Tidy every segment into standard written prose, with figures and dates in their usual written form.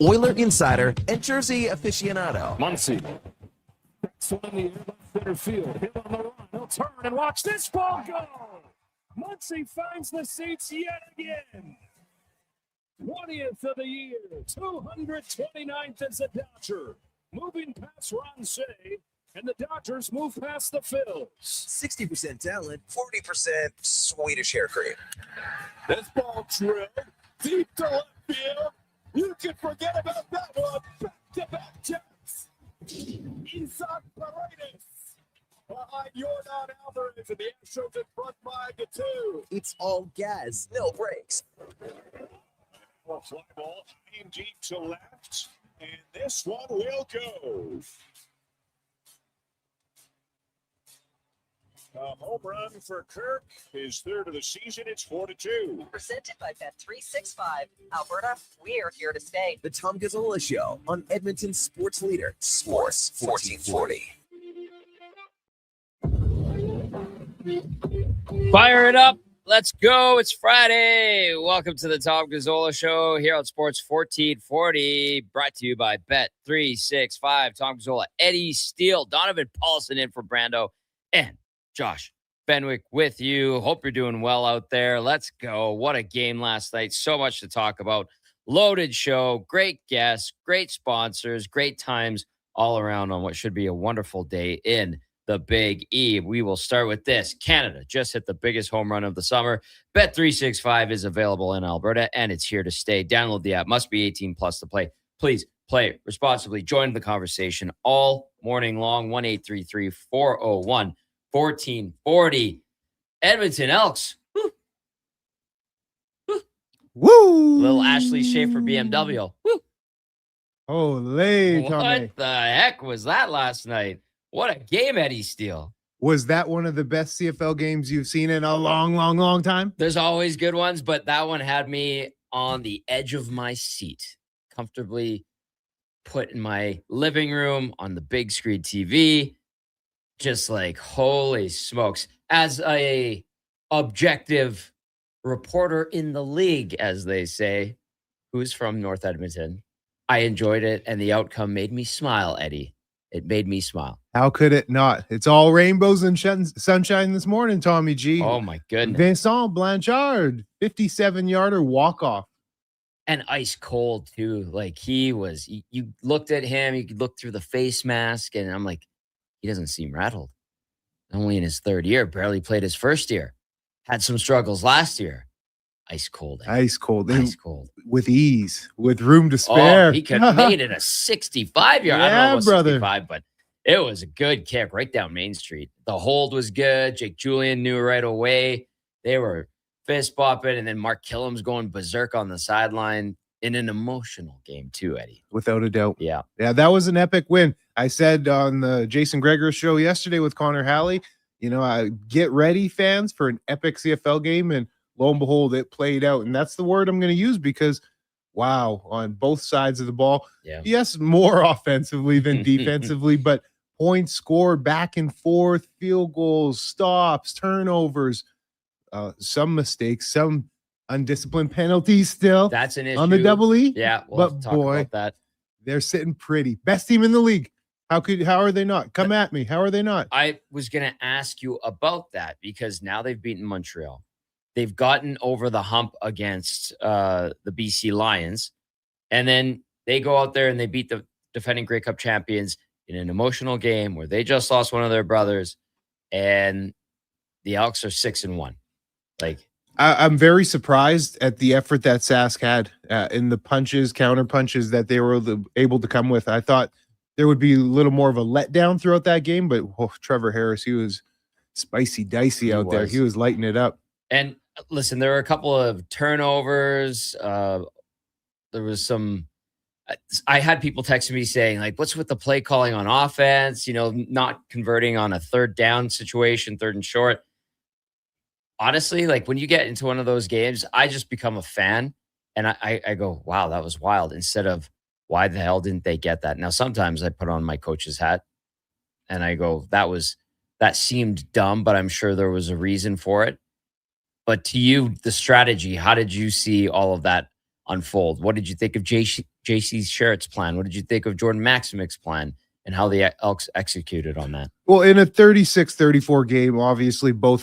Oiler insider and Jersey aficionado. Muncy. Swing in the air, left center field. Hit on the run. He'll turn and watch this ball go. Muncy finds the seats yet again. 20th of the year. 229th as a Dodger. Moving past Ron Say. And the Dodgers move past the Phils. 60% talent, 40% Swedish hair cream. This ball drilled deep to left field. You can forget about that one. Back-to-back jumps. Isaac Paredes behind Yordan Alvarez, and the Astros in front by 2. It's all gas, no brakes. A fly ball aimed deep to left, and this one will go. A home run for Kirk, his third of the season. It's 4-2. Presented by Bet365. Alberta, we're here to stay. The Tom Gazzola Show on Edmonton's sports leader, Sports 1440. Fire it up. Let's go. It's Friday. Welcome to the Tom Gazzola Show here on Sports 1440. Brought to you by Bet365. Tom Gazzola, Eddie Steele, Donovan Paulson in for Brando, and Josh Fenwick with you. Hope you're doing well out there. Let's go. What a game last night. So much to talk about. Loaded show. Great guests. Great sponsors. Great times all around on what should be a wonderful day in the Big E. We will start with this. Canada just hit the biggest home run of the summer. Bet365 is available in Alberta, and it's here to stay. Download the app. Must be 18 plus to play. Please play responsibly. Join the conversation all morning long. 1-833-401-1440. Edmonton Elks. Woo. Woo. Woo! Little Ashley Schaefer BMW. Woo. Holy, Tommy. What the heck was that last night? What a game, Eddie Steele. Was that one of the best CFL games you've seen in a long time? There's always good ones, but that one had me on the edge of my seat, comfortably put in my living room on the big screen TV. Just like, holy smokes. As a objective reporter in the league, as they say, who's from North Edmonton, I enjoyed it, and the outcome made me smile, Eddie. It made me smile. How could it not? It's all rainbows and sunshine this morning, Tommy G. Oh, my goodness. Vincent Blanchard, 57-yarder walk-off. And ice cold, too. Like, he was, you looked at him, you could look through the face mask, and I'm like, he doesn't seem rattled. Only in his third year, barely played his first year. Had some struggles last year. Ice cold. Ice cold. Ice cold. With ease, with room to spare. Oh, he could have made it a 65-yard. Yeah, I don't know about brother. 65, but it was a good kick right down Main Street. The hold was good. Jake Julian knew right away. They were fist bopping, and then Mark Killam's going berserk on the sideline in an emotional game too, Eddie. Without a doubt. Yeah. Yeah, that was an epic win. I said on the Jason Gregor show yesterday with Connor Halley, get ready, fans, for an epic CFL game, and lo and behold, it played out. And that's the word I'm going to use because, wow, on both sides of the ball. Yeah. Yes, more offensively than defensively, but points scored back and forth, field goals, stops, turnovers, some mistakes, some undisciplined penalties still. That's an issue. On the double E. Yeah, we'll but talk boy, about that. they're sitting pretty. Best team in the league. How are they not? Come at me. How are they not? I was going to ask you about that because now they've beaten Montreal. They've gotten over the hump against the BC Lions. And then they go out there and they beat the defending Grey Cup champions in an emotional game where they just lost one of their brothers. And the Elks are 6-1. Like, I'm very surprised at the effort that Sask had in the counter punches that they were able to come with. I thought there would be a little more of a letdown throughout that game, but Trevor Harris, he was spicy dicey out there. He was lighting it up. And listen, there were a couple of turnovers. There was some. I had people texting me saying, like, what's with the play calling on offense? Not converting on a third down situation, third and short. Honestly, like when you get into one of those games, I just become a fan and I go, wow, that was wild. Instead of why the hell didn't they get that? Now, sometimes I put on my coach's hat and I go, that seemed dumb, but I'm sure there was a reason for it. But to you, the strategy, how did you see all of that unfold? What did you think of J.C. Sherritt's plan? What did you think of Jordan Maximick's plan and how the Elks executed on that? Well, in a 36-34 game, obviously both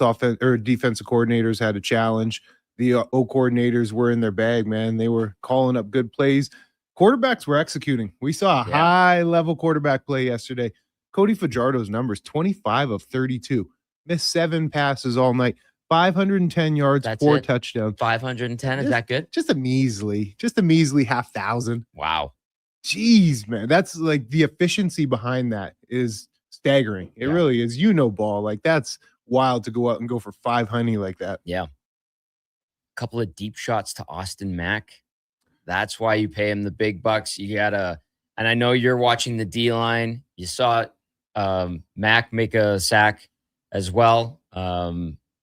defensive coordinators had a challenge. The O coordinators were in their bag, man. They were calling up good plays. Quarterbacks were executing. We saw a high-level quarterback play yesterday. Cody Fajardo's numbers, 25 of 32. Missed 7 passes all night. 510 yards, That's 4 it? touchdowns. 510, is that good? Just a measly 5,000. Wow. Jeez, man. That's like the efficiency behind that is staggering. It really is. Ball. Like, that's wild to go out and go for 500 like that. Yeah. Couple of deep shots to Austin Mack. That's why you pay him the big bucks. You gotta, and I know you're watching the D line. You saw Mack make a sack as well.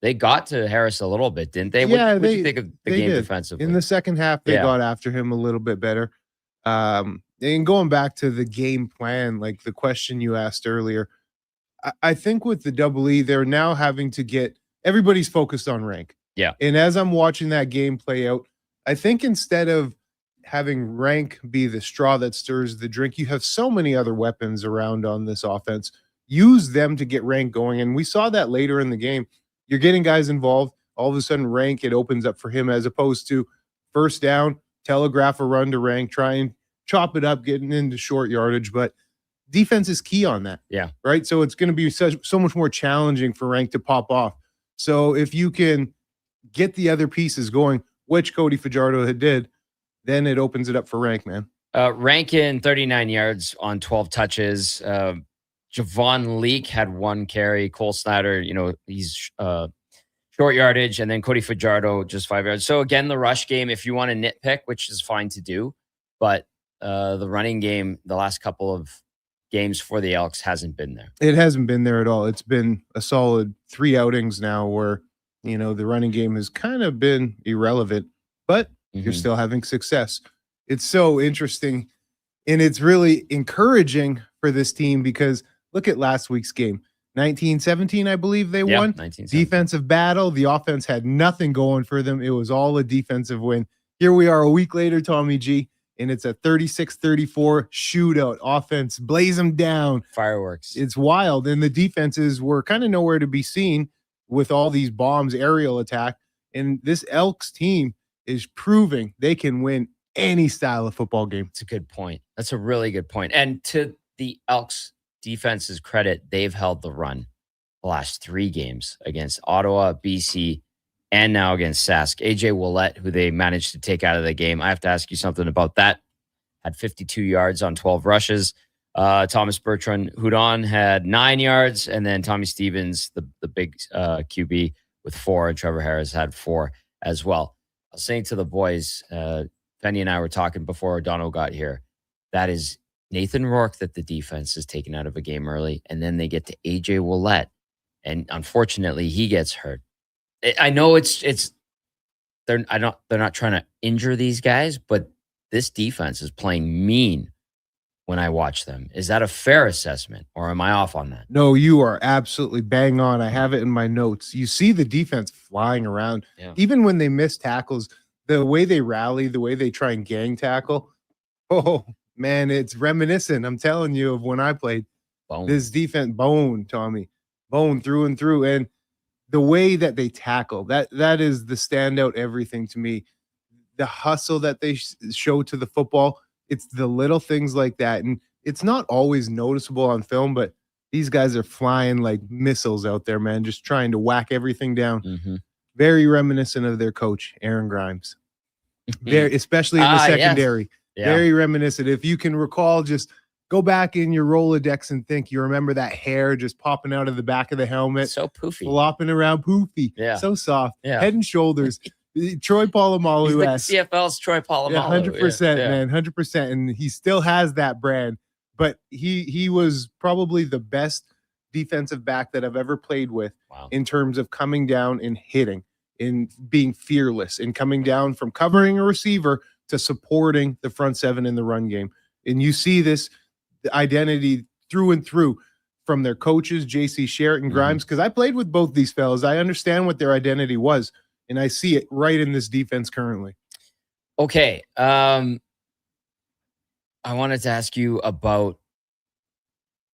They got to Harris a little bit, didn't they? Yeah, what did you think of the game defensively? In the second half, they got after him a little bit better. And going back to the game plan, like the question you asked earlier, I think with the Double E, they're now having to get everybody's focused on rank. Yeah. And as I'm watching that game play out, I think instead of having rank be the straw that stirs the drink, you have so many other weapons around on this offense. Use them to get rank going. And we saw that later in the game. You're getting guys involved. All of a sudden, rank, it opens up for him as opposed to first down, telegraph a run to rank, try and chop it up, getting into short yardage. But defense is key on that. Yeah. Right. So it's going to be so much more challenging for rank to pop off. So if you can get the other pieces going, which Cody Fajardo did, then it opens it up for rank, man. Rankin, 39 yards on 12 touches. Javon Leak had 1 carry. Cole Snyder, he's short yardage. And then Cody Fajardo, just 5 yards. So again, the rush game, if you want to nitpick, which is fine to do, but the running game, the last couple of games for the Elks hasn't been there. It hasn't been there at all. It's been a solid 3 outings now where, the running game has kind of been irrelevant, but you're still having success. It's so interesting. And it's really encouraging for this team because look at last week's game. 19-17, I believe they won. 19-17. Defensive battle. The offense had nothing going for them. It was all a defensive win. Here we are a week later, Tommy G, and it's a 36-34 shootout. Offense blaze them down. Fireworks. It's wild. And the defenses were kind of nowhere to be seen with all these bombs, aerial attack. And this Elks team is proving they can win any style of football game. That's a good point. That's a really good point. And to the Elks defense's credit, they've held the run the last 3 games against Ottawa, BC, and now against Sask. AJ Ouellette, who they managed to take out of the game. I have to ask you something about that. Had 52 yards on 12 rushes. Thomas Bertrand Houdon had 9 yards, and then Tommy Stevens, the big QB, with 4, and Trevor Harris had 4 as well. I was saying to the boys, Penny and I were talking before O'Donnell got here, that is Nathan Rourke that the defense is taken out of a game early, and then they get to AJ Ouellette, and unfortunately he gets hurt. I know they're not trying to injure these guys, but this defense is playing mean when I watch them. Is that a fair assessment, or am I off on that? No, you are absolutely bang on. I have it in my notes. You see the defense flying around. Yeah. Even when they miss tackles, the way they rally, the way they try and gang tackle. Oh, man, it's reminiscent, I'm telling you, of when I played. Bone. This defense, Tommy. Bone through and through. And the way that they tackle, that is the standout everything to me. The hustle that they show to the football, it's the little things like that. And it's not always noticeable on film, but these guys are flying like missiles out there, man, just trying to whack everything down. Mm-hmm. Very reminiscent of their coach, Aaron Grimes. Very, especially in the secondary. Yes. Yeah. Very reminiscent. If you can recall, just go back in your Rolodex and think you remember that hair just popping out of the back of the helmet. So poofy. Flopping around, poofy. Yeah. So soft. Yeah. Head and shoulders. Troy Polamalu. He's like the CFL's Troy Polamalu. 100%, man. 100%. And he still has that brand. But he was probably the best defensive back that I've ever played with in terms of coming down and hitting, in being fearless, and coming down from covering a receiver to supporting the front seven in the run game. And you see this identity through and through from their coaches, J.C. Sherritt and Grimes, because I played with both these fellas. I understand what their identity was, and I see it right in this defense currently. Okay. I wanted to ask you about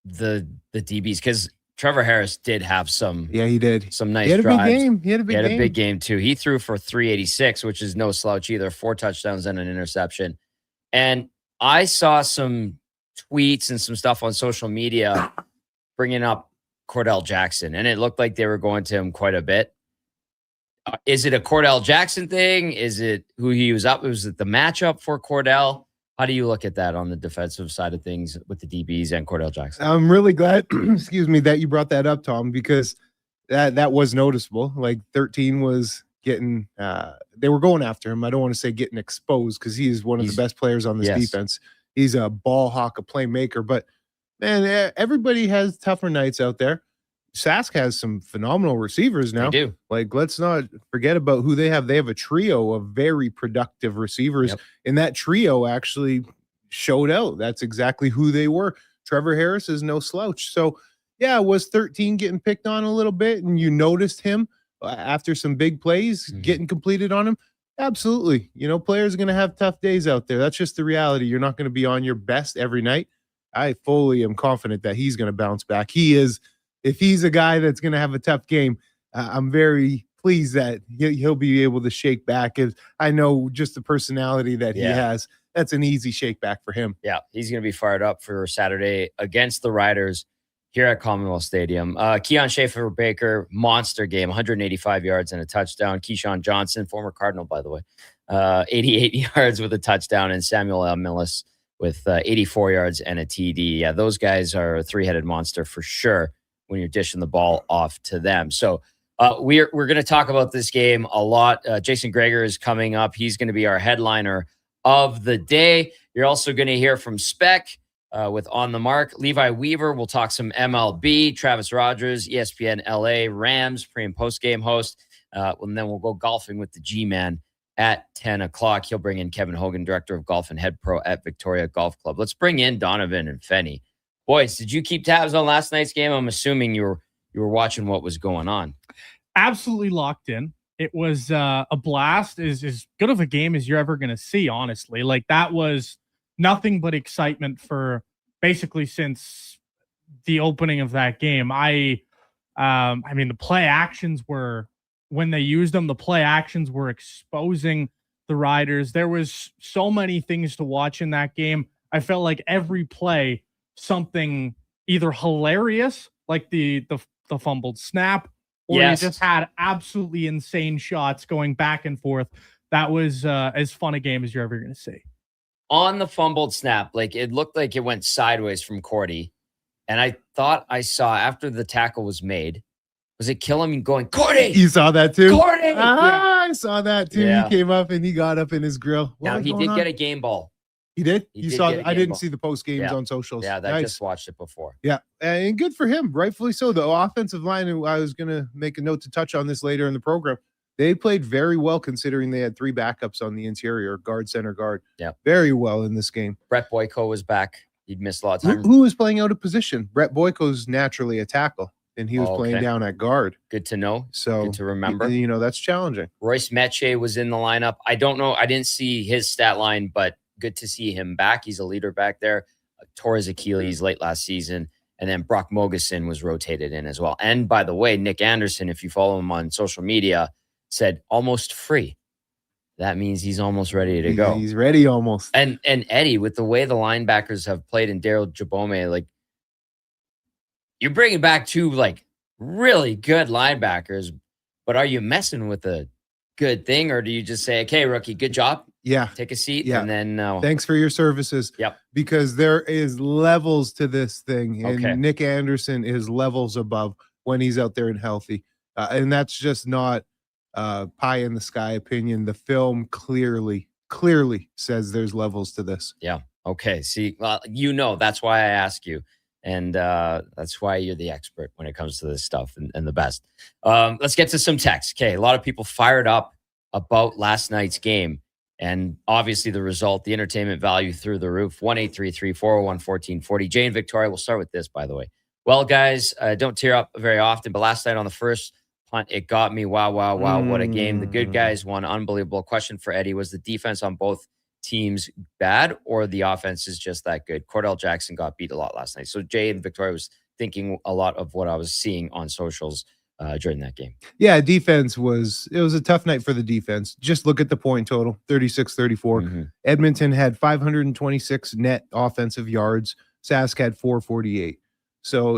the DBs because Trevor Harris did have some Yeah, he did. some nice He had a drives. big game. He had a He big had game. a big game too. He threw for 386, which is no slouch either. 4 touchdowns and an interception. And I saw some tweets and some stuff on social media bringing up Cordell Jackson, and it looked like they were going to him quite a bit. Is it a Cordell Jackson thing? Is it who he was up? Was it the matchup for Cordell? How do you look at that on the defensive side of things with the DBs and Cordell Jackson? I'm really glad, excuse me, that you brought that up, Tom, because that was noticeable. Like 13 was getting, they were going after him. I don't want to say getting exposed because he is one of the best players on this defense. He's a ball hawk, a playmaker. But man, everybody has tougher nights out there. Sask has some phenomenal receivers now. They do. Like, let's not forget about who they have. They have a trio of very productive receivers, and that trio actually showed out. That's exactly who they were. Trevor Harris is no slouch. So, yeah, was 13 getting picked on a little bit, and you noticed him after some big plays getting completed on him? Absolutely. You know, players are going to have tough days out there. That's just the reality. You're not going to be on your best every night. I fully am confident that he's going to bounce back. He is. If he's a guy that's going to have a tough game, I'm very pleased that he'll be able to shake back. I know just the personality that he has. That's an easy shake back for him. Yeah, he's going to be fired up for Saturday against the Riders here at Commonwealth Stadium. Keon Schaefer-Baker, monster game, 185 yards and a touchdown. Keyshawn Johnson, former Cardinal, by the way, 88 yards with a touchdown. And Samuel Millis with 84 yards and a TD. Yeah, those guys are a three-headed monster for sure when you're dishing the ball off to them. So we're going to talk about this game a lot. Jason Greger is coming up. He's going to be our headliner of the day. You're also going to hear from Spec with On the Mark. Levi Weaver, we'll talk some MLB. Travis Rogers, ESPN LA Rams pre- and post-game host. And then we'll go golfing with the G-Man at 10 o'clock. He'll bring in Kevin Hogan, director of golf and head pro at Victoria Golf Club. Let's bring in Donovan and Fenny. Boys, did you keep tabs on last night's game? I'm assuming you were watching what was going on. Absolutely locked in. It was a blast. As good of a game as you're ever going to see, honestly. Like, that was nothing but excitement for basically since the opening of that game. I mean, the play actions were, when they used them, the play actions were exposing the Riders. There was so many things to watch in that game. I felt like every play, something either hilarious, like the fumbled snap, or you just had absolutely insane shots going back and forth. That was as fun a game as you're ever going to see. On the fumbled snap, like, it looked like it went sideways from Cordy, and I thought I saw after the tackle was made, was it Killam going, Cordy? You saw that too? Cordy! I saw that too. Yeah. He came up and he got up in his grill. Now, he did get a game ball. He did? He You did saw get a I game didn't ball. see the post games on socials. Yeah, I just watched it before. Yeah, and good for him. Rightfully so. The offensive line, and I was going to make a note to touch on this later in the program, they played very well considering they had 3 backups on the interior, guard, center, guard. Yeah. Very well in this game. Brett Boyko was back. He'd missed a lot of time. Who was playing out of position? Brett Boyko's naturally a tackle, and he was playing down at guard. Good to know. So good to remember. You know, that's challenging. Royce Meche was in the lineup. I don't know. I didn't see his stat line, but good to see him back. He's a leader back there. Tore his Achilles late last season. And then Brock Mogeson was rotated in as well. And by the way, Nick Anderson, if you follow him on social media, said almost free. That means he's almost ready to go. He's ready almost. And Eddie, with the way the linebackers have played in Daryl Jabome, like, you're bringing back 2 like really good linebackers, but are you messing with a good thing, or do you just say, okay, rookie, good job? Yeah. Take a seat. Yeah. And then thanks for your services. Yep. Because there is levels to this thing. And Okay. Nick Anderson is levels above when he's out there and healthy. And that's just not pie in the sky opinion. The film clearly says there's levels to this. Yeah. Okay. See, well, that's why I ask you. And that's why you're the expert when it comes to this stuff and the best. Let's get to some text. Okay. A lot of people fired up about last night's game. And obviously the result, the entertainment value through the roof. 1-833-401-1440. Jane Victoria, we'll start with this, by the way. Well, guys, don't tear up very often, but last night on the first punt, it got me. Wow, what a game. The good guys won. Unbelievable. Question for Eddie, was the defense on both teams bad or the offense is just that good. Cordell Jackson got beat a lot last night. So Jay and Victoria was thinking a lot of what I was seeing on socials during that game. Yeah, it was a tough night for the defense. Just look at the point total, 36-34. Mm-hmm. Edmonton had 526 net offensive yards. Sask had 448. So,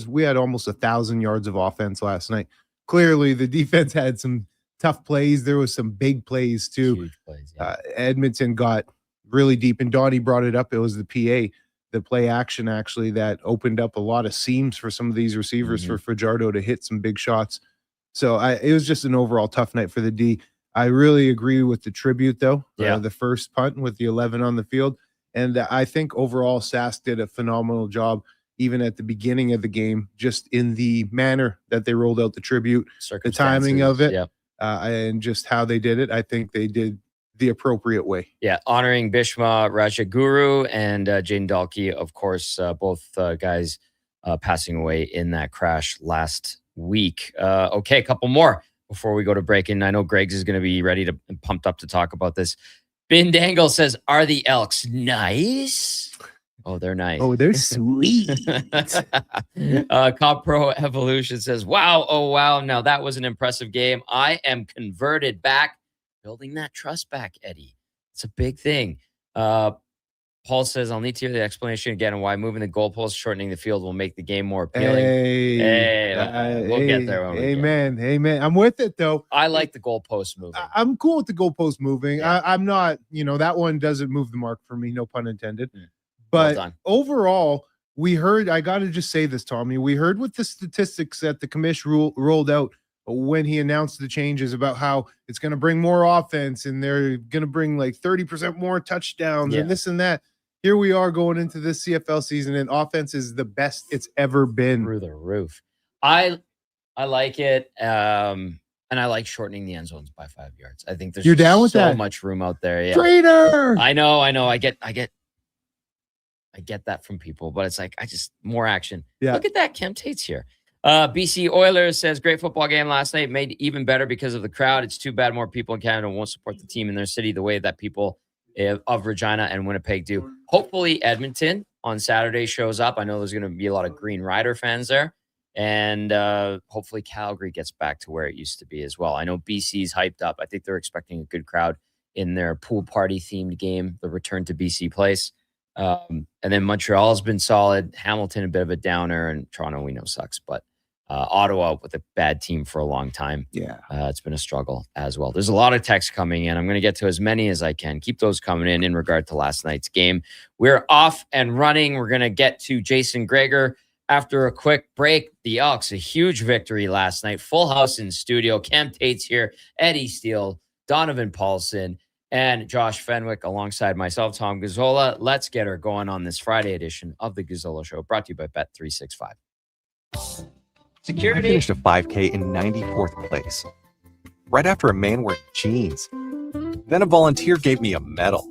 we had almost 1,000 yards of offense last night. Clearly, the defense had some tough plays. There was some big plays too. Huge plays, yeah. Edmonton got really deep, and Donnie brought it up. It was the PA, the play action actually, that opened up a lot of seams for some of these receivers for Fajardo to hit some big shots. So it was just an overall tough night for the D. I really agree with the tribute though. The first punt with the 11 on the field. And I think overall Sask did a phenomenal job even at the beginning of the game, just in the manner that they rolled out the tribute, the timing of it, and just how they did it. I think they did the appropriate way. Yeah, honoring Bhishma Rajaguru and Jaden Dalkey, of course, both guys passing away in that crash last week. Okay, a couple more before we go to break. And I know Greg's is going to be ready to pumped up to talk about this. Bin Dangle says, are the Elks nice? Oh, they're nice. Oh, they're sweet. Cop Pro Evolution says, wow, oh, wow. Now that was an impressive game. I am converted back. Building that trust back, Eddie. It's a big thing. Paul says, I'll need to hear the explanation again on why moving the goalposts, shortening the field will make the game more appealing. We'll get there. Amen. I'm with it, though. I like the goalposts moving. I'm cool with the goalposts moving. Yeah. I'm not, that one doesn't move the mark for me. No pun intended. But overall, we heard, I got to just say this, Tommy, we heard with the statistics that the commission rolled out when he announced the changes about how it's going to bring more offense and they're going to bring like 30% more touchdowns and this and that. Here we are going into this CFL season, and offense is the best it's ever been. Through the roof. I like it. And I like shortening the end zones by 5 yards. I think there's so much room out there. Yeah. Traitor! I know. I get that from people, but it's like, more action. Yeah. Look at that. Cam Tate's here. BC Oilers says, great football game last night, made even better because of the crowd. It's too bad more people in Canada won't support the team in their city the way that people of Regina and Winnipeg do. Hopefully Edmonton on Saturday shows up. I know there's going to be a lot of Green Rider fans there. And hopefully Calgary gets back to where it used to be as well. I know BC's hyped up. I think they're expecting a good crowd in their pool party themed game, the return to BC Place. And then Montreal's been solid. Hamilton, a bit of a downer, and Toronto, we know, sucks. But Ottawa with a bad team for a long time. Yeah. It's been a struggle as well. There's a lot of texts coming in. I'm going to get to as many as I can. Keep those coming in regard to last night's game. We're off and running. We're going to get to Jason Greger after a quick break. The Elks, a huge victory last night. Full house in studio. Cam Tate's here. Eddie Steele, Donovan Paulson, and Josh Fenwick alongside myself, Tom Gazzola. Let's get her going on this Friday edition of the Gazzola Show, brought to you by Bet365. Security. I finished a 5K in 94th place, right after a man wearing jeans. Then a volunteer gave me a medal.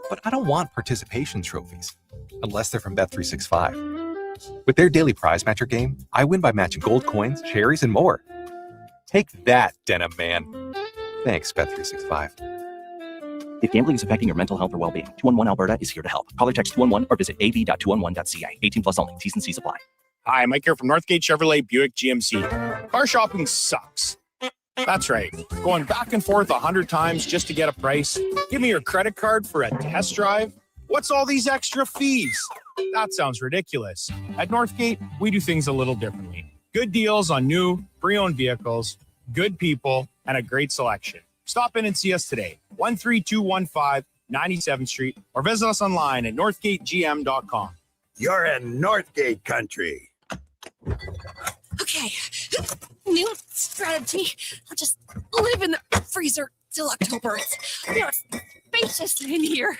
But I don't want participation trophies, unless they're from Bet365. With their daily prize matcher game, I win by matching gold coins, cherries, and more. Take that, denim man. Thanks, Bet365. If gambling is affecting your mental health or well-being, 211 Alberta is here to help. Call or text 211 or visit av.211.ca. 18 plus only. T's and C's apply. Hi, Mike here from Northgate Chevrolet Buick GMC. Car shopping sucks. That's right. Going back and forth 100 times just to get a price. Give me your credit card for a test drive. What's all these extra fees? That sounds ridiculous. At Northgate, we do things a little differently. Good deals on new, pre-owned vehicles, good people, and a great selection. Stop in and see us today, 13215 97th Street, or visit us online at northgategm.com. You're in Northgate country. Okay, new strategy. I'll just live in the freezer till October. It's spacious in here.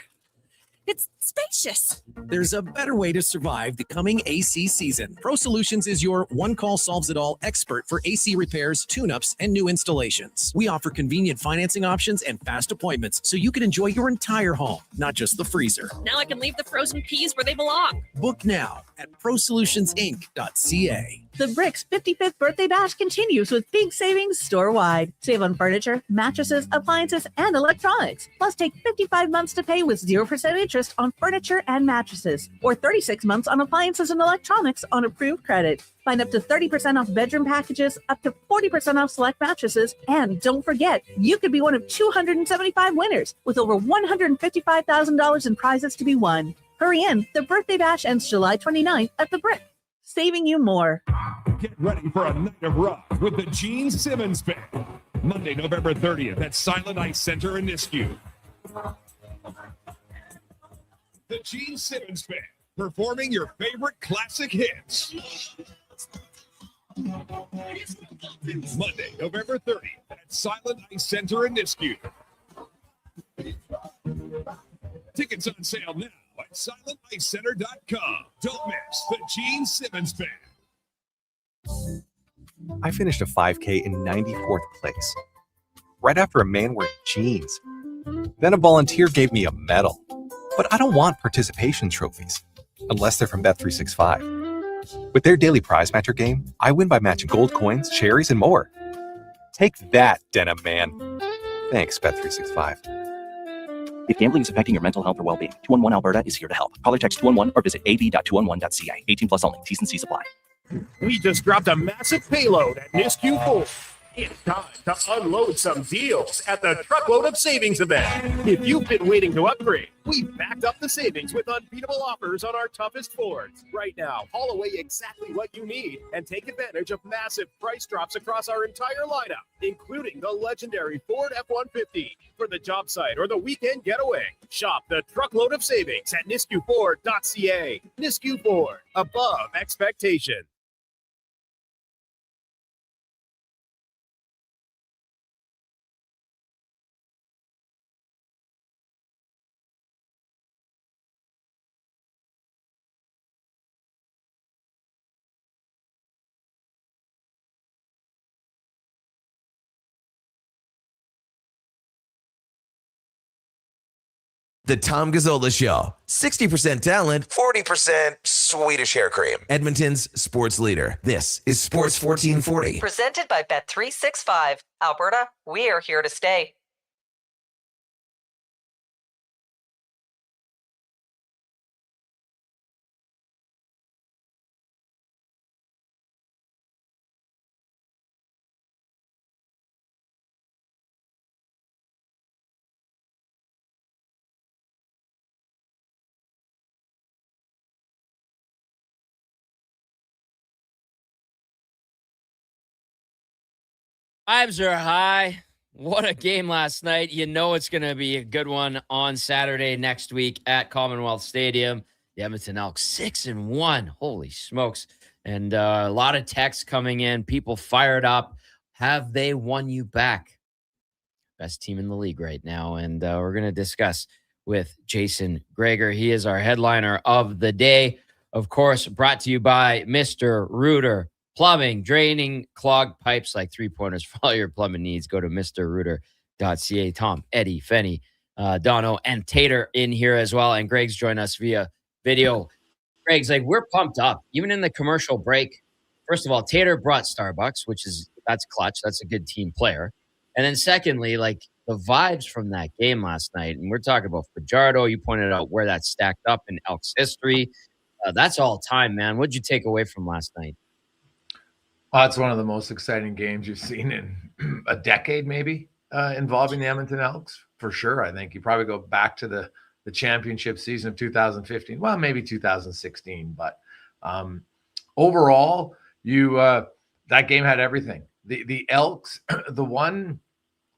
It's spacious. There's a better way to survive the coming AC season. Pro Solutions is your one-call solves-it-all expert for AC repairs, tune-ups, and new installations. We offer convenient financing options and fast appointments so you can enjoy your entire home, not just the freezer. Now I can leave the frozen peas where they belong. Book now at prosolutionsinc.ca. The Bricks 55th birthday bash continues with big savings store-wide. Save on furniture, mattresses, appliances, and electronics. Plus, take 55 months to pay with 0% interest on furniture and mattresses, or 36 months on appliances and electronics on approved credit. Find up to 30% off bedroom packages, up to 40% off select mattresses, and don't forget, you could be one of 275 winners with over $155,000 in prizes to be won. Hurry in, the birthday bash ends July 29th at the Brick, saving you more. Get ready for a night of rock with the Gene Simmons Band. Monday, November 30th at Silent Ice Center in Nisku. The Gene Simmons Band, performing your favorite classic hits. Monday, November 30th at Silent Ice Center in Nisku. Tickets on sale now at silenticecenter.com. Don't miss the Gene Simmons Band. I finished a 5K in 94th place, right after a man wore jeans. Then a volunteer gave me a medal. But I don't want participation trophies, unless they're from Bet365. With their daily prize matcher game, I win by matching gold coins, cherries, and more. Take that, Denim Man. Thanks, Bet365. If gambling is affecting your mental health or well-being, 211 Alberta is here to help. Call or text 211 or visit ab.211.ca. 18 plus only. T's and C's apply. We just dropped a massive payload at NISQ 4. It's time to unload some deals at the Truckload of Savings event. If you've been waiting to upgrade, we've backed up the savings with unbeatable offers on our toughest Fords. Right now, haul away exactly what you need and take advantage of massive price drops across our entire lineup, including the legendary Ford F-150 for the job site or the weekend getaway. Shop the Truckload of Savings at nisqford.ca. Nisq Ford, above expectation. The Tom Gazzola Show. 60% talent, 40% Swedish hair cream. Edmonton's sports leader. This is Sports 1440. Presented by Bet365. Alberta, we are here to stay. Vibes are high. What a game last night. You know it's going to be a good one on Saturday next week at Commonwealth Stadium. The Edmonton Elks 6-1. Holy smokes. And a lot of texts coming in. People fired up. Have they won you back? Best team in the league right now. And we're going to discuss with Jason Greger. He is our headliner of the day. Of course, brought to you by Mr. Rooter. Plumbing, draining, clogged pipes like three-pointers for all your plumbing needs. Go to mrrooter.ca. Tom, Eddie, Fenny, Dono, and Tater in here as well. And Greg's joined us via video. Greg's like, we're pumped up. Even in the commercial break, first of all, Tater brought Starbucks, that's clutch. That's a good team player. And then secondly, like the vibes from that game last night, and we're talking about Fajardo. You pointed out where that stacked up in Elks history. That's all time, man. What'd you take away from last night? Oh, it's one of the most exciting games you've seen in a decade, maybe, involving the Edmonton Elks, for sure. I think you probably go back to the championship season of 2015, well, maybe 2016. But overall, that game had everything. The Elks, the one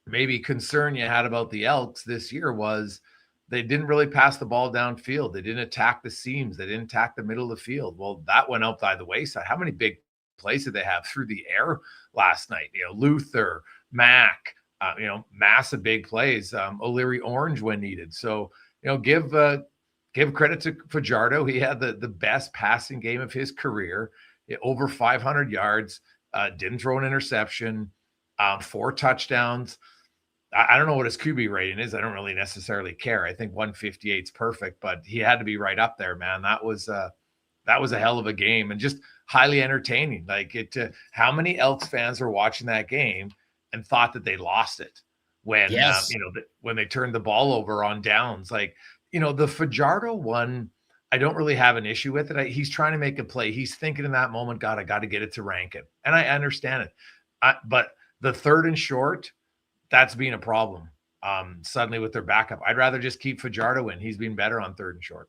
maybe concern you had about the Elks this year was they didn't really pass the ball downfield. They didn't attack the seams. They didn't attack the middle of the field. Well, that went out by the wayside. How many big plays did they have through the air last night? Luther, Mack, massive big plays. O'Leary Orange when needed. So, give credit to Fajardo. He had the best passing game of his career, over 500 yards, didn't throw an interception, 4 touchdowns. I don't know what his QB rating is. I don't really necessarily care. I think 158 is perfect, but he had to be right up there, man. That was That was a hell of a game and just highly entertaining. Like how many Elks fans were watching that game and thought that they lost it when, when they turned the ball over on downs? Like, the Fajardo one, I don't really have an issue with it. He's trying to make a play. He's thinking in that moment, God, I got to get it to Rankin. And I understand it. But the 3rd and short, that's been a problem suddenly with their backup. I'd rather just keep Fajardo in. He's been better on 3rd and short.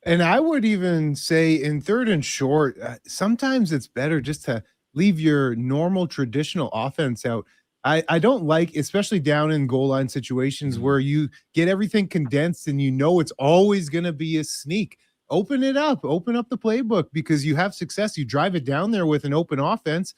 And I would even say in 3rd and short, sometimes it's better just to leave your normal traditional offense out. I don't like, especially down in goal line situations where you get everything condensed and it's always going to be a sneak. Open it up, open up the playbook because you have success. You drive it down there with an open offense,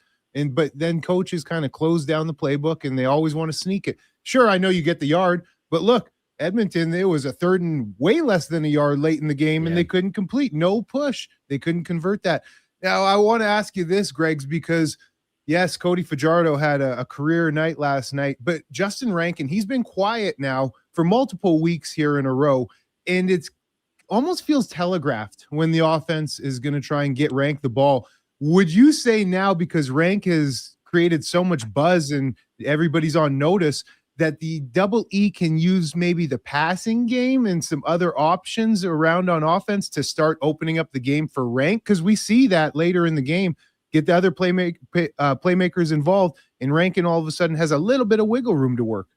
but then coaches kind of close down the playbook and they always want to sneak it. Sure, I know you get the yard, but look, Edmonton, it was a 3rd and way less than a yard late in the game and they couldn't complete. No push. They couldn't convert that. Now, I want to ask you this, Greg's, because yes, Cody Fajardo had a career night last night, but Justin Rankin, he's been quiet now for multiple weeks here in a row, and it's almost feels telegraphed when the offense is going to try and get Rank the ball. Would you say now, because Rank has created so much buzz and everybody's on notice, that the Double E can use maybe the passing game and some other options around on offense to start opening up the game for Rank? Because we see that later in the game. Get the other playmakers involved, and Rankin all of a sudden has a little bit of wiggle room to work.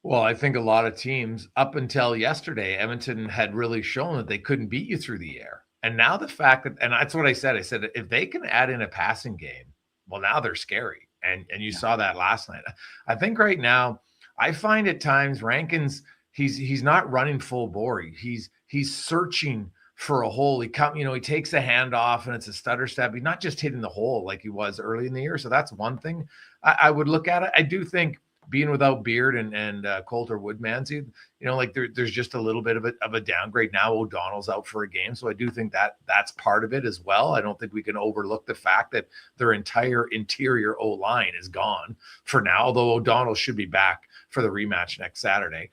Well, I think a lot of teams, up until yesterday, Edmonton had really shown that they couldn't beat you through the air. And now the fact that, and that's what I said if they can add in a passing game, well, now they're scary. And you saw that last night. I think right now, I find at times Rankin's, he's not running full bore. He's searching for a hole. He takes a hand off and it's a stutter step. He's not just hitting the hole like he was early in the year. So that's one thing I would look at it. I do think being without Beard and Coulter Woodmansey, there's just a little bit of a downgrade now. O'Donnell's out for a game. So I do think that's part of it as well. I don't think we can overlook the fact that their entire interior O-line is gone for now, although O'Donnell should be back for the rematch next Saturday.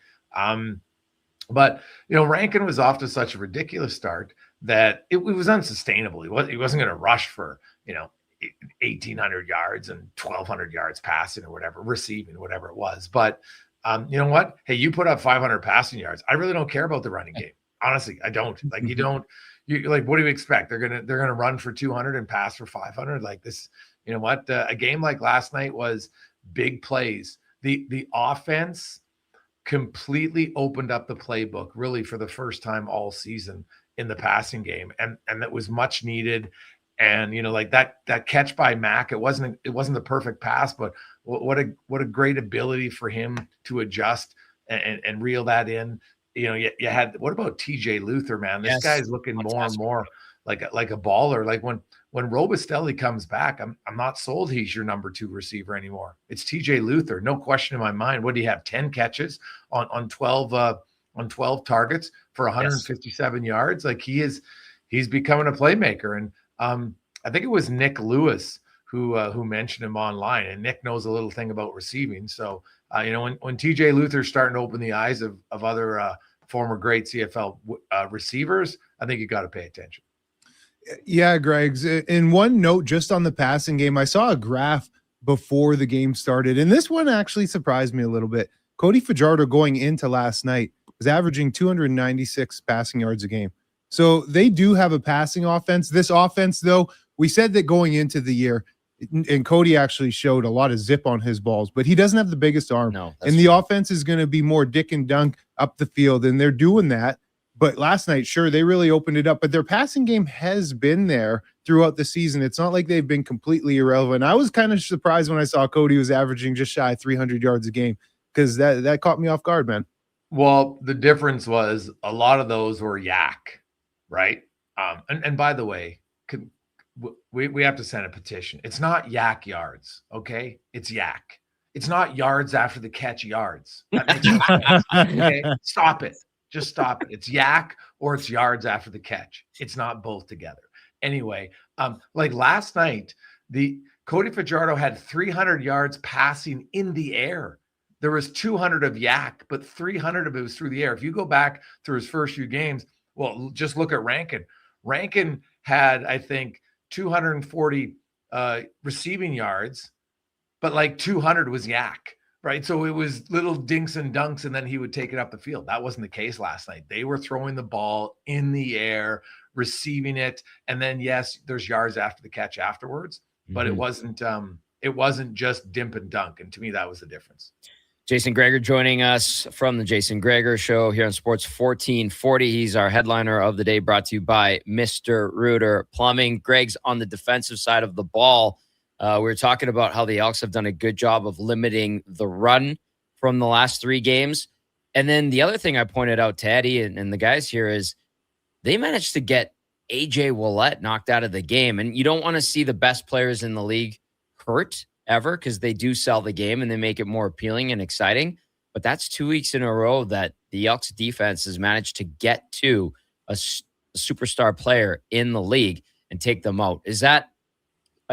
But, Rankin was off to such a ridiculous start that it was unsustainable. He wasn't going to rush for, 1,800 yards and 1,200 yards passing or whatever, receiving, whatever it was. But you know what? Hey, you put up 500 passing yards. I really don't care about the running game. Honestly, I don't. Like, what do you expect? They're going to run for 200 and pass for 500 like this. You know what? A game like last night was big plays. The offense completely opened up the playbook really for the first time all season in the passing game. And that was much needed. And, that catch by Mac, it wasn't the perfect pass, but what a great ability for him to adjust and reel that in. You had, what about TJ Luther, man? This guy's looking more and more like a baller. Like when Robustelli comes back, I'm not sold he's your number 2 receiver anymore. It's TJ Luther, no question in my mind. What do you have? 10 catches on 12 targets for 157 yards. Like he's becoming a playmaker. And I think it was Nick Lewis who mentioned him online, and Nick knows a little thing about receiving. So when TJ Luther's starting to open the eyes of other former great CFL receivers, I think you got to pay attention. Yeah, Greg's. In one note, just on the passing game, I saw a graph before the game started, and this one actually surprised me a little bit. Cody Fajardo going into last night was averaging 296 passing yards a game. So they do have a passing offense. This offense, though, we said that going into the year, and Cody actually showed a lot of zip on his balls, but he doesn't have the biggest arm. No, and the offense is going to be more dick and dunk up the field, and they're doing that. But last night, sure, they really opened it up. But their passing game has been there throughout the season. It's not like they've been completely irrelevant. I was kind of surprised when I saw Cody was averaging just shy of 300 yards a game, because that caught me off guard, man. Well, the difference was a lot of those were yak, right? And by the way, we have to send a petition. It's not yak yards, okay? It's yak. It's not yards after the catch yards. That makes no sense. Okay? Stop it. Just stop it. It's yak or it's yards after the catch. It's not both together. Anyway, like last night, the Cody Fajardo had 300 yards passing in the air. There was 200 of yak, but 300 of it was through the air. If you go back through his first few games, well, just look at Rankin. Rankin had, I think, 240 receiving yards, but like 200 was yak, right? So it was little dinks and dunks, and then he would take it up the field. That wasn't the case last night. They were throwing the ball in the air, receiving it, and then yes, there's yards after the catch afterwards, but it wasn't just dimp and dunk. And to me, that was the difference. Jason Greger joining us from the Jason Greger Show here on Sports 1440. He's our headliner of the day, brought to you by Mr. Rooter Plumbing. Greg's on the defensive side of the ball. We were talking about how the Elks have done a good job of limiting the run from the last 3 games. And then the other thing I pointed out to Eddie and the guys here is they managed to get A.J. Ouellette knocked out of the game. And you don't want to see the best players in the league hurt ever, because they do sell the game and they make it more appealing and exciting. But that's 2 weeks in a row that the Elks defense has managed to get to a superstar player in the league and take them out. Is that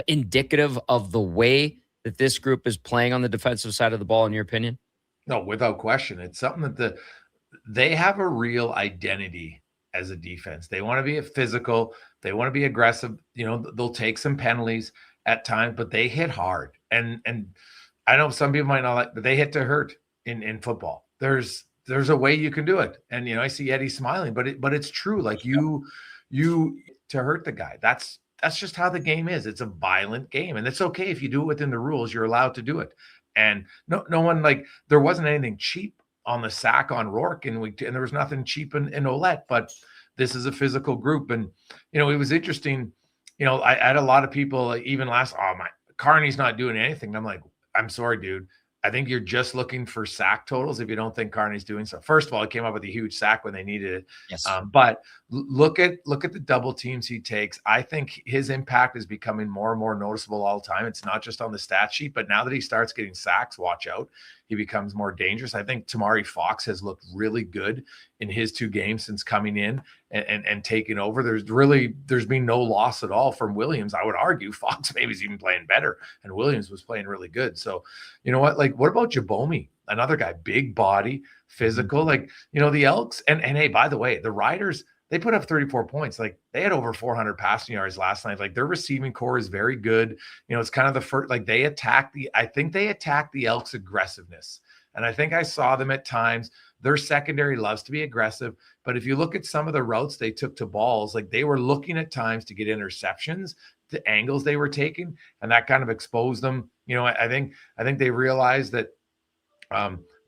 indicative of the way that this group is playing on the defensive side of the ball, in your opinion? No, without question. It's something that they have a real identity as a defense. They want to be physical. They want to be aggressive. You know, they'll take some penalties at times, but they hit hard. And I know some people might not like, but they hit to hurt in football. There's a way you can do it. And, you know, I see Eddie smiling, but it's true. Like you to hurt the guy. That's just how the game is. It's a violent game, and it's okay if you do it within the rules. You're allowed to do it. And no one, like, there wasn't anything cheap on the sack on Rourke, and there was nothing cheap in Ouellette, but this is a physical group. And, you know, it was interesting. You know, I had a lot of people even Carney's not doing anything. And I'm like, I'm sorry, dude. I think you're just looking for sack totals if you don't think Carney's doing so. First of all, he came up with a huge sack when they needed it. Yes. But look at the double teams he takes. I think his impact is becoming more and more noticeable all the time. It's not just on the stat sheet, but now that he starts getting sacks, watch out. He becomes more dangerous. I think Tamari Fox has looked really good in his 2 games since coming in and taking over. There's been no loss at all from Williams. I would argue Fox maybe is even playing better, and Williams was playing really good. So, you know what? Like, what about Jabomi? Another guy, big body, physical. Like, you know, the Elks and hey, by the way, the Riders, they put up 34 points. Like, they had over 400 passing yards last night. Like, their receiving core is very good. You know, it's kind of the first, like, I think they attacked the Elks' aggressiveness. And I think I saw them at times. Their secondary loves to be aggressive. But if you look at some of the routes they took to balls, like, they were looking at times to get interceptions, the angles they were taking, and that kind of exposed them. You know, I think they realized that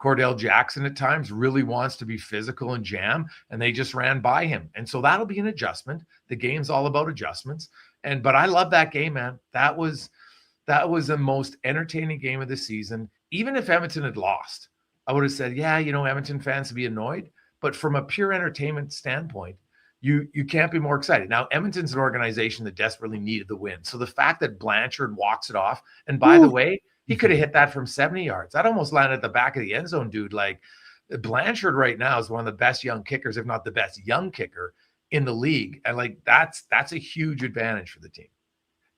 Cordell Jackson at times really wants to be physical and jam, and they just ran by him. And so that'll be an adjustment. The game's all about adjustments. But I love that game, man. That was the most entertaining game of the season. Even if Edmonton had lost, I would have said, yeah, you know, Edmonton fans would be annoyed. But from a pure entertainment standpoint, you can't be more excited. Now, Edmonton's an organization that desperately needed the win. So the fact that Blanchard walks it off, and by the way, he could have hit that from 70 yards. That almost landed at the back of the end zone, dude. Like, Blanchard right now is one of the best young kickers, if not the best young kicker in the league. And like, that's a huge advantage for the team.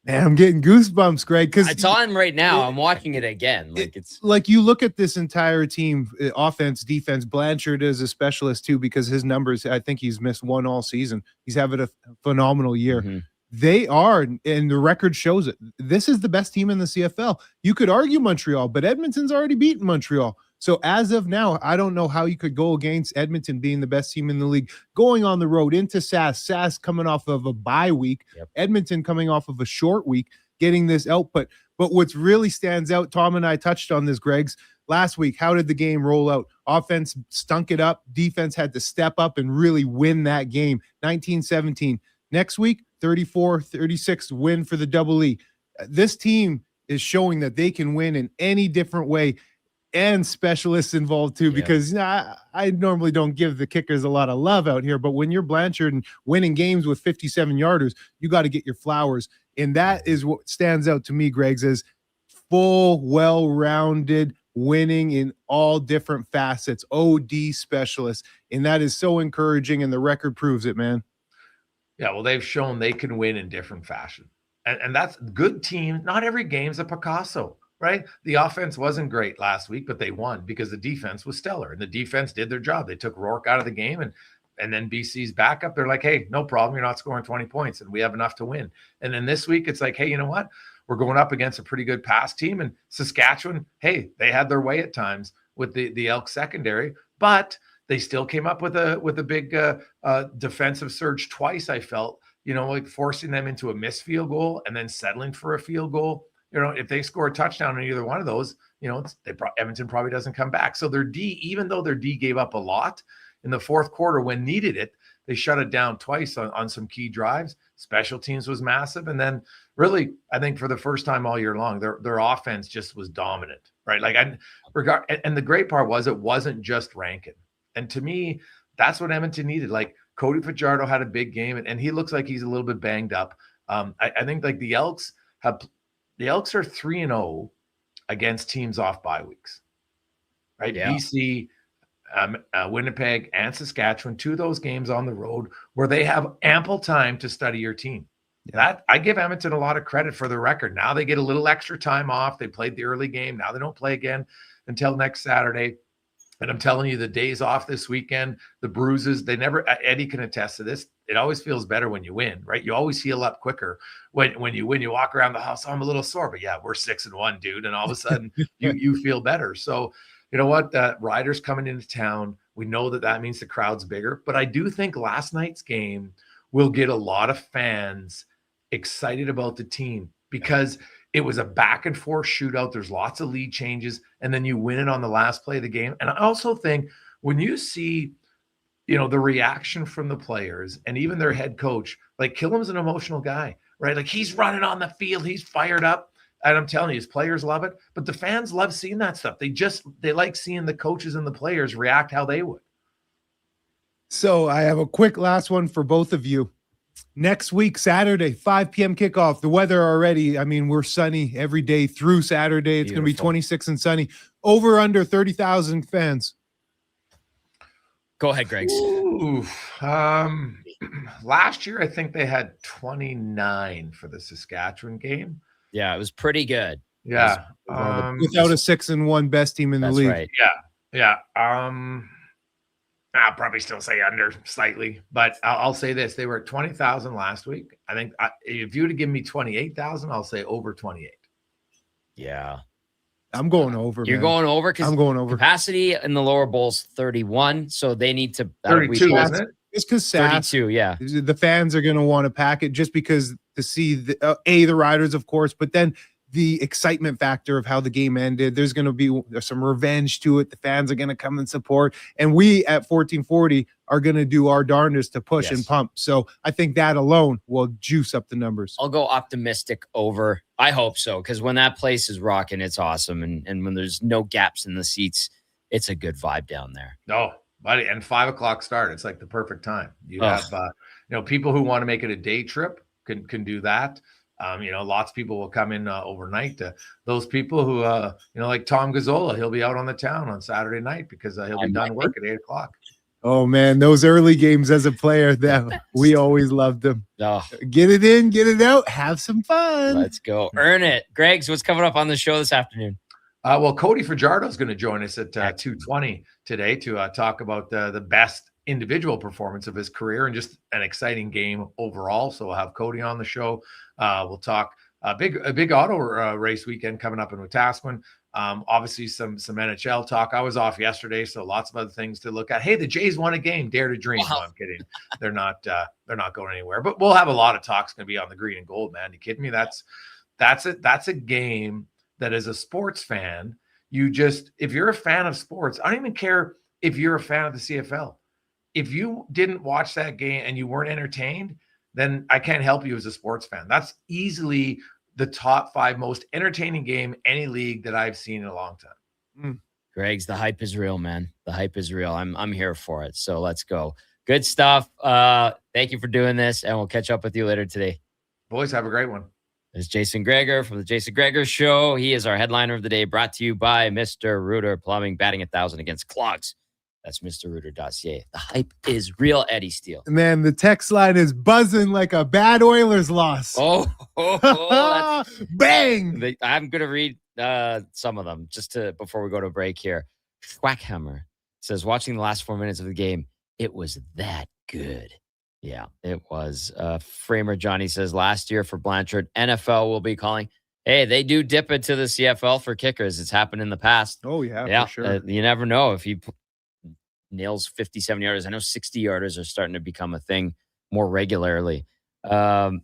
Man, I'm getting goosebumps, Greg, because it's on right now. I'm watching it again. Like, it's like you look at this entire team, offense, defense. Blanchard is a specialist too, because his numbers, I think he's missed 1 all season. He's having a phenomenal year. Mm-hmm. They are, and the record shows it. This is the best team in the CFL. You could argue Montreal, but Edmonton's already beaten Montreal. So as of now, I don't know how you could go against Edmonton being the best team in the league, going on the road into SAS coming off of a bye week, Edmonton coming off of a short week, getting this output. But what's really stands out, Tom and I touched on this, Greg's, last week. How did the game roll out? Offense stunk it up. Defense had to step up and really win that game. 19-17. Next week, 34-36 win for the Double E. This team is showing that they can win in any different way, and specialists involved too, because I normally don't give the kickers a lot of love out here, but when you're Blanchard and winning games with 57-yarders, you got to get your flowers. And that is what stands out to me, Greg's, is full, well-rounded winning in all different facets, OD specialists. And that is so encouraging, and the record proves it, man. Yeah, well, they've shown they can win in different fashion. And that's good team. Not every game's a Picasso, right? The offense wasn't great last week, but they won because the defense was stellar, and the defense did their job. They took Rourke out of the game, and And then BC's backup, they're like, hey, no problem. You're not scoring 20 points and we have enough to win. And then this week, it's like, hey, you know what? We're going up against a pretty good pass team. And Saskatchewan, hey, they had their way at times with the Elks secondary, but they still came up with a big defensive surge twice, I felt, like forcing them into a missed field goal and then settling for a field goal. If they score a touchdown on either one of those, Edmonton probably doesn't come back. So their D, even though their D gave up a lot in the fourth quarter when needed it, they shut it down twice on some key drives. Special teams was massive. And then really, I think for the first time all year long, their offense just was dominant, right? And the great part was it wasn't just Rankin. And to me, that's what Edmonton needed. Like Cody Fajardo had a big game, and he looks like he's a little bit banged up. I think like the Elks are 3-0 against teams off bye weeks, right? Yeah. BC, Winnipeg, and Saskatchewan, 2 of those games on the road where they have ample time to study your team. Yeah. That I give Edmonton a lot of credit for the record. Now they get a little extra time off. They played the early game. Now they don't play again until next Saturday. And I'm telling you, the days off this weekend, the bruises, Eddie can attest to this. It always feels better when you win, right? You always heal up quicker when you win. You walk around the house, I'm a little sore, but yeah, we're 6-1, dude. And all of a sudden you feel better. So you know what? Riders coming into town, we know that means the crowd's bigger. But I do think last night's game will get a lot of fans excited about the team because it was a back and forth shootout. There's lots of lead changes, and then you win it on the last play of the game. And I also think when you see, the reaction from the players and even their head coach, like Killam's an emotional guy, right? Like he's running on the field, he's fired up. And I'm telling you, his players love it, but the fans love seeing that stuff. They like seeing the coaches and the players react how they would. So I have a quick last one for both of you. Next week, Saturday, 5 p.m. kickoff. The weather already, we're sunny every day through Saturday. It's going to be 26 and sunny. Over under 30,000 fans. Go ahead, Greg. Last year, I think they had 29 for the Saskatchewan game. Yeah, it was pretty good. Yeah. Without a 6-1 best team in the league. Right. Yeah. I'll probably still say under slightly, but I'll say this. They were at 20,000 last week. I think if you were to give me 28,000, I'll say over 28. Yeah. I'm going over. You're going over? I'm going over. Capacity in the lower bowl's 31, so they need to 32, isn't it? It's because 32, yeah. The fans are going to want to pack it just because to see the Riders, of course, but then the excitement factor of how the game ended. There's going to be some revenge to it. The fans are going to come and support. And we at 1440 are going to do our darndest to push and pump. So I think that alone will juice up the numbers. I'll go optimistic over. I hope so, because when that place is rocking, it's awesome. And when there's no gaps in the seats, it's a good vibe down there. No, buddy. And 5 o'clock start. It's like the perfect time. You have, people who want to make it a day trip can do that. Lots of people will come in overnight. Those people who, like Tom Gazzola, he'll be out on the town on Saturday night because he'll be done work at 8 o'clock. Oh, man, those early games as a player, that we always loved them. Oh. Get it in, get it out, have some fun. Let's go. Earn it. Greg's, what's coming up on the show this afternoon? Well, Cody Fajardo is going to join us at 2:20 today to talk about the best individual performance of his career and just an exciting game overall. So we'll have Cody on the show. We'll talk a big auto race weekend coming up in Wetaskiwin. Obviously some NHL talk. I was off yesterday, so lots of other things to look at. Hey, the Jays won a game. Dare to dream. Wow. No, I'm kidding. They're not going anywhere. But we'll have a lot of talks going to be on the green and gold, man. You kidding me? That's a game that as a sports fan, if you're a fan of sports, I don't even care if you're a fan of the CFL. If you didn't watch that game and you weren't entertained, then I can't help you as a sports fan. That's easily the top 5 most entertaining game any league that I've seen in a long time. Greg's, the hype is real, man. The hype is real. I'm here for it. So let's go. Good stuff. Thank you for doing this, and we'll catch up with you later today. Boys, have a great one. There's Jason Greger from the Jason Greger Show. He is our headliner of the day, brought to you by Mr. Rooter Plumbing, batting 1,000 against clogs. That's MrRooter.ca. The hype is real, Eddie Steele. Man, the text line is buzzing like a bad Oilers loss. Bang! I'm going to read some of them just before we go to a break here. Schwackhammer says, watching the last 4 minutes of the game, it was that good. Yeah, it was. Framer Johnny says last year for Blanchard, NFL will be calling. Hey, they do dip into the CFL for kickers. It's happened in the past. Oh, yeah, for sure. You never know if he nails 57 yarders. I know 60 yarders are starting to become a thing more regularly. Brandon,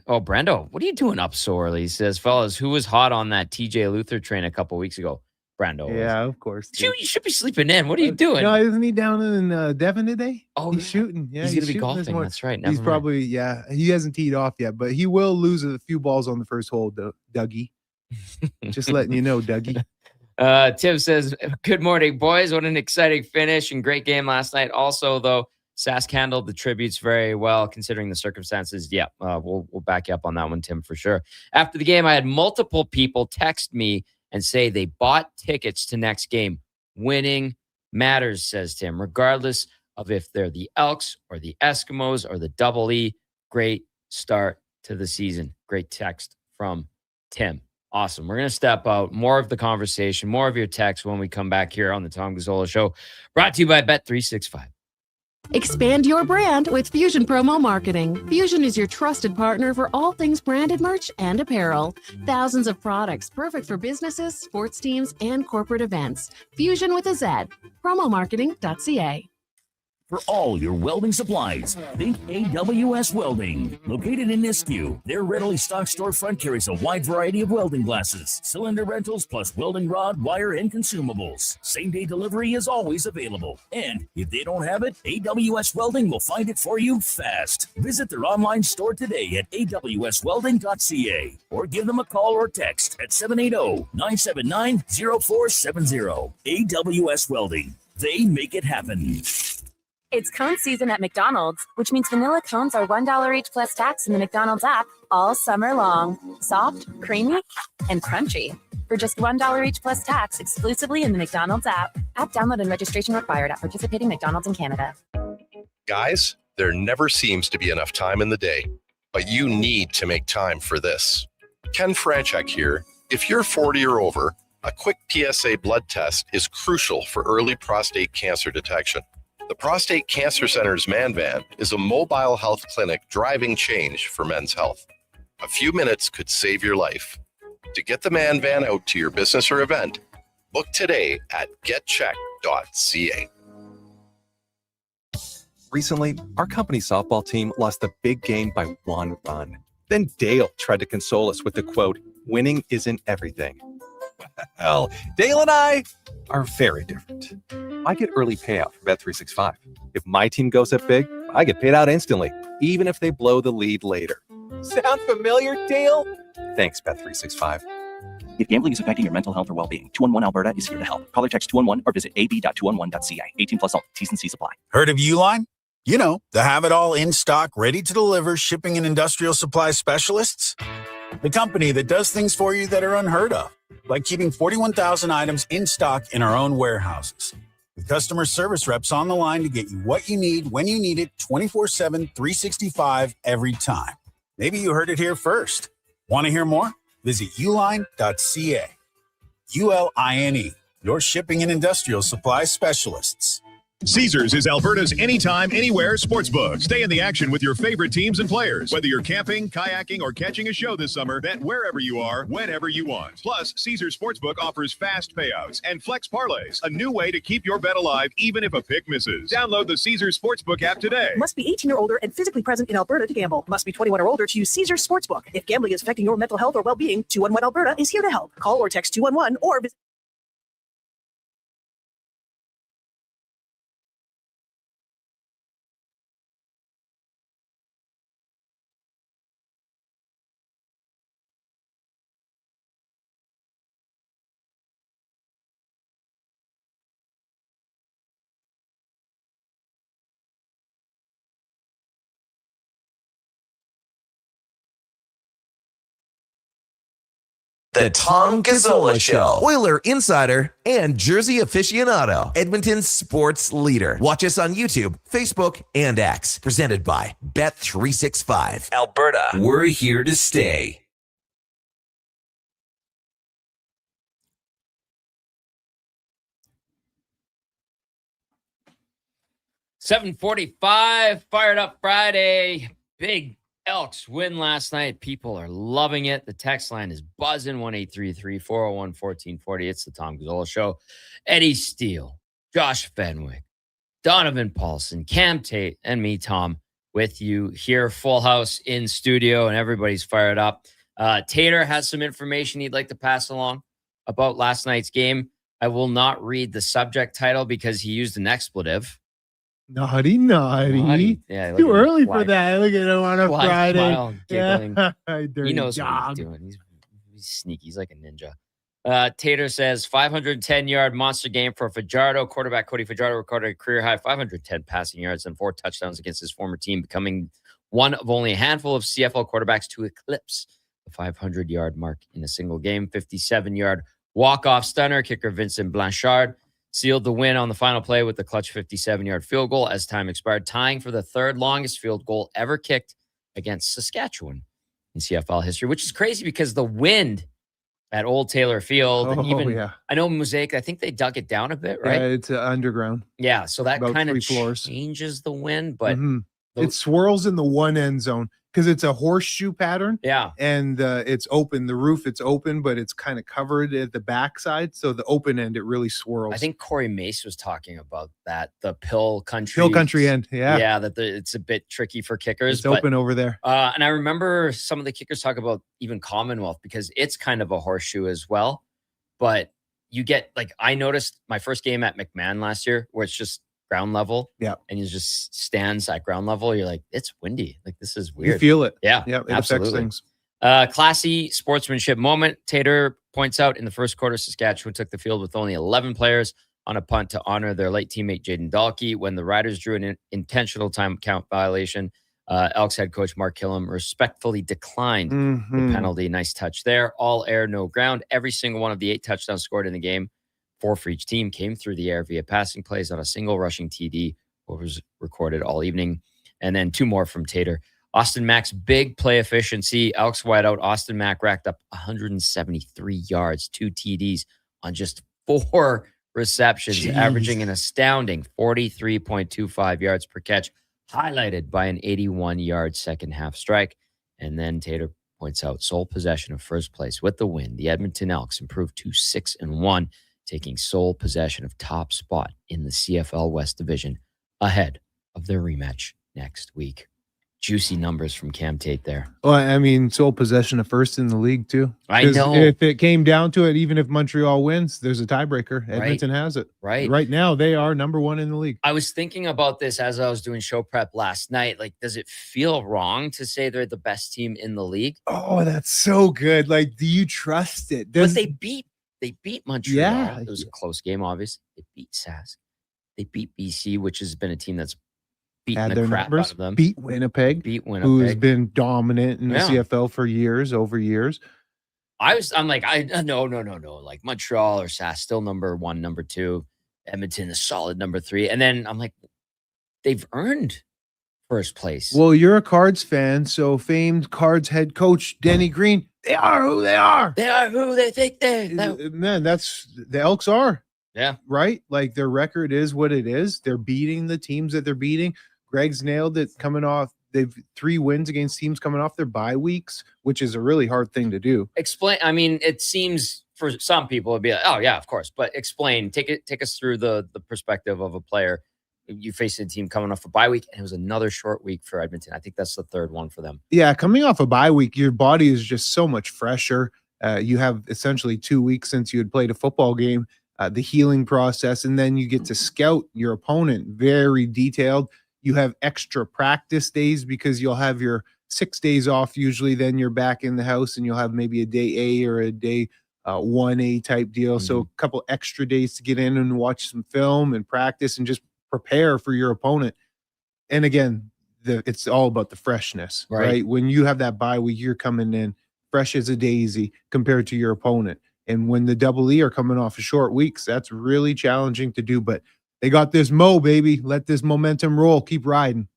Brando, what are you doing up so early? He says, fellas, who was hot on that TJ Luther train a couple weeks ago? Brando. Yeah, of course. You should be sleeping in. What are you doing? No, isn't he down in Devon today? Oh, he's shooting. Yeah, he's going to be shooting this golfing. morning. That's right. He's probably, he hasn't teed off yet, but he will lose a few balls on the first hole, Dougie. Just letting you know, Dougie. Tim says, good morning, boys. What an exciting finish and great game last night. Also, though, Sask handled the tributes very well considering the circumstances. Yeah, we'll back you up on that one, Tim, for sure. After the game, I had multiple people text me and say they bought tickets to next game. Winning matters, says Tim, regardless of if they're the Elks or the Eskimos or the Double E. Great start to the season. Great text from Tim. Awesome. We're going to step out. More of the conversation, more of your text when we come back here on the Tom Gazzola Show. Brought to you by Bet365. Expand your brand with Fusion Promo Marketing. Fusion is your trusted partner for all things branded merch and apparel. Thousands of products perfect for businesses, sports teams, and corporate events. Fusion with a Z. Promomarketing.ca. For all your welding supplies, think AWS Welding. Located in Nisku, their readily stocked storefront carries a wide variety of welding glasses, cylinder rentals, plus welding rod, wire, and consumables. Same-day delivery is always available. And if they don't have it, AWS Welding will find it for you fast. Visit their online store today at awswelding.ca or give them a call or text at 780-979-0470. AWS Welding. They make it happen. It's cone season at McDonald's, which means vanilla cones are $1 each plus tax in the McDonald's app all summer long. Soft, creamy, and crunchy. For just $1 each plus tax exclusively in the McDonald's app. App download and registration required at participating McDonald's in Canada. Guys, there never seems to be enough time in the day, but you need to make time for this. Ken Franchek here. If you're 40 or over, a quick PSA blood test is crucial for early prostate cancer detection. The Prostate Cancer Center's Man Van is a mobile health clinic driving change for men's health. A few minutes could save your life. To get the Man Van out to your business or event, book today at getcheck.ca. Recently, our company softball team lost the big game by 1 run. Then Dale tried to console us with the quote, "Winning isn't everything." Well, Dale and I are very different. I get early payout from Bet365. If my team goes up big, I get paid out instantly, even if they blow the lead later. Sound familiar, Dale? Thanks, Bet365. If gambling is affecting your mental health or well-being, 211 Alberta is here to help. Call or text 211 or visit ab.211.ca. 18 plus only. T's and C's apply. Heard of Uline? You know, the have-it-all in stock, ready to deliver shipping and industrial supply specialists. The company that does things for you that are unheard of, like keeping 41,000 items in stock in our own warehouses. With customer service reps on the line to get you what you need when you need it 24/7, 365 every time. Maybe you heard it here first. Want to hear more? Visit uline.ca. ULINE, your shipping and industrial supply specialists. Caesars is Alberta's anytime, anywhere sportsbook. Stay in the action with your favorite teams and players. Whether you're camping, kayaking, or catching a show this summer, bet wherever you are, whenever you want. Plus, Caesars Sportsbook offers fast payouts and flex parlays, a new way to keep your bet alive even if a pick misses. Download the Caesars Sportsbook app today. Must be 18 or older and physically present in Alberta to gamble. Must be 21 or older to use Caesars Sportsbook. If gambling is affecting your mental health or well-being, 211 Alberta is here to help. Call or text 211 or visit. The Tom Gazzola Show. Oiler insider and Jersey aficionado. Edmonton's sports leader. Watch us on YouTube, Facebook, and X. Presented by Bet365. Alberta, we're here to stay. 7:45, fired up Friday. Big Elks win last night. People are loving it. The text line is buzzing, 1-833-401-1440. It's the Tom Gazzola Show. Eddie Steele, Josh Fenwick, Donovan Paulson, Cam Tate, and me, Tom, with you here. Full house in studio, and everybody's fired up. Tater has some information he'd like to pass along about last night's game. I will not read the subject title because he used an expletive. Naughty. Yeah, Too early for that. Look at him on a Wide Friday. smile, giggling. Dirty He knows dog. what he's doing. He's sneaky. He's like a ninja. Tater says 510-yard monster game for Fajardo. Quarterback Cody Fajardo recorded a career-high 510 passing yards and 4 touchdowns against his former team, becoming one of only a handful of CFL quarterbacks to eclipse the 500-yard mark in a single game. 57-yard walk-off stunner. Kicker Vincent Blanchard sealed the win on the final play with the clutch 57-yard field goal as time expired, tying for the third longest field goal ever kicked against Saskatchewan in CFL history, which is crazy because the wind at Old Taylor Field, and even I know Mosaic, I think they dug it down a bit, right? Yeah, it's underground. Yeah, so that About kind of 3 floors. changes the wind, but It swirls in the one end zone because it's a horseshoe pattern. Yeah. And it's open. The roof, it's open, but it's kind of covered at the backside. So the open end, it really swirls. I think Corey Mace was talking about that, the Pill Country end. Yeah. Yeah, that it's a bit tricky for kickers. It's open over there. And I remember some of the kickers talk about even Commonwealth because it's kind of a horseshoe as well. But you get, like, I noticed my first game at McMahon last year where it's just ground level. Yeah. And you just stands at ground level. You're like, it's windy. Like, this is weird. You feel it. Yeah. Yeah. It absolutely. affects things. Classy sportsmanship moment. Tater points out in the first quarter, Saskatchewan took the field with only 11 players on a punt to honor their late teammate Jaden Dahlke. When the Riders drew an intentional time count violation, Elks head coach Mark Killam respectfully declined the penalty. Nice touch there. All air, no ground. Every single one of the 8 touchdowns scored in the game, 4 for each team, came through the air via passing plays on a single rushing TD, what was recorded all evening. And then 2 more from Tater. Austin Mack's big play efficiency. Elks wideout Austin Mack racked up 173 yards, 2 TDs on just 4 receptions, averaging an astounding 43.25 yards per catch, highlighted by an 81-yard second half strike. And then Tater points out sole possession of first place with the win. The Edmonton Elks improved to 6-1, taking sole possession of top spot in the CFL West Division ahead of their rematch next week. Juicy numbers from Cam Tate there. Well, I mean, sole possession of first in the league, too. I know. If it came down to it, even if Montreal wins, there's a tiebreaker. Edmonton has it. Right. Right now, they are number 1 in the league. I was thinking about this as I was doing show prep last night. Like, does it feel wrong to say they're the best team in the league? Oh, that's so good. Like, do you trust it? But they beat Montreal. Yeah. It was a close game, obviously. They beat Sask. They beat BC, which has been a team that's beaten Had the their crap numbers. out of them. Beat Winnipeg, who's been dominant in the CFL for years, over years. I'm like, no. Like, Montreal or Sask still number 1, number 2. Edmonton is solid number 3. And then I'm like, they've earned first place. Well, you're a Cards fan, so famed Cards head coach Denny Green, they are who they are. They are who they think they are. Man, that's the Elks are. Yeah. Right? Like, their record is what it is. They're beating the teams that they're beating. Greg's nailed it coming off. They've 3 wins against teams coming off their bye weeks, which is a really hard thing to do. Explain. I mean, it seems for some people it'd be like, oh yeah, of course. But explain. Take us through the perspective of a player. You faced a team coming off a bye week, and it was another short week for Edmonton. I think that's the 3rd one for them. Yeah, coming off a bye week, your body is just so much fresher. You have essentially 2 weeks since you had played a football game, the healing process, and then you get to scout your opponent very detailed. You have extra practice days because you'll have your 6 days off usually. Then you're back in the house and you'll have maybe a day A or a day 1A type deal. So a couple extra days to get in and watch some film and practice and just prepare for your opponent. And again, it's all about the freshness, right? When you have that bye week, you're coming in fresh as a daisy compared to your opponent. And when the Double E are coming off of short weeks, that's really challenging to do. But they got this baby. Let this momentum roll. Keep riding.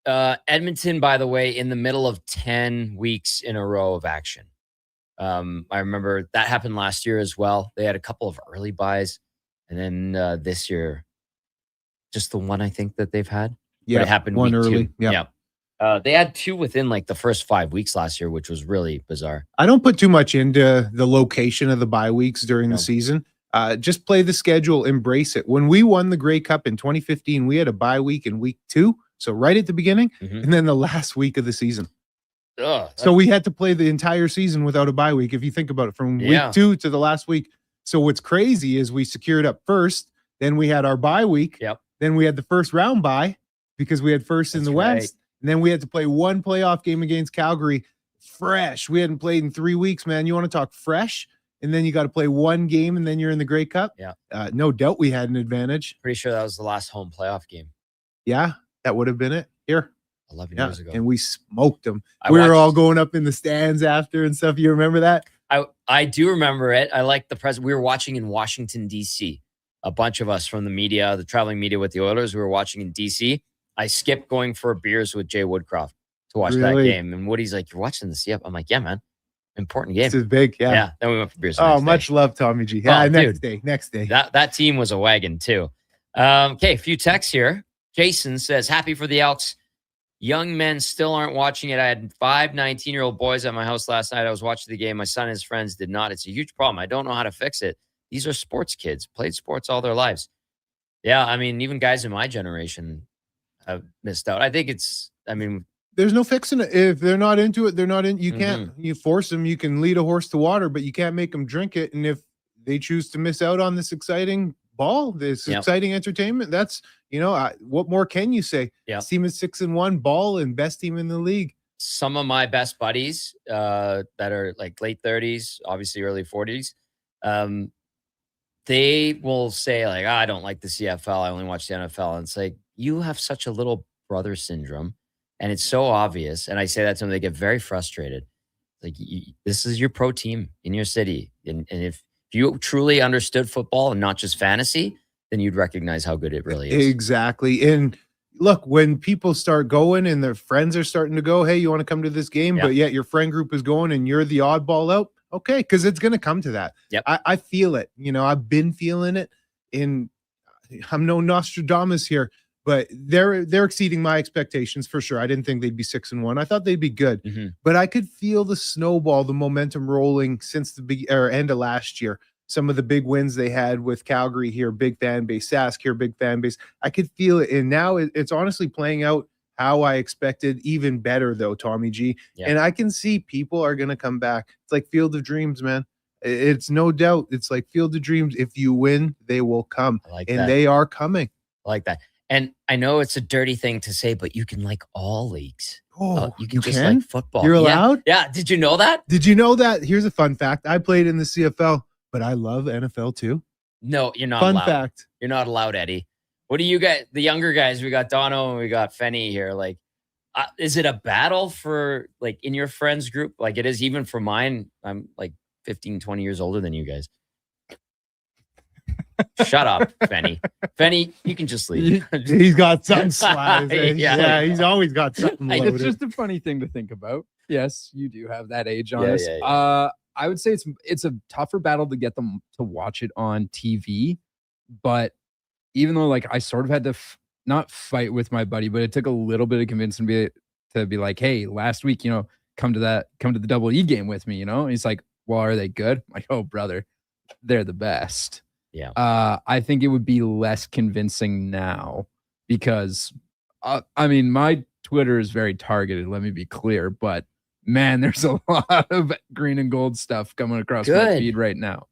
Edmonton, by the way, in the middle of 10 weeks in a row of action. I remember that happened last year as well. They had a couple of early buys. And then this year, just the one I think that they've had. Yeah, but it happened one week early. 2. Yeah. They had 2 within like the first 5 weeks last year, which was really bizarre. I don't put too much into the location of the bye weeks during the season. Just play the schedule, embrace it. When we won the Grey Cup in 2015, we had a bye week in week 2. So right at the beginning, and then the last week of the season. So we had to play the entire season without a bye week. If you think about it, from week 2 to the last week. So what's crazy is we secured up first, then we had our bye week. Then we had the first round bye because we had first in the West. And then we had to play one playoff game against Calgary fresh. We hadn't played in 3 weeks, man. You want to talk fresh? And then you got to play one game and then you're in the Grey Cup. No doubt we had an advantage. Pretty sure that was the last home playoff game. Yeah, that would have been it. Here. 11 years ago. And we smoked them. We were all going up in the stands after and stuff. You remember that? I do remember it. I like the present. We were watching in Washington, D.C. A bunch of us from the media, the traveling media with the Oilers, we were watching in D.C. I skipped going for beers with Jay Woodcroft to watch that game. And Woody's like, "You're watching the CF?" I'm like, "Yeah, man. Important game. This is big." Yeah. Then we went for beers. Much love, Tommy G. Yeah, next day. That team was a wagon too. Okay, a few texts here. Jason says, "Happy for the Elks. Young men still aren't watching it. I had 5 19-year-old boys at my house last night. I was watching the game. My son and his friends did not. It's a huge problem. I don't know how to fix it. These are sports kids, played sports all their lives." Yeah, I mean, even guys in my generation have missed out. I think there's no fixing it. If they're not into it, they're not in. You can't, you force them. You can lead a horse to water, but you can't make them drink it. And if they choose to miss out on this exciting ball, this exciting entertainment, that's, what more can you say? This team is 6-1, ball and best team in the league. Some of my best buddies that are like late 30s, obviously early 40s, they will say like, I don't like the CFL. I only watch the NFL. And it's like, you have such a little brother syndrome. And it's so obvious. And I say that to them, they get very frustrated. Like, this is your pro team in your city. And if you truly understood football and not just fantasy, then you'd recognize how good it really is. Exactly. And look, when people start going and their friends are starting to go, hey, you want to come to this game? But yet your friend group is going and you're the oddball out. Okay, because it's going to come to that. I feel it. I've been feeling it. I'm no Nostradamus here, but they're exceeding my expectations for sure. I didn't think they'd be 6-1. I thought they'd be good, but I could feel the snowball, the momentum rolling since the end of last year. Some of the big wins they had with Calgary here, big fan base, Sask here, big fan base. I could feel it, and now it's honestly playing out how I expected, even better though, Tommy G. And I can see people are going to come back. It's like Field of Dreams, man. It's no doubt. It's like Field of Dreams. If you win, they will come. They are coming. I like that. And I know it's a dirty thing to say, but you can like all leagues. You can just like football. You're allowed? Yeah. Did you know that? Did you know that? Here's a fun fact. I played in the CFL, but I love NFL too. No, you're not Fun allowed. fact. You're not allowed, Eddie. What do you guys, the younger guys, we got Dono and we got Fenny here. Like, is it a battle for like in your friends group? Like it is even for mine. I'm like 15, 20 years older than you guys. Shut up, Fenny. Fenny, you can just leave. He's got something slide. Yeah, he's always got something loaded. It's just a funny thing to think about. Yes, you do have that age on us. I would say it's a tougher battle to get them to watch it on TV, but even though like I sort of had to not fight with my buddy, but it took a little bit of convincing me to be like, hey, last week, come to the Double E game with me, And he's like, well, are they good? I'm like, oh, brother, they're the best. Yeah. I think it would be less convincing now because, I mean, my Twitter is very targeted. Let me be clear, but man, there's a lot of green and gold stuff coming across my feed right now.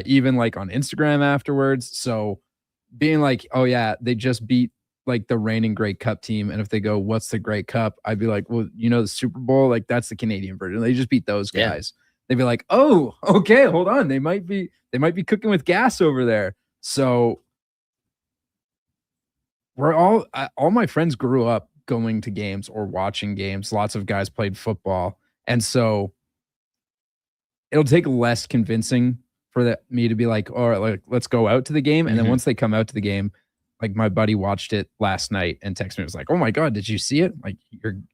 Even like on Instagram afterwards. So being like, oh yeah, they just beat like the reigning Grey Cup team. And if they go, what's the Grey Cup? I'd be like, well, the Super Bowl, like that's the Canadian version. They just beat those guys. They'd be like, oh, okay, hold on. They might be cooking with gas over there. So we're all my friends grew up going to games or watching games. Lots of guys played football. And so it'll take less convincing for me to be like, all right, like, let's go out to the game. And then once they come out to the game, like my buddy watched it last night and texted me, was like, oh my God, did you see it? Like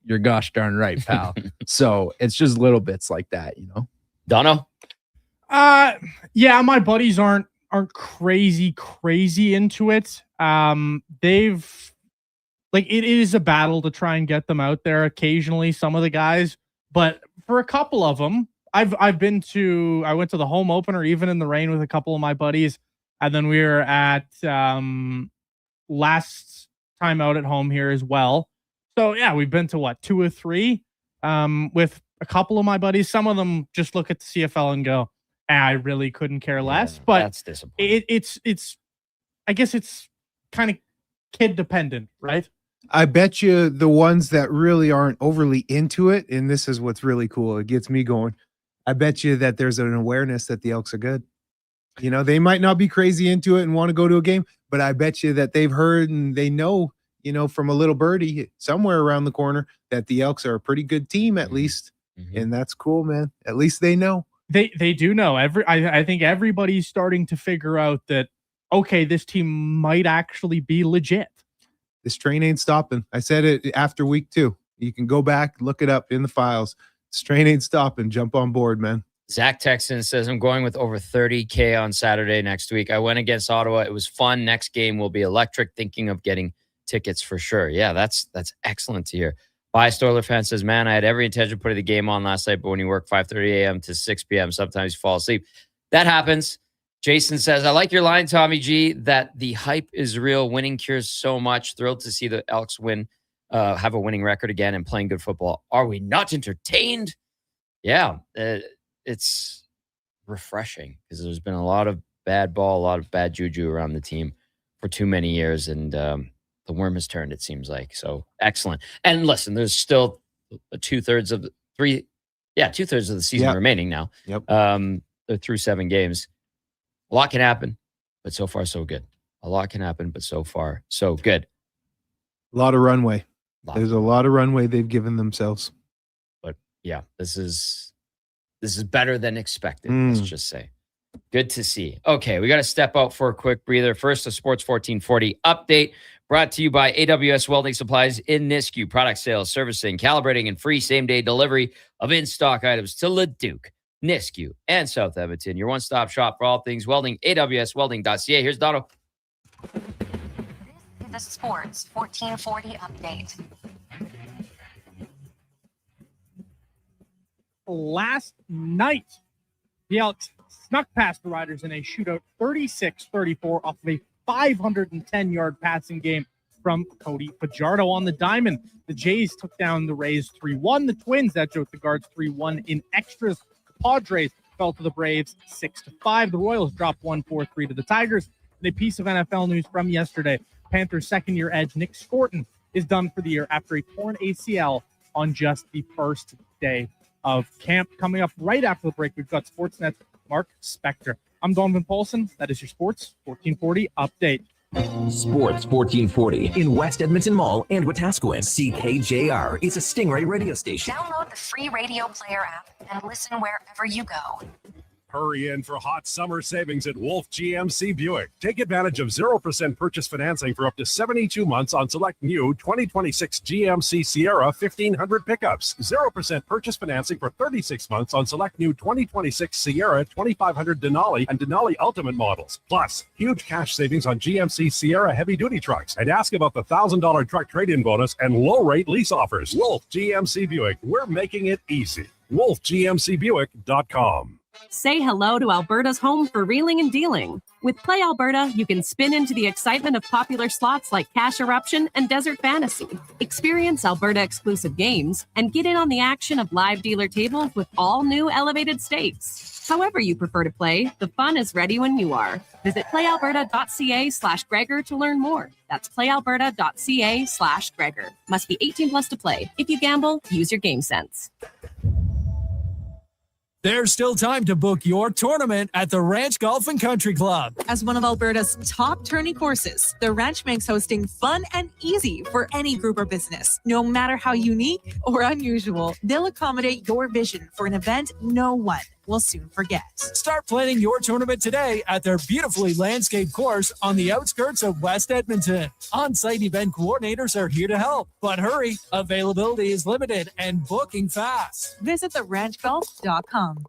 you're gosh darn right, pal. So it's just little bits like that, Dono? Yeah, my buddies aren't crazy into it. They've it is a battle to try and get them out there occasionally, some of the guys, but for a couple of them, I went to the home opener even in the rain with a couple of my buddies, and then we were at last time out at home here as well. So yeah, we've been to 2 or 3 with a couple of my buddies. Some of them just look at the CFL and go, I really couldn't care less. But that's disappointing. It's I guess it's kind of kid dependent, right? I bet you the ones that really aren't overly into it, and this is what's really cool, it gets me going. I bet you that there's an awareness that the Elks are good. You know, they might not be crazy into it and want to go to a game, but I bet you that they've heard and they know, from a little birdie somewhere around the corner that the Elks are a pretty good team at least. And that's cool, man. At least they know. They do know. I think everybody's starting to figure out that, okay, this team might actually be legit. This train ain't stopping. I said it after week 2. You can go back, look it up in the files. This train ain't stopping. Jump on board, man. Zach Texan says, I'm going with over 30K on Saturday next week. I went against Ottawa. It was fun. Next game will be electric. Thinking of getting tickets for sure. Yeah, that's excellent to hear. Bye, Stoiler fan says, man, I had every intention of putting the game on last night, but when you work 5:30 a.m. to 6 p.m., sometimes you fall asleep. That happens. Jason says, I like your line, Tommy G, that the hype is real. Winning cures so much. Thrilled to see the Elks win, have a winning record again and playing good football. Are we not entertained? Yeah, it's refreshing because there's been a lot of bad ball, a lot of bad juju around the team for too many years, and the worm has turned, it seems like. So excellent. And listen, there's still 2/3 of the season remaining now. Yep. They're through 7 games. A lot can happen, but so far so good. A lot can happen, but so far so good. A lot of runway. There's a lot of runway they've given themselves. But yeah, this is better than expected. Let's just say. Good to see. Okay, we got to step out for a quick breather. First, a Sports 1440 update brought to you by AWS Welding Supplies in Nisku. Product sales, servicing, calibrating, and free same-day delivery of in-stock items to Leduc, Nisku, and South Edmonton. Your one-stop shop for all things welding, awswelding.ca. Here's Dono. The Sports 1440 update. Last night, the Elks snuck past the Riders in a shootout 36-34 off of a 510-yard passing game from Cody Fajardo on the diamond. The Jays took down the Rays 3-1. The Twins edged out the Guards 3-1 in extras. The Padres fell to the Braves 6-5. The Royals dropped 1-4-3 to the Tigers. And a piece of NFL news from yesterday, Panthers second-year edge Nick Scorton is done for the year after a torn ACL on just the first day of camp. Coming up right after the break, we've got Sportsnet's Mark Spector. I'm Donovan Paulson. That is your Sports 1440 update. Sports 1440 in West Edmonton Mall and Wetaskiwin. CKJR is a Stingray radio station. Download the free radio player app and listen wherever you go. Hurry in for hot summer savings at Wolf GMC Buick. Take advantage of 0% purchase financing for up to 72 months on select new 2026 GMC Sierra 1500 pickups. 0% purchase financing for 36 months on select new 2026 Sierra 2500 Denali and Denali Ultimate models. Plus, huge cash savings on GMC Sierra heavy-duty trucks. And ask about the $1,000 truck trade-in bonus and low-rate lease offers. Wolf GMC Buick. We're making it easy. WolfGMCBuick.com. Say hello to Alberta's home for reeling and dealing. With Play Alberta, you can spin into the excitement of popular slots like Cash Eruption and Desert Fantasy. Experience Alberta-exclusive games and get in on the action of live dealer tables with all new elevated stakes. However you prefer to play, the fun is ready when you are. Visit playalberta.ca/Gregor to learn more. That's playalberta.ca/Gregor. Must be 18 plus to play. If you gamble, use your game sense. There's still time to book your tournament at the Ranch Golf and Country Club. As one of Alberta's top tourney courses, the Ranch makes hosting fun and easy for any group or business. No matter how unique or unusual, they'll accommodate your vision for an event no one will soon forget. Start planning your tournament today at their beautifully landscaped course on the outskirts of West Edmonton. On-site event coordinators are here to help, but hurry, availability is limited and booking fast. Visit theranchgolf.com.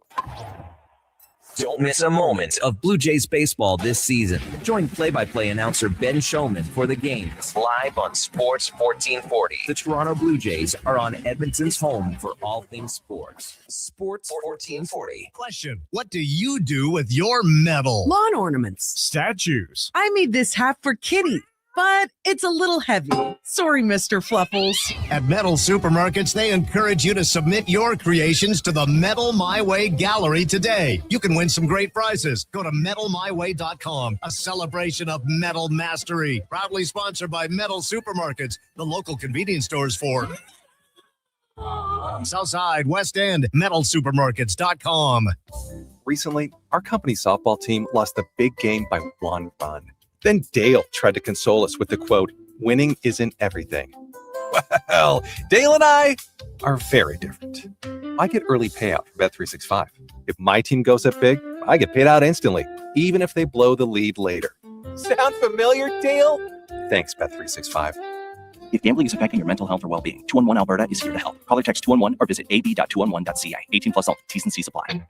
Don't miss a moment of Blue Jays baseball this season. Join play-by-play announcer Ben Showman for the games live on Sports 1440. The Toronto Blue Jays are on Edmonton's home for all things sports. Sports 1440. Question: what do you do with your metal? Lawn ornaments. Statues. I made this hat for Kitty, but it's a little heavy. Sorry, Mr. Fluffles. At Metal Supermarkets, they encourage you to submit your creations to the Metal My Way Gallery today. You can win some great prizes. Go to metalmyway.com, a celebration of metal mastery. Proudly sponsored by Metal Supermarkets, the local convenience stores for Southside, West End, metalsupermarkets.com. Recently, our company softball team lost the big game by 1 run. Then Dale tried to console us with the quote, "Winning isn't everything." Well, Dale and I are very different. I get early payout from Bet365. If my team goes up big, I get paid out instantly, even if they blow the lead later. Sound familiar, Dale? Thanks, Bet365. If gambling is affecting your mental health or well-being, 211 Alberta is here to help. Call or text 211 or visit ab.211.ca. 18 plus only. T's and C's apply.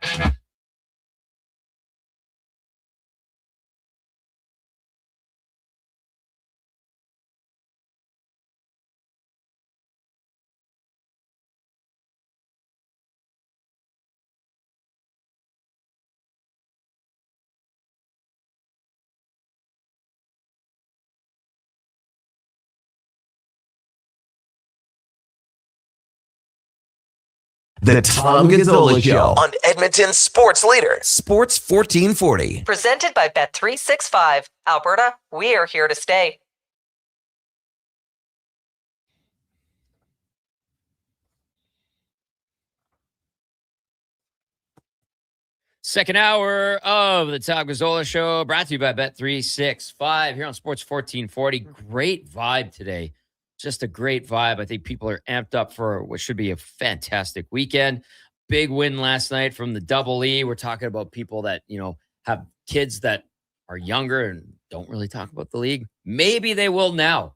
The Tom Gazzola Show on Edmonton's sports leader, Sports 1440. Presented by Bet365. Alberta, we are here to stay. Second hour of the Tom Gazzola Show, brought to you by Bet365 here on Sports 1440. Great vibe today. Just a great vibe. I think people are amped up for what should be a fantastic weekend. Big win last night from the Double E. We're talking about people that, have kids that are younger and don't really talk about the league. Maybe they will now.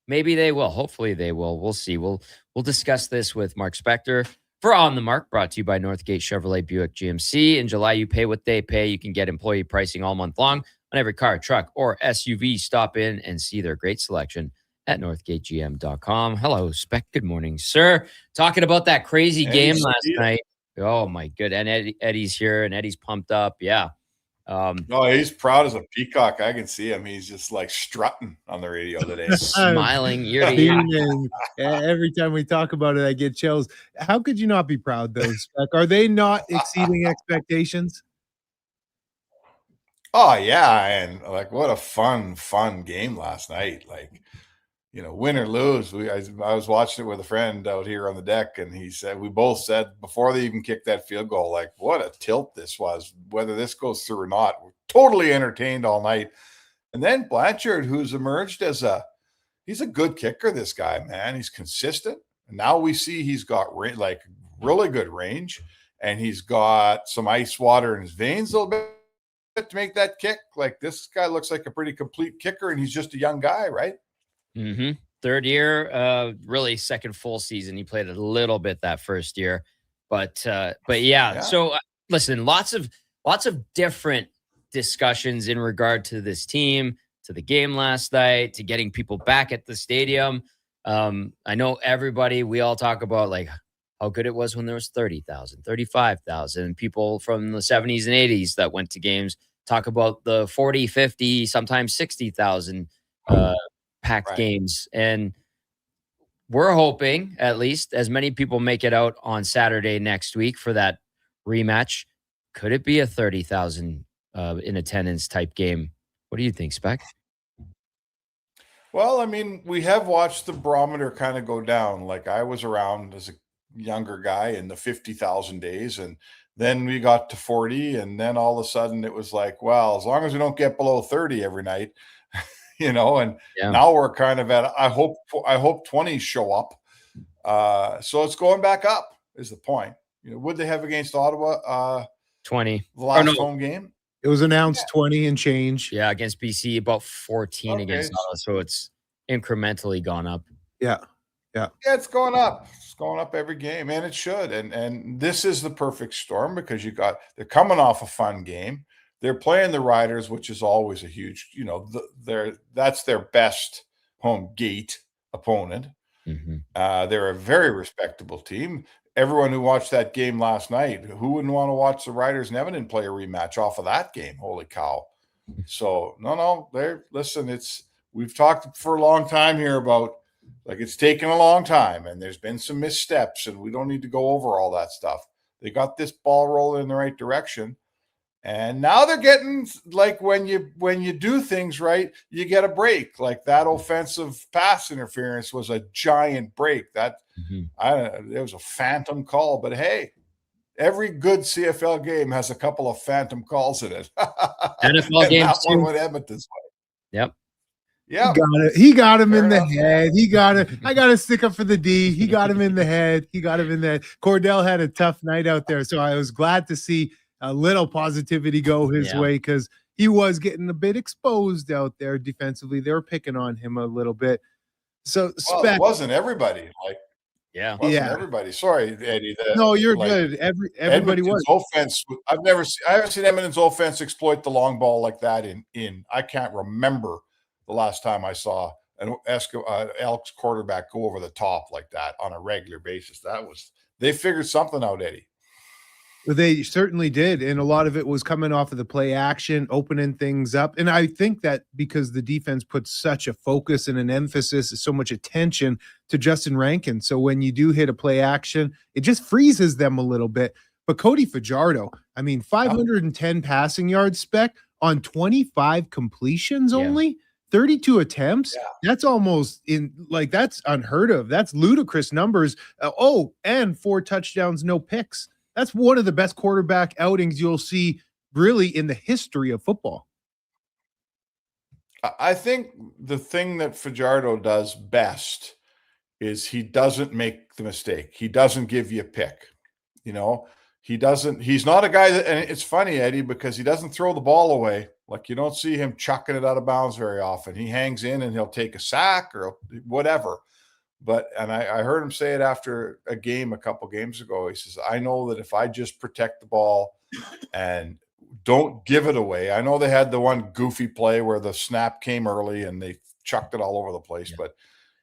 Maybe they will. Hopefully they will. We'll see. We'll discuss this with Mark Spector for On the Mark, brought to you by Northgate Chevrolet Buick GMC. In July, you pay what they pay. You can get employee pricing all month long on every car, truck, or SUV. Stop in and see their great selection at northgategm.com. Hello, Spec. Good morning, sir. Talking about that crazy game last night. Oh, my good. And Eddie's here, and Eddie's pumped up. Yeah. No, he's proud as a peacock. I can see him. He's just like strutting on the radio today. Smiling ear to ear. Every time we talk about it, I get chills. How could you not be proud, though, Spec? Are they not exceeding expectations? Oh, yeah. And like, what a fun game last night. Like, win or lose. I was watching it with a friend out here on the deck, and we both said before they even kicked that field goal, like, what a tilt this was, whether this goes through or not. We're totally entertained all night. And then Blanchard, who's emerged he's a good kicker, this guy, man. He's consistent. And now we see he's got really good range, and he's got some ice water in his veins a little bit to make that kick. Like, this guy looks like a pretty complete kicker, and he's just a young guy, right? Mm-hmm. Third year, really second full season. He played a little bit that first year, but yeah. So listen, lots of different discussions in regard to this team, to the game last night, to getting people back at the stadium. I know we all talk about like how good it was when there was 30,000, 35,000 people from the 70s and 80s that went to games. Talk about the 40, 50, sometimes 60,000 packed games. And we're hoping at least as many people make it out on Saturday next week for that rematch. Could it be a 30,000 in attendance type game? What do you think, Spec? Well, I mean, we have watched the barometer kind of go down. Like, I was around as a younger guy in the 50,000 days, and then we got to 40, and then all of a sudden it was like, well, as long as we don't get below 30 every night, and now we're kind of at, I hope 20s show up. So it's going back up is the point. Would they have against Ottawa 20 the last home game? It was announced 20 and change. Yeah, against BC, about 14 against Ottawa. So it's incrementally gone up. Yeah. Yeah. Yeah, it's going up. It's going up every game, and it should. And this is the perfect storm because they're coming off a fun game. They're playing the Riders, which is always a huge, that's their best home gate opponent. They're a very respectable team. Everyone who watched that game last night, who wouldn't want to watch the Riders and Edmonton play a rematch off of that game? Holy cow. So we've talked for a long time here about it's taken a long time and there's been some missteps and we don't need to go over all that stuff. They got this ball rolling in the right direction. And now they're getting when you do things right, you get a break. Like that offensive pass interference was a giant break. That it was a phantom call, but hey, every good CFL game has a couple of phantom calls in it. NFL games that one too. went Edmonton's way. Yep. Yeah. He got him in the head. I got to stick up for the D. He got him in the head. Cordell had a tough night out there. So I was glad to see a little positivity go his way because he was getting a bit exposed out there defensively. They were picking on him a little bit. So it wasn't everybody. Everybody. Sorry, Eddie. No, you're good. Everybody was. Offense. I haven't seen Edmonton's offense exploit the long ball like that in I can't remember the last time I saw an Elks quarterback go over the top like that on a regular basis. They figured something out, Eddie. They certainly did. And a lot of it was coming off of the play action, opening things up. And I think that because the defense puts such a focus and an emphasis, so much attention to Justin Rankin. So when you do hit a play action, it just freezes them a little bit. But Cody Fajardo, 510 passing yards spec on 25 completions only, 32 attempts. Yeah. That's almost that's unheard of. That's ludicrous numbers. And 4 touchdowns, no picks. That's one of the best quarterback outings you'll see really in the history of football. I think the thing that Fajardo does best is he doesn't make the mistake. He doesn't give you a pick. He's not a guy that, and it's funny, Eddie, because he doesn't throw the ball away. You don't see him chucking it out of bounds very often. He hangs in and he'll take a sack or whatever. And I heard him say it after a game a couple games ago. He says, I know that if I just protect the ball and don't give it away. I know they had the one goofy play where the snap came early and they chucked it all over the place, but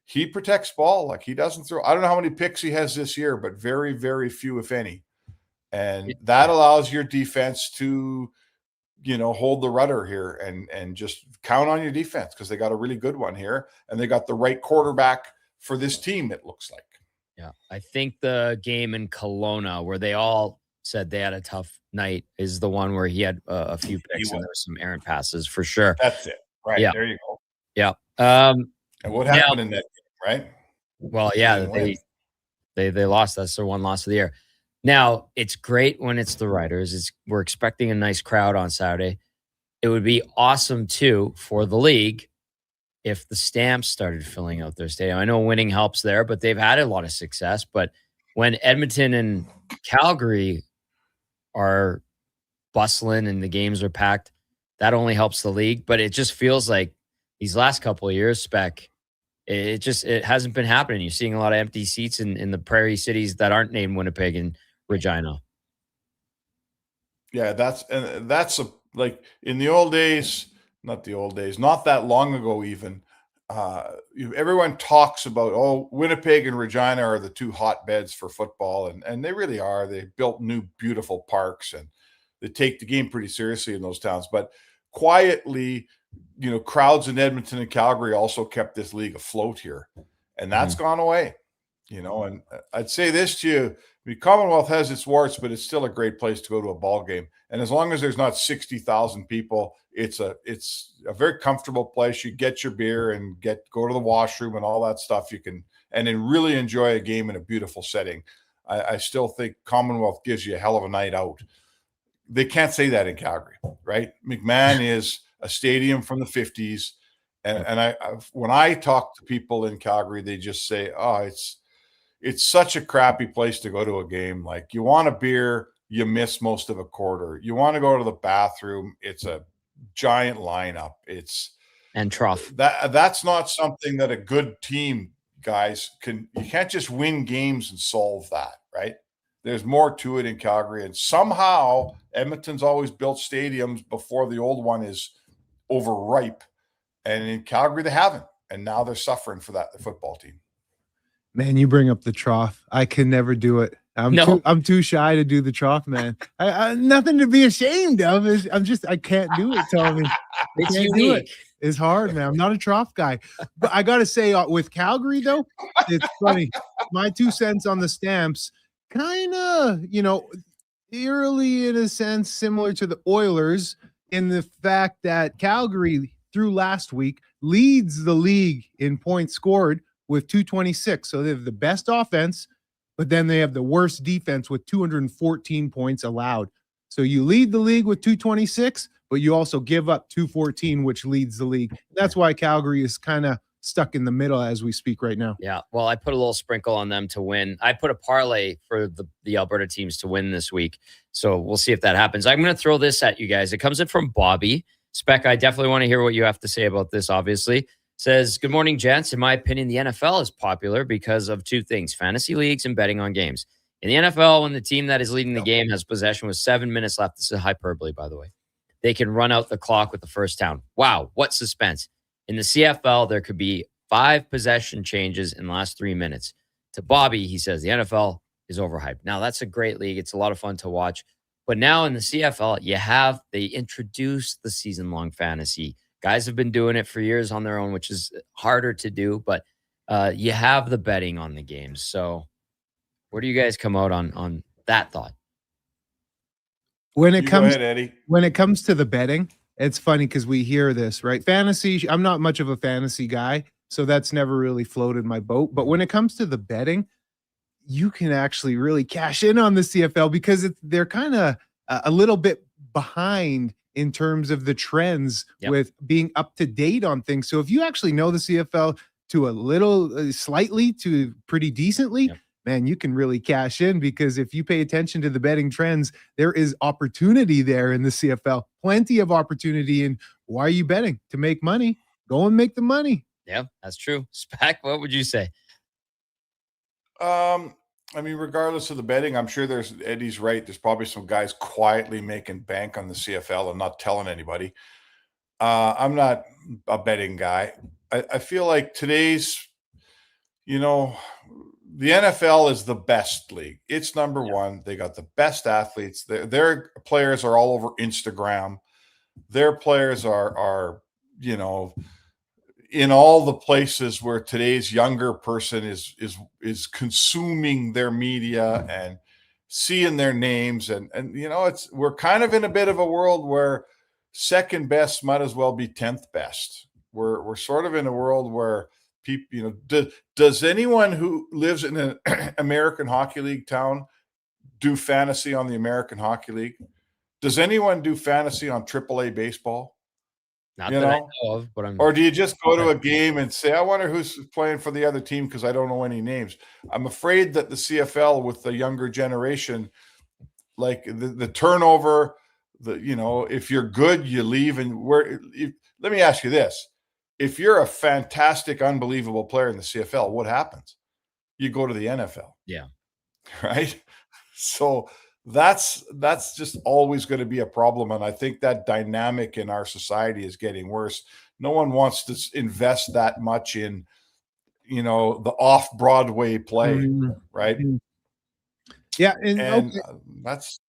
he protects ball. He doesn't throw. I don't know how many picks he has this year, but very, very few, if any. And that allows your defense to, hold the rudder here and just count on your defense because they got a really good one here and they got the right quarterback for this team, it looks like. Yeah. I think the game in Kelowna where they all said they had a tough night is the one where he had a few picks and there was some errant passes for sure. That's it. Right. Yeah. There you go. Yeah. And what happened in that game, right? Well, yeah, they lost. That's their one loss of the year. Now, it's great when it's the Riders. We're expecting a nice crowd on Saturday. It would be awesome, too, for the league if the Stamps started filling out their stadium. I know winning helps there, but they've had a lot of success. But when Edmonton and Calgary are bustling and the games are packed, that only helps the league. But it just feels like these last couple of years, Spec, it hasn't been happening. You're seeing a lot of empty seats in the prairie cities that aren't named Winnipeg and Regina. Yeah, that's like in the old days, not that long ago even, everyone talks about, Winnipeg and Regina are the two hotbeds for football, and they really are. They built new, beautiful parks, and they take the game pretty seriously in those towns. But quietly, crowds in Edmonton and Calgary also kept this league afloat here, and that's gone away. And I'd say this to you, Commonwealth has its warts, but it's still a great place to go to a ball game. And as long as there's not 60,000 people, it's a very comfortable place. You get your beer and go to the washroom and all that stuff. You can, and then really enjoy a game in a beautiful setting. I still think Commonwealth gives you a hell of a night out. They can't say that in Calgary, right? McMahon is a stadium from the 50s. And when I talk to people in Calgary, they just say, it's such a crappy place to go to a game. Like, you want a beer, you miss most of a quarter. You want to go to the bathroom, it's a giant lineup. And trough. That's not something that a good team guys, you can't just win games and solve that, right? There's more to it in Calgary, and somehow Edmonton's always built stadiums before the old one is overripe, and in Calgary they haven't, and now they're suffering for that, the football team. Man, you bring up the trough. I can never do it. I'm too shy to do the trough, man. I nothing to be ashamed of. I can't do it, Tommy. It's can't unique. do it. It's hard, man. I'm not a trough guy. But I got to say, with Calgary, though, it's funny. My 2 cents on the Stamps, kind of, eerily, in a sense, similar to the Oilers in the fact that Calgary, through last week, leads the league in points scored with 226. So they have the best offense, but then they have the worst defense with 214 points allowed. So you lead the league with 226, but you also give up 214, which leads the league. That's why Calgary is kind of stuck in the middle as we speak right now. Yeah, well, I put a little sprinkle on them to win. I put a parlay for the Alberta teams to win this week. So we'll see if that happens. I'm going to throw this at you guys. It comes in from Bobby. Spec, I definitely want to hear what you have to say about this, obviously. Says, good morning, gents. In my opinion, the NFL is popular because of 2 things, fantasy leagues and betting on games. In the NFL, when the team that is leading the game has possession with 7 minutes left, this is hyperbole, by the way, they can run out the clock with the first down. Wow, what suspense. In the CFL, there could be 5 possession changes in the last 3 minutes. To Bobby, he says the NFL is overhyped. Now, that's a great league. It's a lot of fun to watch. But now in the CFL, they introduced the season-long fantasy. Guys have been doing it for years on their own, which is harder to do, but you have the betting on the games. So where do you guys come out on that thought? When it comes, go ahead, Eddie. When it comes to the betting, it's funny because we hear this, right? Fantasy, I'm not much of a fantasy guy, so that's never really floated my boat. But when it comes to the betting, you can actually really cash in on the CFL because they're kind of a little bit behind in terms of the trends with being up to date on things. So if you actually know the CFL to a little, slightly to pretty decently, man, you can really cash in because if you pay attention to the betting trends, there is opportunity there in the CFL, plenty of opportunity. And why are you betting? To make money. Go and make the money. Yeah, that's true. Spec, what would you say? I mean, regardless of the betting, I'm sure Eddie's right. There's probably some guys quietly making bank on the CFL and not telling anybody. I'm not a betting guy. I feel like today's, the NFL is the best league. It's number one. They got the best athletes. Their players are all over Instagram. Their players are in all the places where today's younger person is consuming their media and seeing their names. And we're kind of in a bit of a world where second best might as well be 10th best. We're sort of in a world where people, does anyone who lives in an American Hockey League town do fantasy on the American Hockey League? Does anyone do fantasy on AAA baseball? Not that I know of, but or do you just go to a game and say, I wonder who's playing for the other team because I don't know any names? I'm afraid that the CFL with the younger generation, like the turnover, if you're good, you leave. And let me ask you this. If you're a fantastic, unbelievable player in the CFL, what happens? You go to the NFL. Yeah. Right? So that's just always going to be a problem. And I think that dynamic in our society is getting worse. No one wants to invest that much in, the off-Broadway play, right? Yeah. And that's...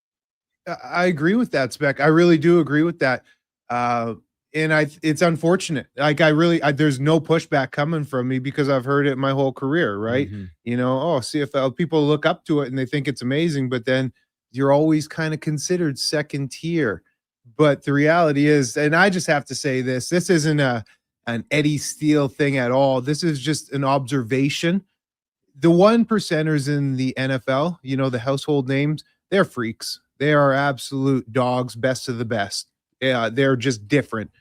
I agree with that, Spec. I really do agree with that. And it's unfortunate. Like there's no pushback coming from me because I've heard it my whole career, right? Mm-hmm. CFL, people look up to it and they think it's amazing, but then you're always kind of considered second tier. But the reality is, and I just have to say this isn't an Eddie Steele thing at all. This is just an observation. The 1%ers in the NFL, the household names, they're freaks. They are absolute dogs, best of the best. Yeah, they're just different.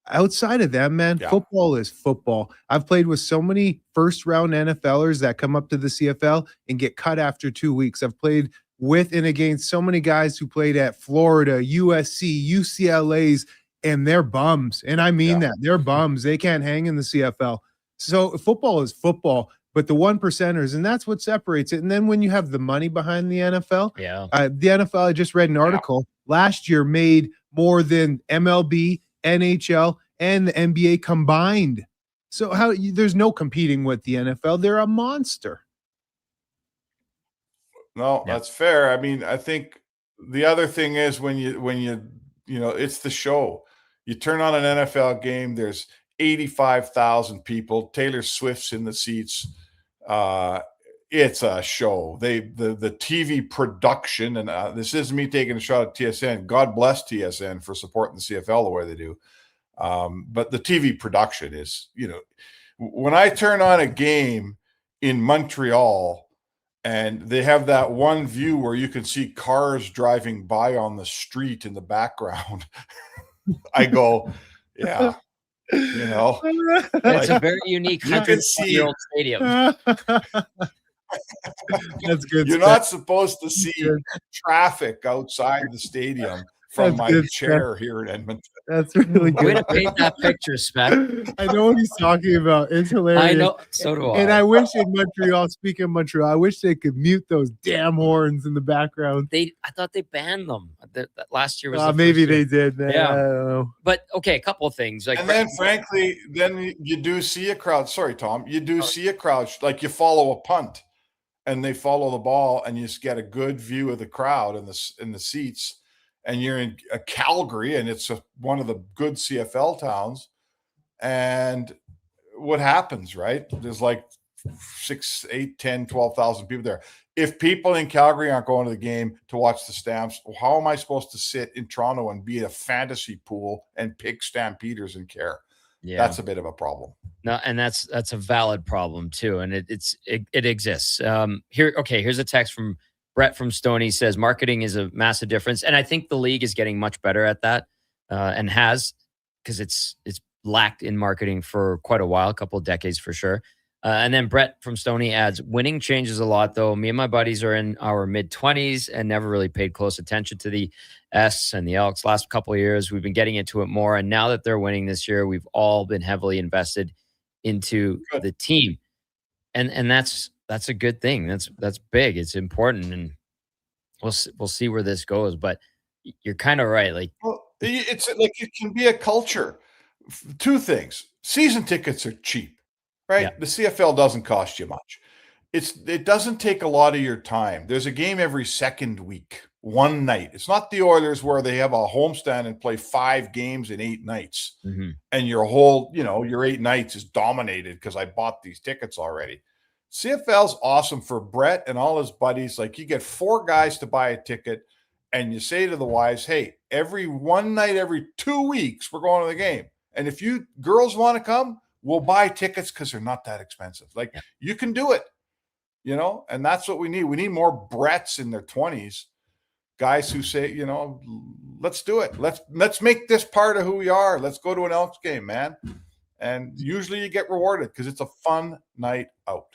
Outside of them, man, football is football. I've played with so many first-round NFLers that come up to the CFL and get cut after 2 weeks. I've played with and against so many guys who played at Florida, USC, UCLA's, and they're bums. And I mean that. They're bums. They can't hang in the CFL. So football is football. but the 1%ers, and that's what separates it. And then when you have the money behind the NFL, the NFL, I just read an article last year made more than MLB, NHL, and the NBA combined. So there's no competing with the NFL. They're a monster. No, that's fair. I mean, I think the other thing is when you it's the show. You turn on an NFL game, there's 85,000 people. Taylor Swift's in the seats. It's a show. The TV production, and this isn't me taking a shot at TSN. God bless TSN for supporting the CFL the way they do. But the TV production is, when I turn on a game in Montreal and they have that one view where you can see cars driving by on the street in the background, I go, yeah, it's a very unique 100-year-old stadium. That's good. You're not supposed to see traffic outside the stadium from my chair here in Edmonton. That's really good. Way to paint that picture, Spec. I know what he's talking about. It's hilarious. I know. So do I. And I wish in Montreal, speaking of Montreal, I wish they could mute those damn horns in the background. I thought they banned them. Last year was the maybe first year. they did. Man. Yeah. I don't know. But okay, a couple of things. And then, frankly, then you do see a crowd. Sorry, Tom. You do see a crowd. Like you follow a punt, and they follow the ball, and you just get a good view of the crowd in the seats. And you're in Calgary, and it's one of the good CFL towns. And what happens, right? There's like 6, 8, 10, 12,000 people there. If people in Calgary aren't going to the game to watch the Stamps, how am I supposed to sit in Toronto and be a fantasy pool and pick Stampeders and care? Yeah. That's a bit of a problem. No, and that's a valid problem too, and it exists. Here's a text from Brett from Stoney. Says marketing is a massive difference, and I think the league is getting much better at that, and has, because it's lacked in marketing for quite a while, a couple of decades for sure. And then Brett from Stoney adds, winning changes a lot though. Me and my buddies are in our mid-20s and never really paid close attention to the S and the Elks. Last couple of years, we've been getting into it more, and now that they're winning this year, we've all been heavily invested into the team, and that's a good thing. That's big. It's important, and we'll see where this goes. But you're kind of right. Like, it's like it can be a culture. Two things: season tickets are cheap, right? Yeah. The CFL doesn't cost you much. It doesn't take a lot of your time. There's a game every second week, one night. It's not the Oilers where they have a homestand and play 5 games in 8 nights, and your whole, your 8 nights is dominated because I bought these tickets already. CFL's awesome for Brett and all his buddies. Like, you get 4 guys to buy a ticket, and you say to the wives, hey, every one night, every 2 weeks, we're going to the game. And if you girls want to come, we'll buy tickets because they're not that expensive. Like, you can do it, and that's what we need. We need more Bretts in their 20s, guys who say, let's do it. Let's make this part of who we are. Let's go to an Elks game, man. And usually you get rewarded because it's a fun night out.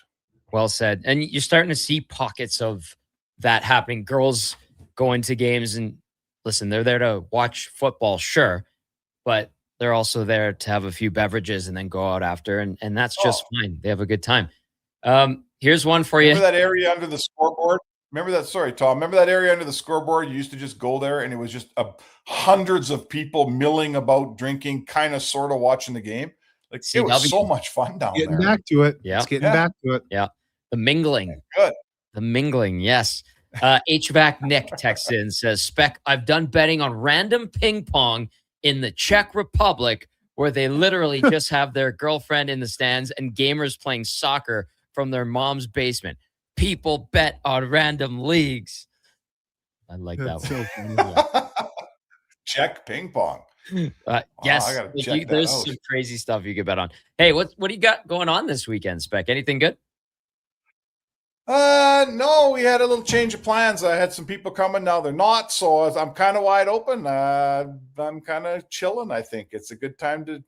Well said. And you're starting to see pockets of that happening. Girls going to games, and listen, they're there to watch football, sure, but they're also there to have a few beverages and then go out after, and that's just fine. They have a good time. Here's one for you. Remember that area under the scoreboard? Sorry, Tom. Remember that area under the scoreboard? You used to just go there, and it was just hundreds of people milling about, drinking, kind of, sort of watching the game. Like, it was so much fun down there. Getting back to it. Yeah. It's getting back to it. Yeah. The mingling. Good. The mingling, yes. HVAC Nick texts in, says, Spec, I've done betting on random ping pong in the Czech Republic, where they literally just have their girlfriend in the stands and gamers playing soccer from their mom's basement. People bet on random leagues. I like that one. So Czech ping pong. Yes, I gotta check that there's out. some crazy stuff you could bet on. Hey, what do you got going on this weekend, Spec? Anything good? No, we had a little change of plans. I had some people coming, now they're not, so I'm kind of wide open. I'm kind of chilling. I think it's a good time to.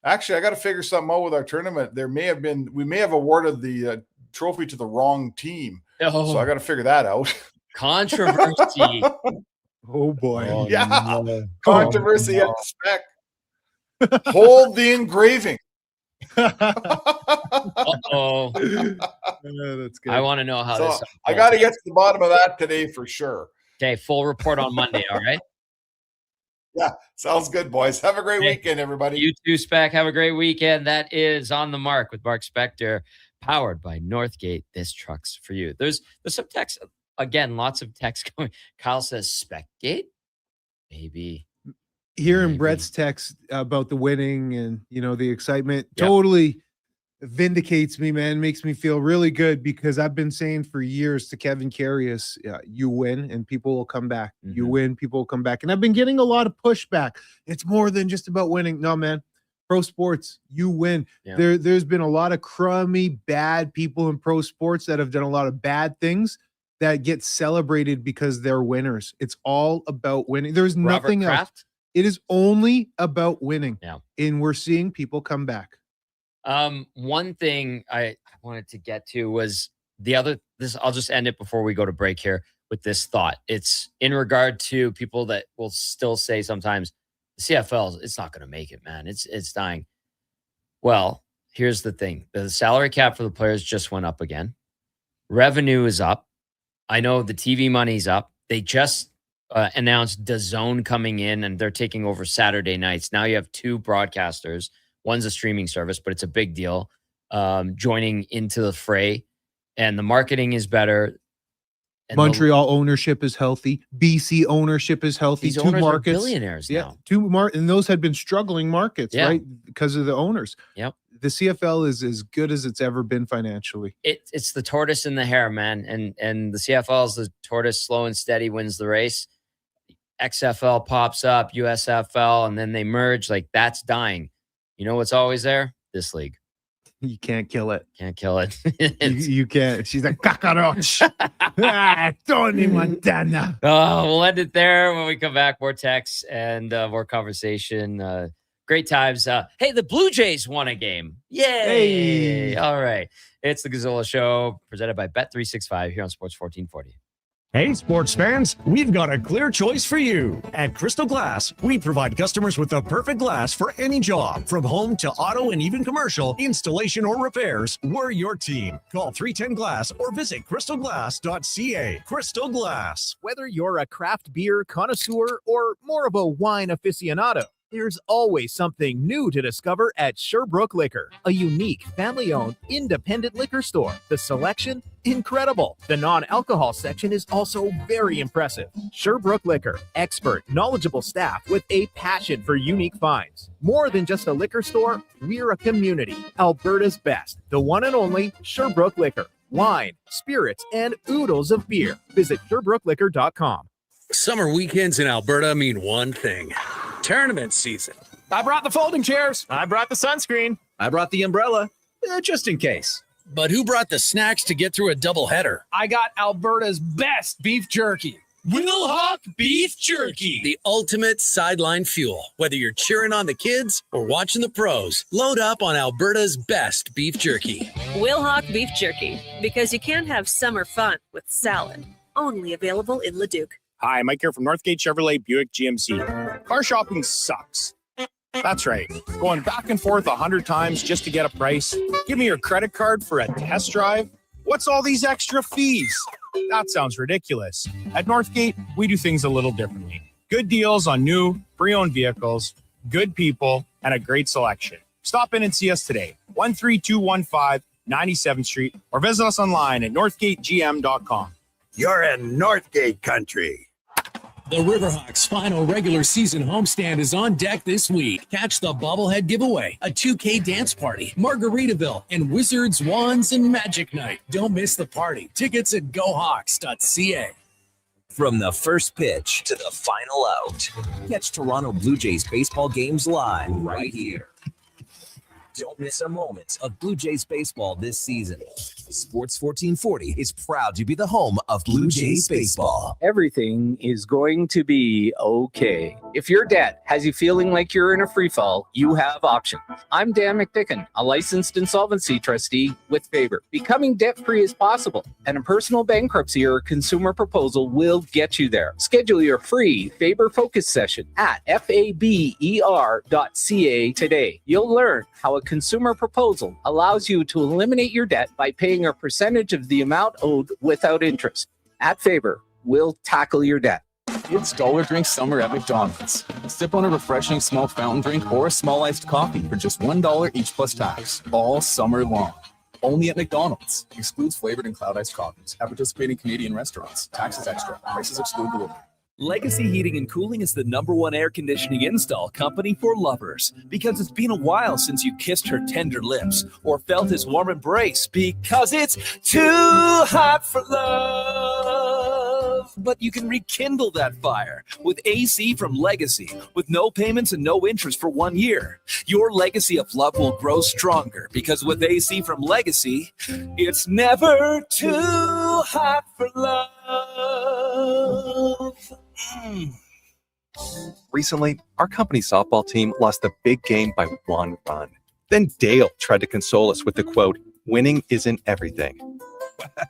Actually, I got to figure something out with our tournament. We may have awarded the trophy to the wrong team, so I got to figure that out. Controversy. Oh boy. Oh, yeah. No. Controversy at the Spec. Hold the engraving. Uh-oh. That's good. I want to know how So this. I got to get to the bottom of that today for sure. Okay, full report on Monday. All right. Yeah, sounds good, boys. Have a great weekend, everybody. You too, Spec. Have a great weekend. That is On the Mark with Mark Spector, powered by Northgate. This truck's for you. There's some text. Again, lots of text going. Kyle says, Specgate? Maybe. Hearing Brett's text about the winning and, the excitement totally vindicates me, man. Makes me feel really good because I've been saying for years to Kevin Carius, you win and people will come back. You win, people will come back. And I've been getting a lot of pushback. It's more than just about winning. No, man. Pro sports, you win. Yeah. There's been a lot of crummy, bad people in pro sports that have done a lot of bad things that get celebrated because they're winners. It's all about winning. There's nothing else. It is only about winning. Yeah. And we're seeing people come back. One thing I wanted to get to was I'll just end it before we go to break here with this thought. It's in regard to people that will still say sometimes the CFL, it's not going to make it, man. It's dying. Well, here's the thing. The salary cap for the players just went up again. Revenue is up. I know the TV money's up. They just announced DAZN coming in and they're taking over Saturday nights. Now you have two broadcasters. One's a streaming service, but it's a big deal, joining into the fray. And the marketing is better. And Montreal ownership is healthy. BC ownership is healthy. These two owners markets, are billionaires now. And those had been struggling markets, right? Because of the owners. Yep. The CFL is as good as it's ever been financially. It's the tortoise and the hare, man. And the CFL is the tortoise, slow and steady wins the race. XFL pops up, USFL, and then they merge. Like, that's dying. You know what's always there? This league. You can't kill it. Can't kill it. you can't. She's a cockroach. Tony Montana. Oh, we'll end it there. When we come back, more texts and more conversation. Great times. Hey, the Blue Jays won a game. Yay. Hey. All right. It's the Gazzola Show presented by Bet365 here on Sports 1440. Hey, sports fans, we've got a clear choice for you. At Crystal Glass, we provide customers with the perfect glass for any job. From home to auto and even commercial, installation or repairs, we're your team. Call 310-GLASS or visit crystalglass.ca. Crystal Glass. Whether you're a craft beer connoisseur or more of a wine aficionado, there's always something new to discover at Sherbrooke Liquor, a unique, family-owned, independent liquor store. The selection, incredible. The non-alcohol section is also very impressive. Sherbrooke Liquor, expert, knowledgeable staff with a passion for unique finds. More than just a liquor store, we're a community. Alberta's best, the one and only Sherbrooke Liquor. Wine, spirits, and oodles of beer. Visit SherbrookeLiquor.com. Summer weekends in Alberta mean one thing. Tournament season. I brought the folding chairs. I brought the sunscreen. I brought the umbrella, just in case. But who brought the snacks to get through a doubleheader? I got Alberta's best beef jerky. Wilhock Beef Jerky. The ultimate sideline fuel. Whether you're cheering on the kids or watching the pros, load up on Alberta's best beef jerky. Wilhock Beef Jerky, because you can't have summer fun with salad. Only available in Leduc. Hi, Mike here from Northgate Chevrolet Buick GMC. Car shopping sucks. That's right. Going back and forth 100 times just to get a price. Give me your credit card for a test drive. What's all these extra fees? That sounds ridiculous. At Northgate, we do things a little differently. Good deals on new, pre-owned vehicles, good people, and a great selection. Stop in and see us today, 13215 97th Street, or visit us online at northgategm.com. You're in Northgate country. The Riverhawks' final regular season homestand is on deck this week. Catch the bobblehead giveaway, a 2K dance party, Margaritaville, and Wizards, Wands, and Magic Night. Don't miss the party. Tickets at GoHawks.ca. From the first pitch to the final out, catch Toronto Blue Jays baseball games live right here. Don't miss a moment of Blue Jays baseball this season. Sports 1440 is proud to be the home of Blue Jays baseball. Everything is going to be okay. If your debt has you feeling like you're in a free fall, you have options. I'm Dan McDicken, a licensed insolvency trustee with Faber. Becoming debt-free is possible, and a personal bankruptcy or consumer proposal will get you there. Schedule your free Faber Focus session at faber.ca today. You'll learn how a consumer proposal allows you to eliminate your debt by paying a percentage of the amount owed without interest. At Favor, we'll tackle your debt. It's Dollar Drink Summer at McDonald's. Sip on a refreshing small fountain drink or a small iced coffee for just $1 each plus tax, all summer long. Only at McDonald's. Excludes flavored and cloud iced coffees. At participating Canadian restaurants. Taxes extra. Prices exclude delivery. Legacy Heating and Cooling is the #1 air conditioning install company for lovers, because it's been a while since you kissed her tender lips or felt his warm embrace, because it's too hot for love. But you can rekindle that fire with AC from Legacy with no payments and no interest for 1 year. Your legacy of love will grow stronger, because with AC from Legacy, it's never too hot for love. Recently, our company softball team lost the big game by 1 run. Then Dale tried to console us with the quote, "Winning isn't everything."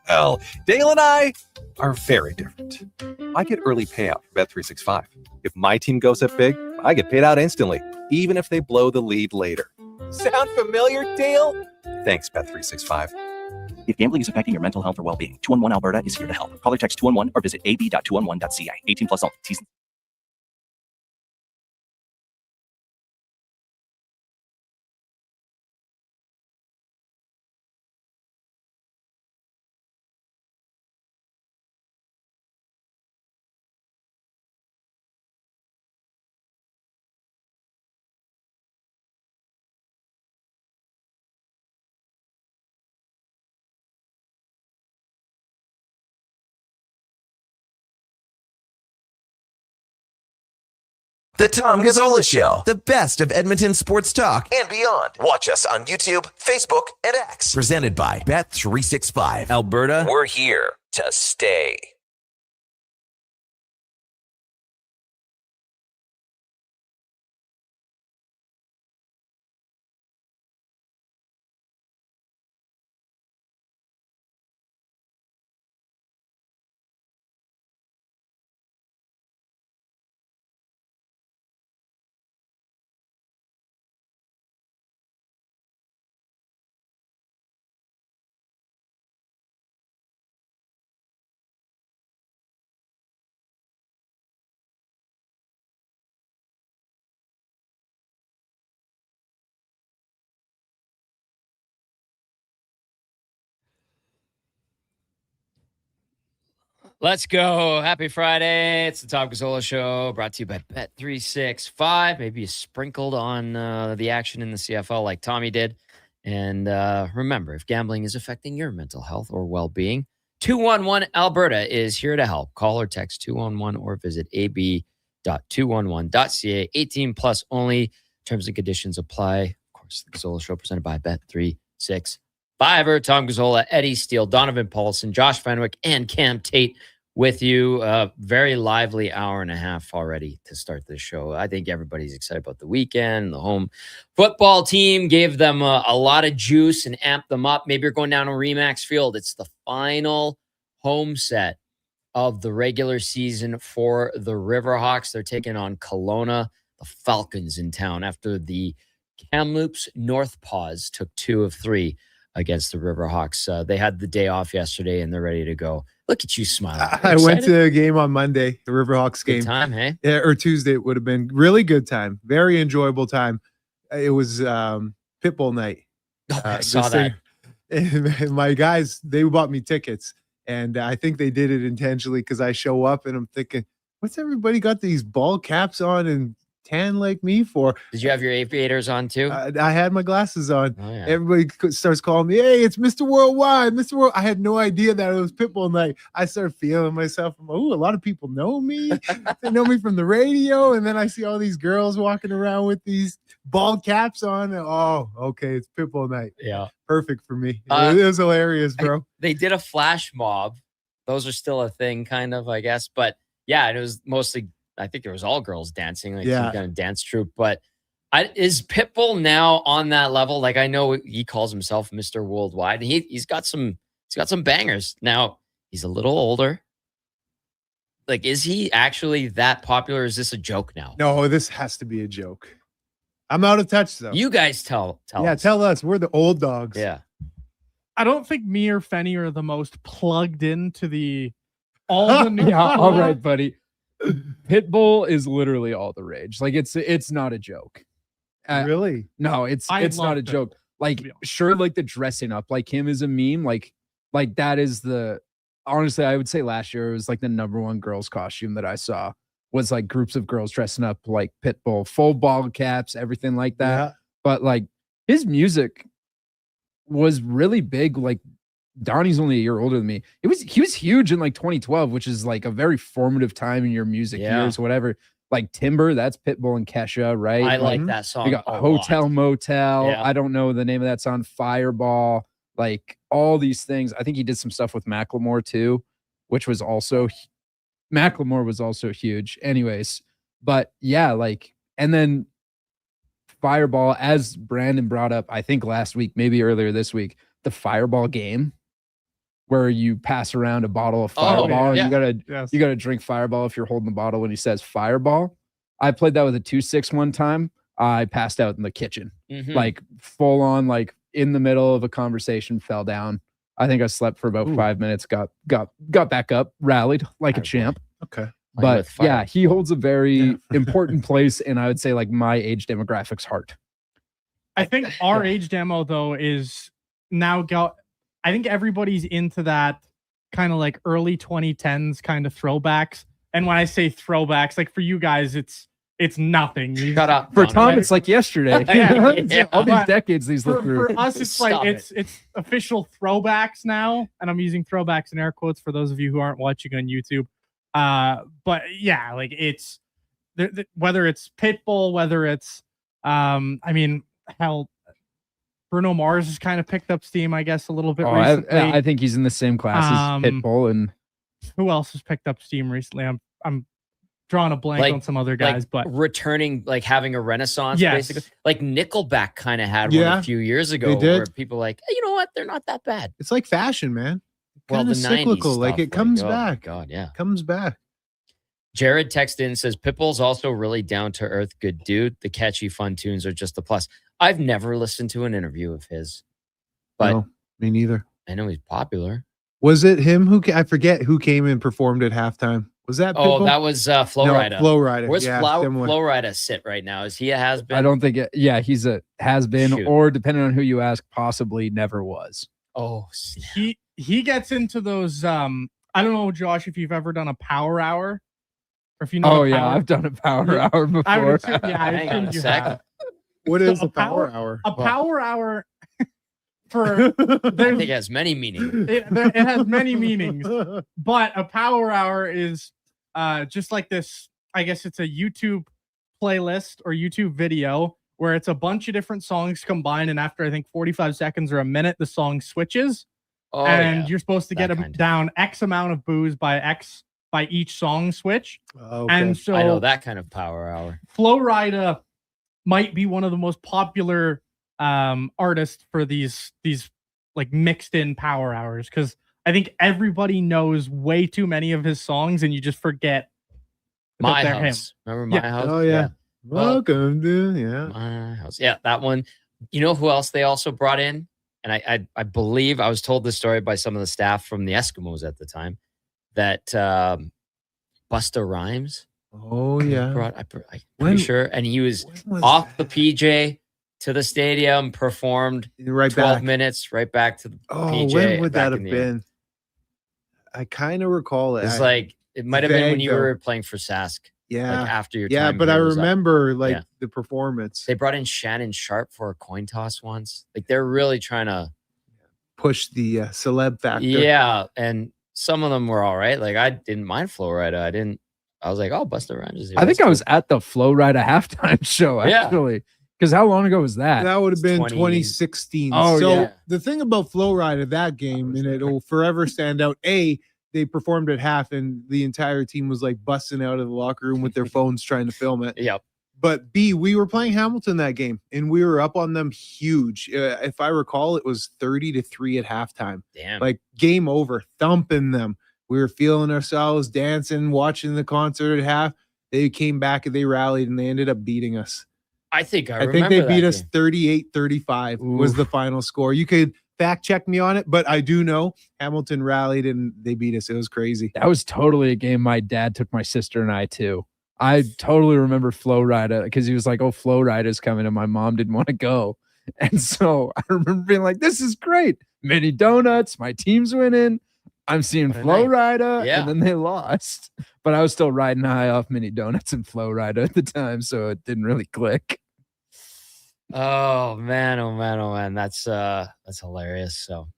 Well, Dale and I are very different. I get early payout for Bet365. If my team goes up big, I get paid out instantly, even if they blow the lead later. Sound familiar, Dale? Thanks, Bet365. If gambling is affecting your mental health or well-being, 211 Alberta is here to help. Call or text 211 or visit ab.211.ca. 18 plus only. T's and The Tom Gazzola Show, the best of Edmonton sports talk and beyond. Watch us on YouTube, Facebook, and X. Presented by Bet365. Alberta, we're here to stay. Let's go. Happy Friday. It's the Tom Gazzola Show, brought to you by Bet365. Maybe you sprinkled on the action in the CFL like Tommy did. And remember, if gambling is affecting your mental health or well-being, 211 Alberta is here to help. Call or text 211 or visit ab.211.ca. 18 plus only. Terms and conditions apply. Of course, the Gazzola Show presented by Bet365. Tom Gazzola, Eddie Steele, Donovan Paulson, Josh Fenwick, and Cam Tate with you. Very lively hour and a half already to start this show. I think everybody's excited about the weekend. The home football team gave them a lot of juice and amped them up. Maybe you're going down to Remax Field. It's the final home set of the regular season for the Riverhawks. They're taking on Kelowna, the Falcons in town, after the Kamloops North Paws took 2 of 3 against the Riverhawks. They had the day off yesterday, and they're ready to go. Look at you smiling. I went to a game on Monday, the Riverhawks game. Good time, hey? Yeah, or Tuesday it would have been. Really good time. Very enjoyable time. It was Pitbull night. I saw that. And my guys, they bought me tickets, and I think they did it intentionally because I show up and I'm thinking, what's everybody got these ball caps on and tan like me for? Did you have your aviators on too? I had my glasses on. Oh, yeah. Everybody starts calling me, hey, it's Mr. Worldwide, Mr. World. I had no idea that it was Pitbull night. I started feeling myself. I'm like, ooh, a lot of people know me. They know me from the radio. And then I see all these girls walking around with these bald caps on. And, oh, okay, it's Pitbull night. Yeah. Perfect for me. It was hilarious, bro. They did a flash mob. Those are still a thing, kind of, I guess. But yeah, it was mostly, I think there was all girls dancing, like some kind of dance troupe. But is Pitbull now on that level? Like, I know he calls himself Mr. Worldwide. He's got some bangers. Now, he's a little older. Like, is he actually that popular? Or is this a joke now? No, this has to be a joke. I'm out of touch though. You guys tell us. Tell us. We're the old dogs. Yeah. I don't think me or Fenny are the most plugged into all the new. Yeah, all right, buddy. Pitbull is literally all the rage. Like it's not a joke. Really? No, it's I not love a Pitbull, joke. Like sure, like the dressing up like him is a meme. Like that is honestly, I would say last year it was like the #1 girls costume that I saw was like groups of girls dressing up like Pitbull, full ball caps, everything like that. Yeah. But like his music was really big. Like Donnie's only a year older than me. He was huge in like 2012, which is like a very formative time in your music years, whatever. Like Timber, that's Pitbull and Kesha, right? I like that song. You got a Hotel lot. Motel. Yeah. I don't know the name of that song. Fireball. Like all these things. I think he did some stuff with Macklemore too, which was also Macklemore was also huge. Anyways, but yeah, like and then Fireball, as Brandon brought up, I think last week, maybe earlier this week, the Fireball game where you pass around a bottle of Fireball and you gotta drink Fireball if you're holding the bottle when he says Fireball. I played that with a 2-6 one time. I passed out in the kitchen, like full on, like in the middle of a conversation, fell down. I think I slept for about 5 minutes, got back up, rallied like a champ. Okay. But yeah, he holds a very important place in, I would say, like my age demographic's heart. I think our age demo though is now I think everybody's into that kind of like early 2010s kind of throwbacks. And when I say throwbacks, like for you guys, it's nothing. Shut up. For Tom, it's like yesterday. All these decades these look through. For us, it's like it's official throwbacks now, and I'm using throwbacks in air quotes for those of you who aren't watching on YouTube. But yeah, like it's whether it's Pitbull, whether it's I mean, hell, Bruno Mars has kind of picked up steam, I guess, a little bit recently. I think he's in the same class as Pitbull. And who else has picked up steam recently? I'm drawing a blank on some other guys, but returning, like having a renaissance, Yes. basically. Like Nickelback kind of had one Yeah, a few years ago they did. where people were like, hey, you know what? They're not that bad. It's like fashion, man. Well, Kind the of 90s cyclical. Like stuff, it comes oh my back. God, yeah. Comes back. Jared texted in and says, Pitbull's also really down to earth, good dude. The catchy, fun tunes are just a plus. I've never listened to an interview of his, but No, me neither. I know he's popular. Was it him who I forget who came and performed at halftime? Was that Pitbull? Oh, that was Flo Rida. Flo Rida. Where's yeah, Flo similar. Rida sit right now? Is he a has been? I don't think he's a has been, Shoot. or depending on who you ask, possibly never was. Oh, he gets into those. I don't know, Josh, if you've ever done a power hour, or if you know. Oh a yeah, power- I've done a power hour before. I would assume, I Hang on assumed a you sec. have. What So is a power hour? A power hour for I think there's it has many meanings. it has many meanings, but a power hour is just like this. I guess it's a YouTube playlist or YouTube video where it's a bunch of different songs combined, and after I think 45 seconds or a minute, the song switches, Oh, and yeah. you're supposed to get them down X amount of booze by each song switch. Okay. And so I know that kind of power hour. Flo Rida might be one of the most popular artists for these like mixed in power hours, because I think everybody knows way too many of his songs and you just forget that My they're House. Remember My House? Oh yeah. Well, Welcome to My House. Yeah, that one. You know who else they also brought in? And I believe I was told this story by some of the staff from the Eskimos at the time that Busta Rhymes. Oh yeah. I'm pretty sure. And he was off the PJ to the stadium, performed Right 12 back. minutes, right back to the Oh, PJ. when would back that in have the air. been? I kind of recall it. It's I- like it might have been when vague, you though. were playing for Sask. Yeah. Like after your Yeah, time but I here was up. remember like Yeah. the performance. They brought in Shannon Sharp for a coin toss once. Like they're really trying to Push the celeb factor. Yeah, and some of them were all right. Like I didn't mind Flo Rida. I was like, oh, Busta Rhymes is here. I think That's I was at the Flo Rida halftime show Yeah. actually. Because how long ago was that? That would have been 20 2016. Oh, so yeah. the thing about Flo Rida that game, and it'll forever stand out. A, they performed at half, and the entire team was like busting out of the locker room with their phones trying to film it. Yep. But B, we were playing Hamilton that game, and we were up on them huge. If I recall, it was 30-3 at halftime. Damn. Like game over, thumping them. We were feeling ourselves, dancing, watching the concert at half. They came back and they rallied, and they ended up beating us. I think I I think remember they that beat us game. 38-35 was the final score. You could fact check me on it, but I do know Hamilton rallied and they beat us. It was crazy. That was totally a game my dad took my sister and I to. I totally remember Flow Rida because he was like, "Oh, Flow Rida's coming," and my mom didn't want to go. And so I remember being like, "This is great. Mini donuts, my team's winning. I'm seeing What a Flow night. Rida," Yeah. and then they lost. But I was still riding high off Mini Donuts and Flow Rida at the time, so it didn't really click. Oh man, oh man, oh man. That's hilarious. So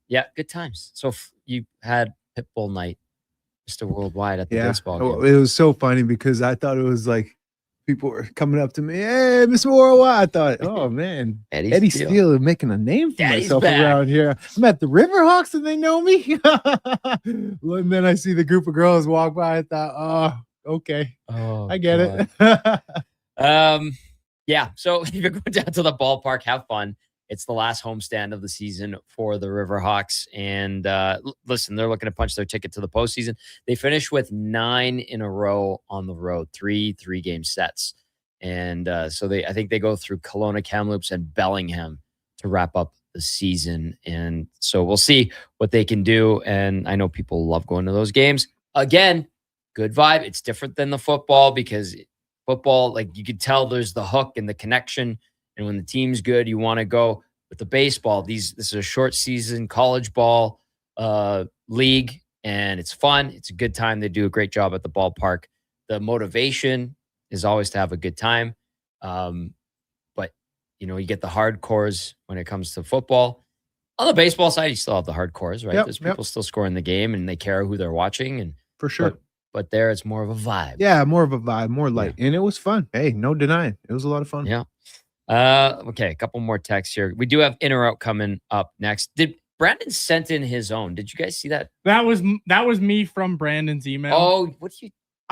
yeah, good times. So you had Pitbull night, Mr. Worldwide at the baseball game. It was so funny because I thought it was like people were coming up to me, "Hey, Mr. Worldwide." I thought, oh man, Eddie Steele is making a name for Daddy's myself back. around here. I'm at the Riverhawks and they know me. And then I see the group of girls walk by. I thought, oh, okay. Oh, I get God. it. Yeah. So if you're going down to the ballpark, have fun. It's the last homestand of the season for the Riverhawks. And listen, they're looking to punch their ticket to the postseason. They finished with 9 in a row on the road, three-game sets. And so I think they go through Kelowna, Kamloops, and Bellingham to wrap up the season. And so we'll see what they can do. And I know people love going to those games. Again, good vibe. It's different than the football because football, like you could tell there's the hook and the connection. And when the team's good, you want to go. With the baseball, this is a short season college ball league, and it's fun. It's a good time. They do a great job at the ballpark. The motivation is always to have a good time. But, you get the hardcores when it comes to football. On the baseball side, you still have the hardcores, right? Yep, There's people still scoring the game, and they care who they're watching. And For sure. But there, it's more of a vibe. Yeah, more of a vibe, more light. And it was fun. Hey, no denying. It was a lot of fun. Yeah. Okay, a couple more texts here. We do have in or out coming up next. Did Brandon sent in his own? Did you guys see that? That was me from Brandon's email. Oh, do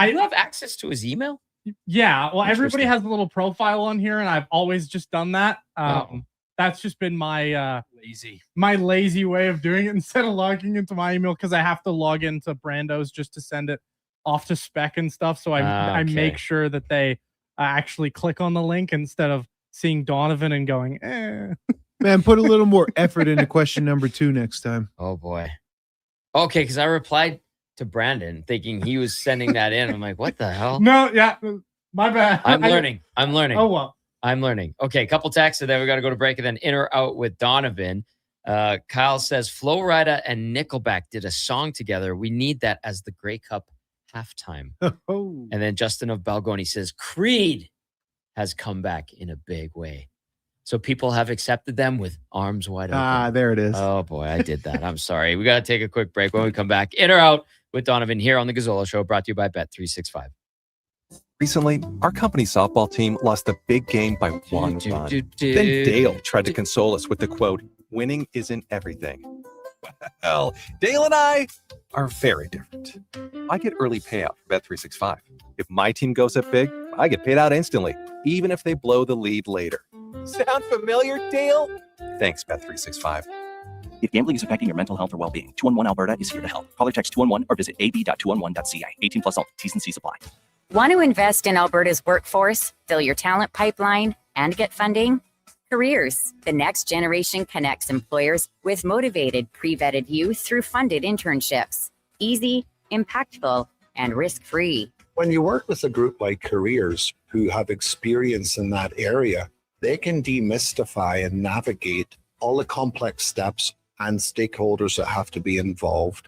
you have access to his email? Yeah, well, everybody Interesting. has a little profile on here, and I've always just done that. That's just been my lazy way of doing it instead of logging into my email because I have to log into Brando's just to send it off to spec and stuff. So I make sure that they actually click on the link instead of seeing Donovan and going, eh. Man, put a little more effort into question number 2 next time. Oh boy. Okay, because I replied to Brandon thinking he was sending that in. I'm like, what the hell? No, yeah, my bad. I'm learning. Oh, well. I'm learning. Okay, a couple texts, and then we got to go to break, and then in or out with Donovan. Kyle says, Flo Rida and Nickelback did a song together. We need that as the Grey Cup halftime. Oh. And then Justin of Balgoni says, Creed has come back in a big way. So people have accepted them with arms wide open. Ah, there it is. Oh, boy, I did that. I'm sorry. We got to take a quick break. When we come back, in or out with Donovan here on the Gazzola Show, brought to you by Bet365. Recently, our company softball team lost a big game by 1 run. Then Dale tried to console us with the quote, "Winning isn't everything." Well, Dale and I are very different. I get early payout for Bet365. If my team goes up big, I get paid out instantly, even if they blow the lead later. Sound familiar, Dale? Thanks, Bet365. If gambling is affecting your mental health or well-being, 211 Alberta is here to help. Call or text 211 or visit ab.211.ca. 18 plus only. T's and C's apply. Want to invest in Alberta's workforce, fill your talent pipeline, and get funding? Careers, the next generation connects employers with motivated, pre-vetted youth through funded internships. Easy, impactful, and risk-free. When you work with a group like Careers who have experience in that area, they can demystify and navigate all the complex steps and stakeholders that have to be involved.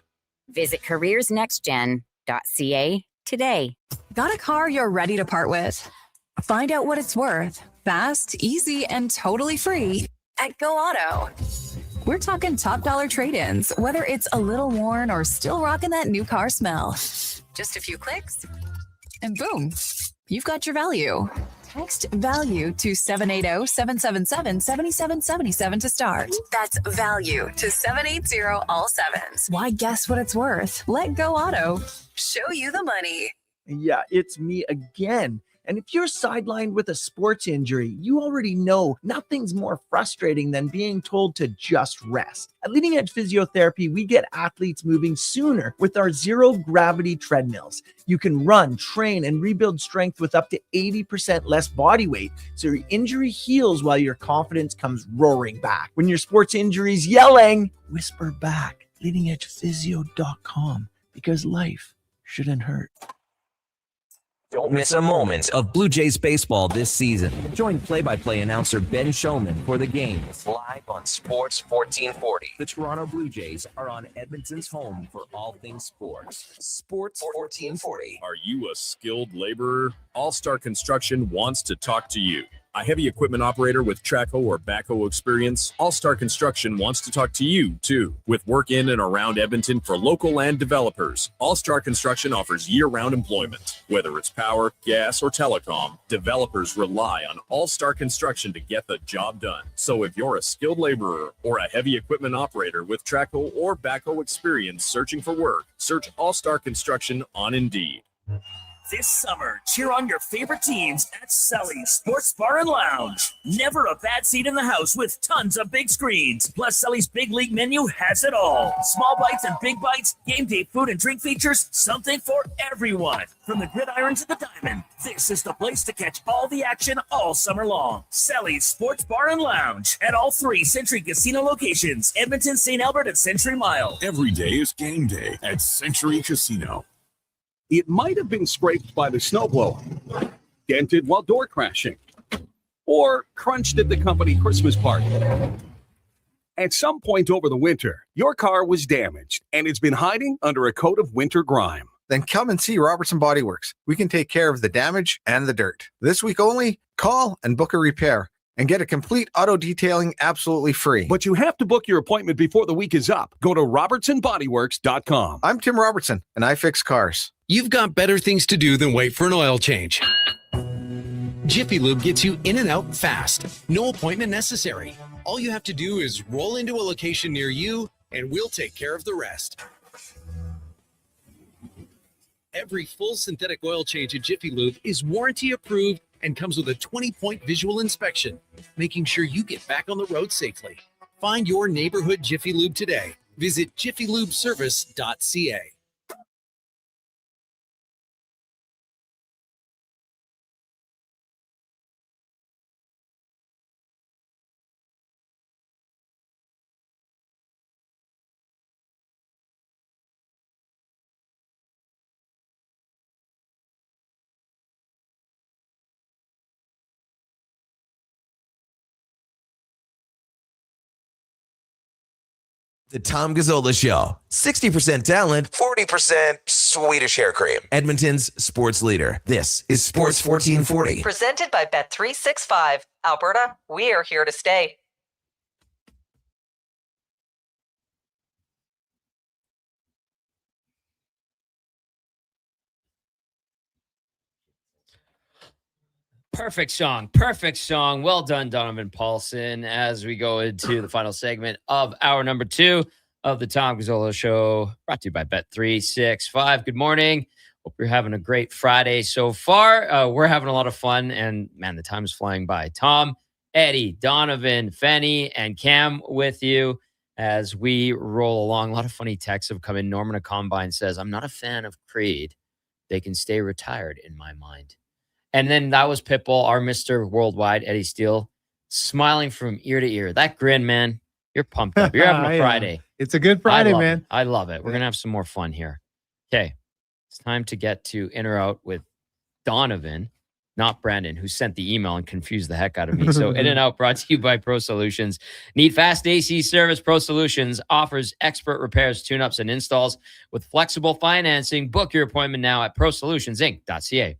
Visit careersnextgen.ca today. Got a car you're ready to part with? Find out what it's worth. Fast, easy, and totally free at Go Auto. We're talking top dollar trade-ins, whether it's a little worn or still rocking that new car smell. Just a few clicks, and boom, you've got your value. Text value to 780-777-7777 to start. That's value to 780 all sevens. Why guess what it's worth? Let Go Auto show you the money. Yeah, it's me again. And if you're sidelined with a sports injury, you already know nothing's more frustrating than being told to just rest. At Leading Edge Physiotherapy, we get athletes moving sooner with our zero-gravity treadmills. You can run, train, and rebuild strength with up to 80% less body weight, so your injury heals while your confidence comes roaring back. When your sports injury's yelling, whisper back, leadingedgephysio.com, because life shouldn't hurt. Don't miss a moment of Blue Jays baseball this season. Join play-by-play announcer Ben Showman for the games live on Sports 1440. The Toronto Blue Jays are on Edmonton's home for all things sports. Sports 1440. Are you a skilled laborer? All-Star Construction wants to talk to you. A heavy equipment operator with Traco or backhoe experience, All-Star Construction wants to talk to you, too. With work in and around Edmonton for local land developers, All-Star Construction offers year-round employment. Whether it's power, gas, or telecom, developers rely on All-Star Construction to get the job done. So if you're a skilled laborer or a heavy equipment operator with Traco or backhoe experience searching for work, search All-Star Construction on Indeed. This summer, cheer on your favorite teams at Sully's Sports Bar and Lounge. Never a bad seat in the house with tons of big screens. Plus, Sully's Big League menu has it all. Small bites and big bites, game day food and drink features, something for everyone. From the gridiron to the diamond, this is the place to catch all the action all summer long. Sully's Sports Bar and Lounge at all 3 Century Casino locations, Edmonton, St. Albert, and Century Mile. Every day is game day at Century Casino. It might have been scraped by the snowblower, dented while door crashing, or crunched at the company Christmas party. At some point over the winter, your car was damaged and it's been hiding under a coat of winter grime. Then come and see Robertson Body Works. We can take care of the damage and the dirt. This week only, call and book a repair and get a complete auto detailing absolutely free. But you have to book your appointment before the week is up. Go to robertsonbodyworks.com. I'm Tim Robertson, and I fix cars. You've got better things to do than wait for an oil change. Jiffy Lube gets you in and out fast. No appointment necessary. All you have to do is roll into a location near you, and we'll take care of the rest. Every full synthetic oil change at Jiffy Lube is warranty approved and comes with a 20-point visual inspection, making sure you get back on the road safely. Find your neighborhood Jiffy Lube today. Visit jiffylubeservice.ca. The Tom Gazzola Show. 60% talent, 40% Swedish hair cream. Edmonton's sports leader. This is Sports 1440. Presented by Bet365. Alberta, we are here to stay. Perfect song. Perfect song. Well done, Donovan Paulson, as we go into the final segment of hour number 2 of the Tom Gazzola Show, brought to you by Bet365. Good morning. Hope you're having a great Friday so far. We're having a lot of fun, and man, the time is flying by. Tom, Eddie, Donovan, Fenny, and Cam with you as we roll along. A lot of funny texts have come in. Norman Combine says, I'm not a fan of Creed. They can stay retired in my mind. And then that was Pitbull, our Mr. Worldwide, Eddie Steele, smiling from ear to ear. That grin, man, you're pumped up. You're having a Friday. It's a good Friday, man. It. I love it. We're going to have some more fun here. Okay. It's time to get to In or Out with Donovan, not Brandon, who sent the email and confused the heck out of me. So In and Out brought to you by Pro Solutions. Need fast AC service? Pro Solutions offers expert repairs, tune-ups, and installs with flexible financing. Book your appointment now at prosolutionsinc.ca.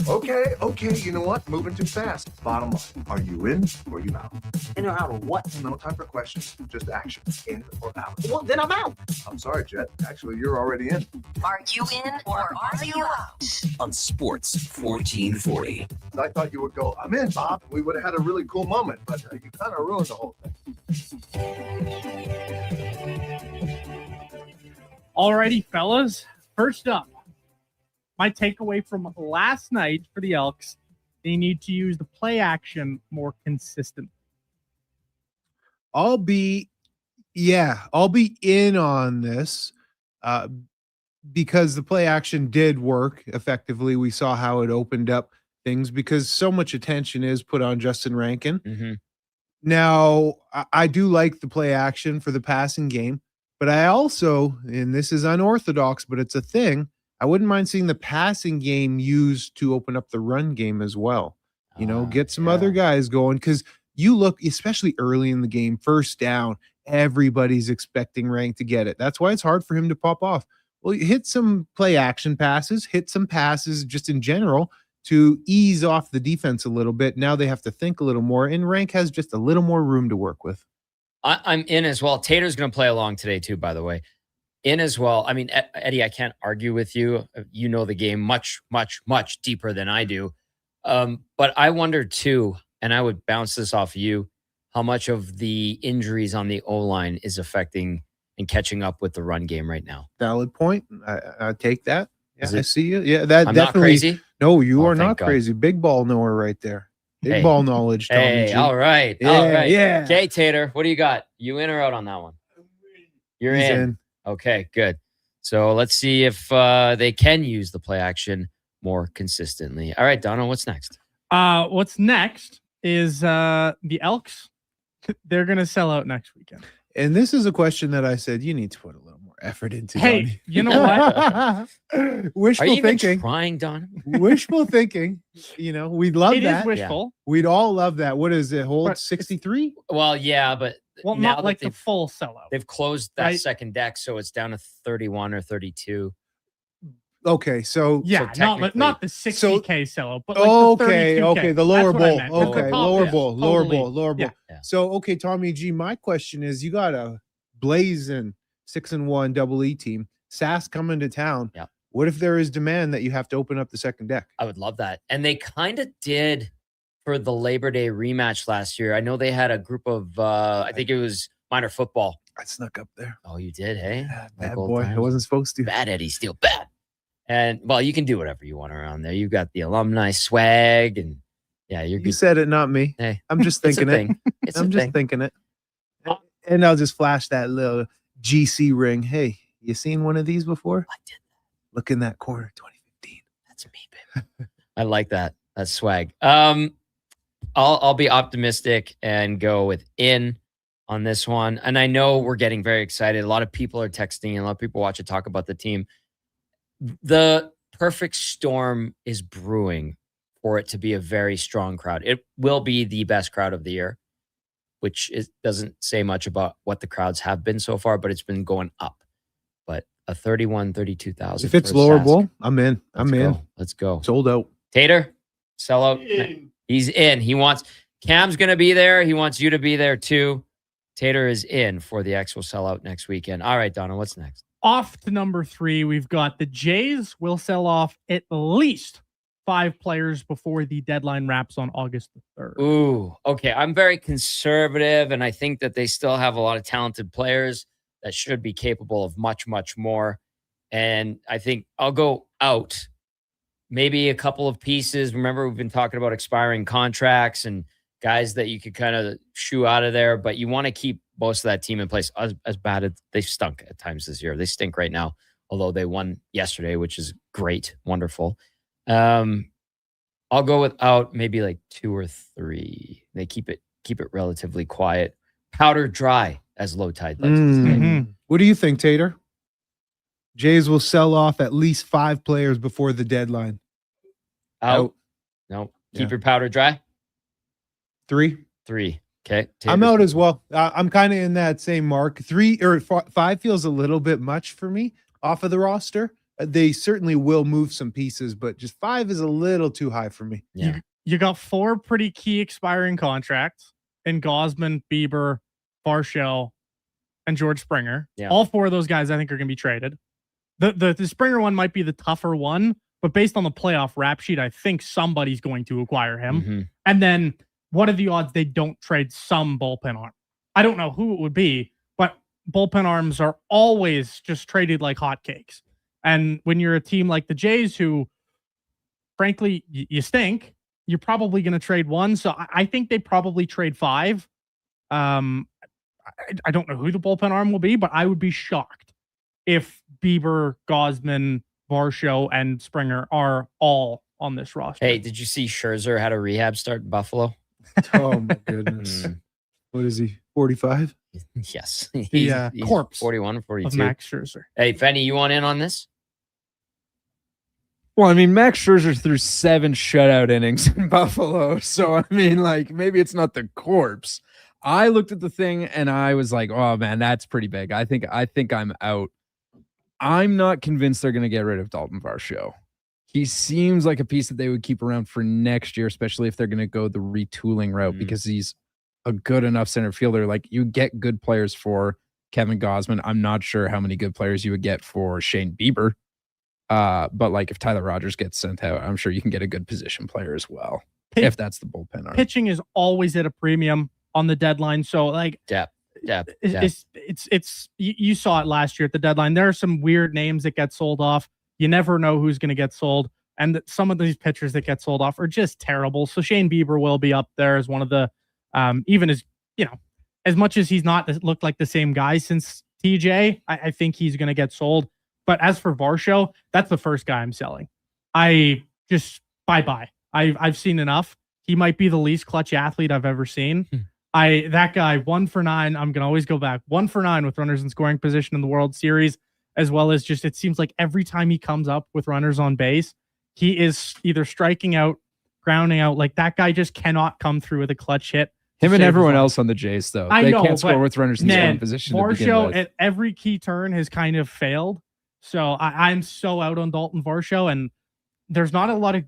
Okay, you know what? Moving too fast. Bottom line, are you in or you out? In or out of what? No time for questions, just action. In or out? Well, then I'm out. I'm sorry, Jet. Actually, you're already in. Are you in or are you out? On Sports 1440. I thought you would go, I'm in, Bob. We would have had a really cool moment, but you kind of ruined the whole thing. Alrighty, fellas. First up, my takeaway from last night for the Elks, they need to use the play action more consistently. I'll be in on this because the play action did work effectively. We saw how it opened up things because so much attention is put on Justin Rankin. Mm-hmm. Now, I do like the play action for the passing game, but I also, and this is unorthodox, but it's a thing, I wouldn't mind seeing the passing game used to open up the run game as well. Get some other guys going, because you look, especially early in the game, first down, everybody's expecting Rank to get it. That's why it's hard for him to pop off. Well, you hit some play action passes, hit some passes just in general to ease off the defense a little bit. Now they have to think a little more, and Rank has just a little more room to work with. I'm in as well. Tater's going to play along today too, by the way. In as well. I mean, Eddie, I can't argue with you. You know the game much, much, much deeper than I do. But I wonder too, and I would bounce this off you, how much of the injuries on the O-line is affecting and catching up with the run game right now. Valid point. I take that. Yeah, I it? see you. Yeah, that I'm definitely. not crazy? No, you are thank not God. crazy. Big ball knower right there. Big ball knowledge. Tommy Hey, G. all right. Yeah, all right. yeah. Okay, Tater, what do you got? You in or out on that one? You're He's in. Okay, good. So let's see if they can use the play action more consistently. All right, Donna, what's next? What's next is the Elks. They're going to sell out next weekend. And this is a question that I said you need to put a little more effort into. Hey, Donnie. you know what? Wishful Are you even thinking. trying, Don? Wishful thinking. We'd love It is that. wishful. We'd all love that. What is it? Hold But 63? Well, yeah, but Well, now not that like the they've- full sellout. They've closed that Right. second deck, so it's down to 31 or 32. Okay, so Yeah, technically- not the 60K sellout, but like the okay, 32K. okay, the lower That's what I bowl. meant. With the Okay, top lower end. bowl, lower Totally. bowl, lower bowl. Yeah. So, okay, Tommy G, my question is, you got a blazing 6-1 double E team. Sass coming to town. Yeah. What if there is demand that you have to open up the second deck? I would love that. And they kind of did for the Labor Day rematch last year. I know they had a group of, I think it was minor football. I snuck up there. Oh, you did, hey? Bad Like old boy. I times. wasn't supposed to. Bad Eddie Steele, bad. And, well, you can do whatever you want around there. You've got the alumni swag, and yeah, you're You good. said it, not me. Hey, I'm just it's a thinking it. thing. It's I'm a just thing. thinking it. And I'll just flash that little GC ring. Hey, you seen one of these before? I did. Look in that corner, 2015. That's me, baby. I like that. That's swag. I'll be optimistic and go with in on this one. And I know we're getting very excited. A lot of people are texting and a lot of people watch it talk about the team. The perfect storm is brewing for it to be a very strong crowd. It will be the best crowd of the year, which doesn't say much about what the crowds have been so far, but it's been going up. But a 32,000. If it's lower bowl, I'm in. I'm in. Let's go. Sold out. Tater, sell out. He's in. Cam's going to be there. He wants you to be there too. Tater is in for the X will sell out next weekend. All right, Donna, what's next? Off to number 3, we've got the Jays will sell off at least 5 players before the deadline wraps on August the 3rd. Ooh, okay. I'm very conservative, and I think that they still have a lot of talented players that should be capable of much, much more. And I think I'll go out. Maybe a couple of pieces. Remember, we've been talking about expiring contracts and guys that you could kind of shoo out of there, but you want to keep most of that team in place. As bad as they've stunk at times this year. They stink right now, although they won yesterday, which is great, wonderful. I'll go without maybe like 2 or 3. They keep it relatively quiet. Powder dry, as Low Tide likes to say. What do you think, Tater? Jays will sell off at least 5 players before the deadline. Out. No. Keep your powder dry. 3. 3. Okay. I'm out as well. I'm kind of in that same mark. 3 or 5 feels a little bit much for me off of the roster. They certainly will move some pieces, but just 5 is a little too high for me. Yeah. You got 4 pretty key expiring contracts in Gosman, Bieber, Barshell, and George Springer. Yeah. All 4 of those guys I think are going to be traded. The Springer one might be the tougher one, but based on the playoff rap sheet, I think somebody's going to acquire him. Mm-hmm. And then what are the odds they don't trade some bullpen arm? I don't know who it would be, but bullpen arms are always just traded like hotcakes. And when you're a team like the Jays, who frankly you stink, you're probably going to trade one. So I think they probably trade 5. I don't know who the bullpen arm will be, but I would be shocked if Bieber, Gosman, Varsho, and Springer are all on this roster. Hey, did you see Scherzer had a rehab start in Buffalo? Oh my goodness. What is he? 45? Yes. The He's corpse 41 or 42. of Max Scherzer. Hey, Fenny, you want in on this? Well, I mean, Max Scherzer threw 7 shutout innings in Buffalo. So, I mean, like, maybe it's not the corpse. I looked at the thing and I was like, oh, man, that's pretty big. I think I'm out. I'm not convinced they're going to get rid of Dalton Varsho. He seems like a piece that they would keep around for next year, especially if they're going to go the retooling route, because he's a good enough center fielder. Like, you get good players for Kevin Gosman. I'm not sure how many good players you would get for Shane Bieber. But like if Tyler Rogers gets sent out, I'm sure you can get a good position player as well. If that's the bullpen arm. Pitching is always at a premium on the deadline. So like depth. It's you saw it last year at the deadline. There are some weird names that get sold off. You never know who's going to get sold. And some of these pitchers that get sold off are just terrible. So Shane Bieber will be up there as one of the, even as, as much as he's not looked like the same guy since TJ, I think he's going to get sold. But as for Varsho, that's the first guy I'm selling. I just bye-bye. I've seen enough. He might be the least clutch athlete I've ever seen. That guy, 1 for 9. I'm gonna always go back. 1 for 9 with runners in scoring position in the World Series, as well as just it seems like every time he comes up with runners on base, he is either striking out, grounding out. Like that guy just cannot come through with a clutch hit. Him and everyone else on the Jays, though. They can't score with runners in scoring position. Varsho at every key turn has kind of failed. So I'm so out on Dalton Varsho, and there's not a lot of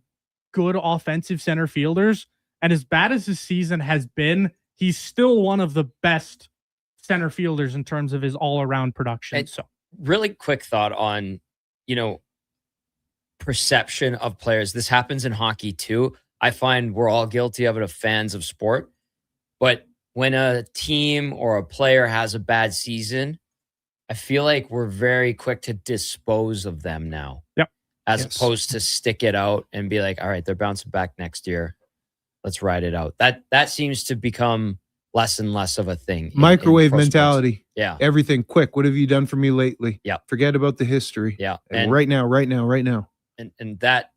good offensive center fielders. And as bad as his season has been, he's still one of the best center fielders in terms of his all-around production. So really quick thought on, perception of players. This happens in hockey too. I find we're all guilty of it as fans of sport. But when a team or a player has a bad season, I feel like we're very quick to dispose of them now. Yep. As opposed to stick it out and be like, all right, they're bouncing back next year. Let's ride it out. That seems to become less and less of a thing. Microwave in mentality. Sports. Yeah. Everything quick. What have you done for me lately? Yeah. Forget about the history. Yeah. And right now. And that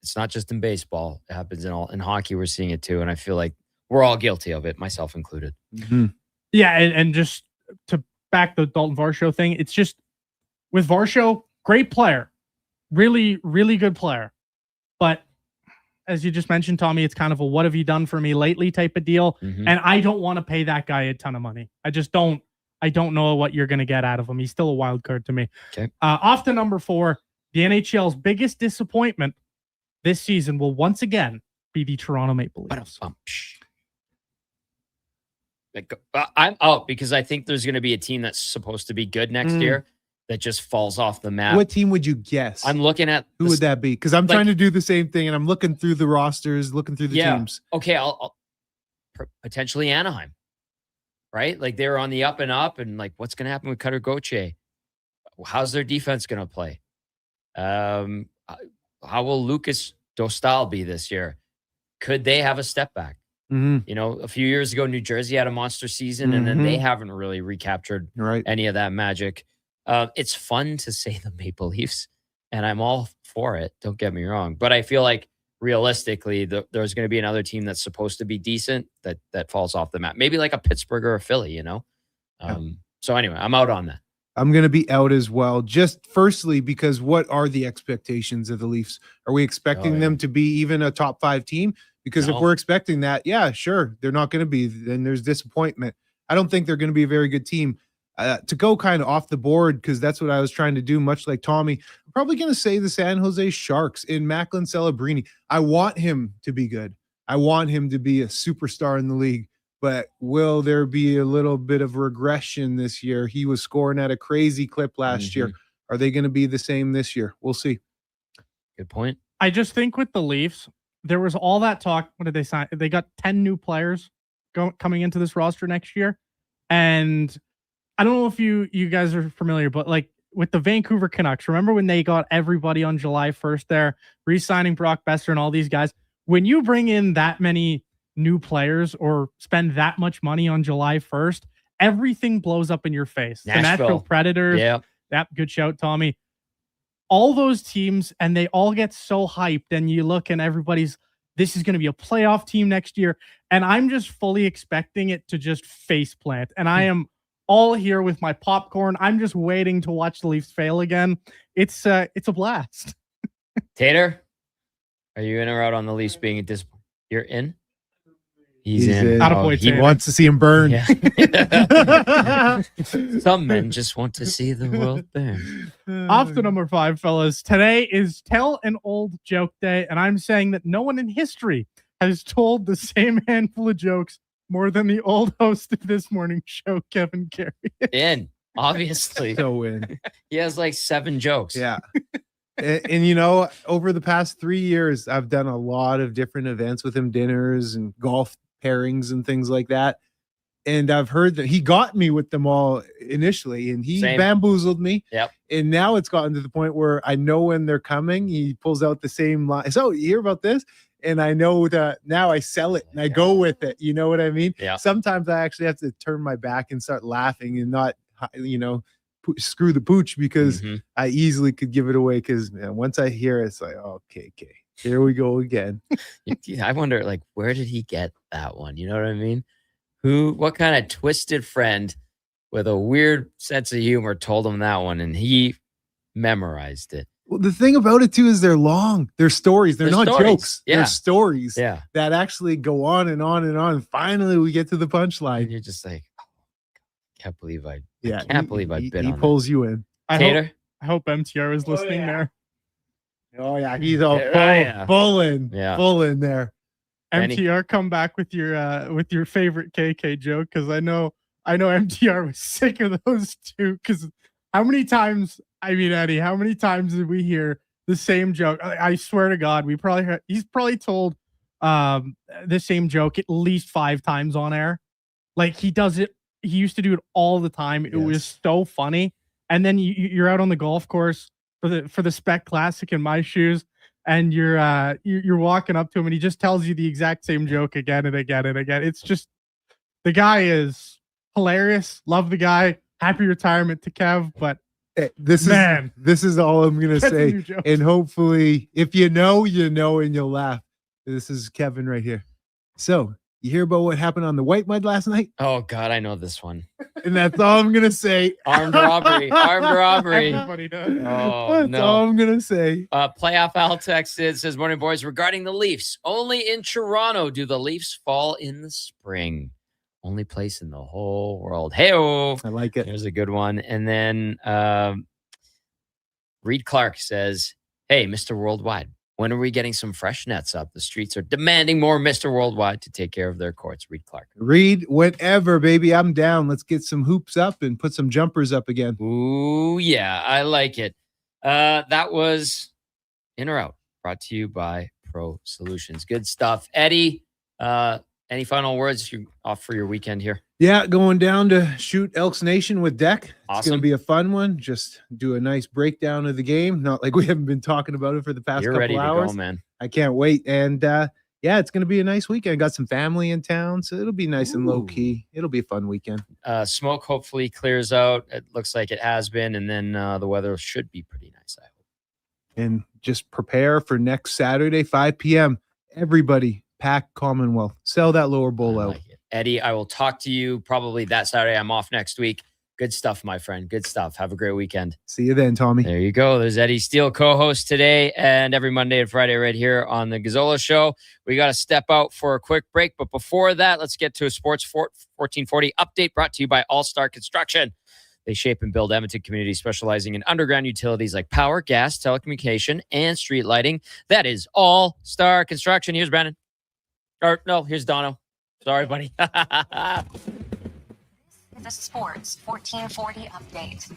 it's not just in baseball. It happens in hockey. We're seeing it too. And I feel like we're all guilty of it, myself included. Mm-hmm. Yeah. And just to back the Dalton Varsho thing, it's just with Varsho, great player, really, really good player. But as you just mentioned, Tommy, it's kind of a what have you done for me lately type of deal. Mm-hmm. And I don't want to pay that guy a ton of money. I don't know what you're going to get out of him. He's still a wild card to me. Okay. Off to number 4, the NHL's biggest disappointment this season will once again be the Toronto Maple Leafs. I'm out because I think there's going to be a team that's supposed to be good next year that just falls off the map. What team would you guess? I'm looking at who would that be? Because I'm trying to do the same thing, and I'm looking through the rosters, looking through the teams. Okay, I'll potentially Anaheim, right? Like they're on the up and up, and like what's going to happen with Cutter Gauthier? How's their defense going to play? How will Lucas Dostal be this year? Could they have a step back? Mm-hmm. A few years ago, New Jersey had a monster season, and then they haven't really recaptured any of that magic. It's fun to say the Maple Leafs, and I'm all for it. Don't get me wrong. But I feel like realistically, there's going to be another team that's supposed to be decent that falls off the map. Maybe like a Pittsburgh or a Philly, So anyway, I'm out on that. I'm going to be out as well. Just firstly, because what are the expectations of the Leafs? Are we expecting them to be even a top 5 team? Because if we're expecting that, yeah, sure, they're not going to be. Then there's disappointment. I don't think they're going to be a very good team. To go kind of off the board, because that's what I was trying to do, much like Tommy, I'm probably going to say the San Jose Sharks in Macklin Celebrini. I want him to be good. I want him to be a superstar in the league. But will there be a little bit of regression this year? He was scoring at a crazy clip last year. Are they going to be the same this year? We'll see. Good point. I just think with the Leafs, there was all that talk. What did they sign? They got 10 new players coming into this roster next year. And I don't know if you guys are familiar, but like with the Vancouver Canucks. Remember when they got everybody on July 1st there, re-signing Brock Besser and all these guys? When you bring in that many new players or spend that much money on July 1st, everything blows up in your face. The Nashville Predators. Yeah. That good shout, Tommy. All those teams, and they all get so hyped, and you look and everybody's, this is going to be a playoff team next year. And I'm just fully expecting it to just face plant. And I am all here with my popcorn. I'm just waiting to watch the Leafs fail again. It's a blast. Tater, are you in or out on the Leafs being at this point? You're in? He's in. He wants to see him burn. Yeah. Some men just want to see the world burn. Off to number 5, fellas. Today is Tell an Old Joke Day, and I'm saying that no one in history has told the same handful of jokes more than the old host of this morning's show, Kevin Carey. In, obviously. So in. He has like 7 jokes. Yeah. And you know, over the past 3 years, I've done a lot of different events with him, dinners and golf pairings and things like that. And I've heard that he got me with them all initially, and he bamboozled me. Yep. And now it's gotten to the point where I know when they're coming. He pulls out the same line. So you hear about this? And I know that now I sell it and I go with it. You know what I mean? Yeah. Sometimes I actually have to turn my back and start laughing and not, screw the pooch, because I easily could give it away. Because once I hear it, it's like, okay, here we go again. I wonder, like, where did he get that one? You know what I mean? What kind of twisted friend with a weird sense of humor told him that one and he memorized it? Well, the thing about it too is they're long. They're stories. They're not jokes. Yeah. They're stories that actually go on and on and on. And finally, we get to the punchline. And you're just like, oh, can't believe I can't believe I bit on He pulls you in. Tater? I hope MTR is listening there. Oh yeah, he's all full in there. MTR, come back with your favorite KK joke, because I know MTR was sick of those two. Because how many times? I mean, Eddie, how many times did we hear the same joke? I swear to God, he's probably told the same joke at least 5 times on air. Like he does it. He used to do it all the time. It was so funny. And then you're out on the golf course for the Spec Classic in my shoes, and you're walking up to him, and he just tells you the exact same joke again and again and again. It's just, the guy is hilarious. Love the guy. Happy retirement to Kev, but this is all I'm gonna say. And hopefully, if you know, and you'll laugh. This is Kevin right here. So you hear about what happened on the White Mud last night? Oh God, I know this one. And that's all I'm gonna say. Armed robbery. Everybody does. Oh, that's all I'm gonna say. Playoff Al texted, says, morning boys, regarding the Leafs, only in Toronto do the Leafs fall in the spring. Only place in the whole world. Hey-o. I like it. There's a good one. And then Reed Clark says, hey, Mr. Worldwide, when are we getting some fresh nets up? The streets are demanding more Mr. Worldwide to take care of their courts. Reed Clark. Reed, whenever, baby, I'm down. Let's get some hoops up and put some jumpers up again. Ooh, yeah, I like it. That was In or Out, brought to you by Pro Solutions. Good stuff. Eddie, any final words? You're off for your weekend here? Yeah, going down to shoot Elks Nation with Deck. It's Awesome. going to be a fun one. Just do a nice breakdown of the game. Not like we haven't been talking about it for the past couple ready hours. to go, man. I can't wait. And yeah, it's going to be a nice weekend. Got some family in town, so it'll be nice and low key. It'll be a fun weekend. Smoke hopefully clears out. It looks like it has been, and then the weather should be pretty nice, I hope. And just prepare for next Saturday, 5 p.m. Everybody, pack Commonwealth. Sell that lower bowl out. Eddie, I will talk to you probably that Saturday. I'm off next week. Good stuff, my friend. Good stuff. Have a great weekend. See you then, Tommy. There you go. There's Eddie Steele, co-host today and every Monday and Friday right here on the Gazzola Show. We got to step out for a quick break. But before that, let's get to a Sports 1440 update brought to you by All-Star Construction. They shape and build Edmonton communities specializing in underground utilities like power, gas, telecommunication, and street lighting. That is All-Star Construction. Here's Brandon. Or no, here's Dono. Sorry, buddy. The Sports 1440 update.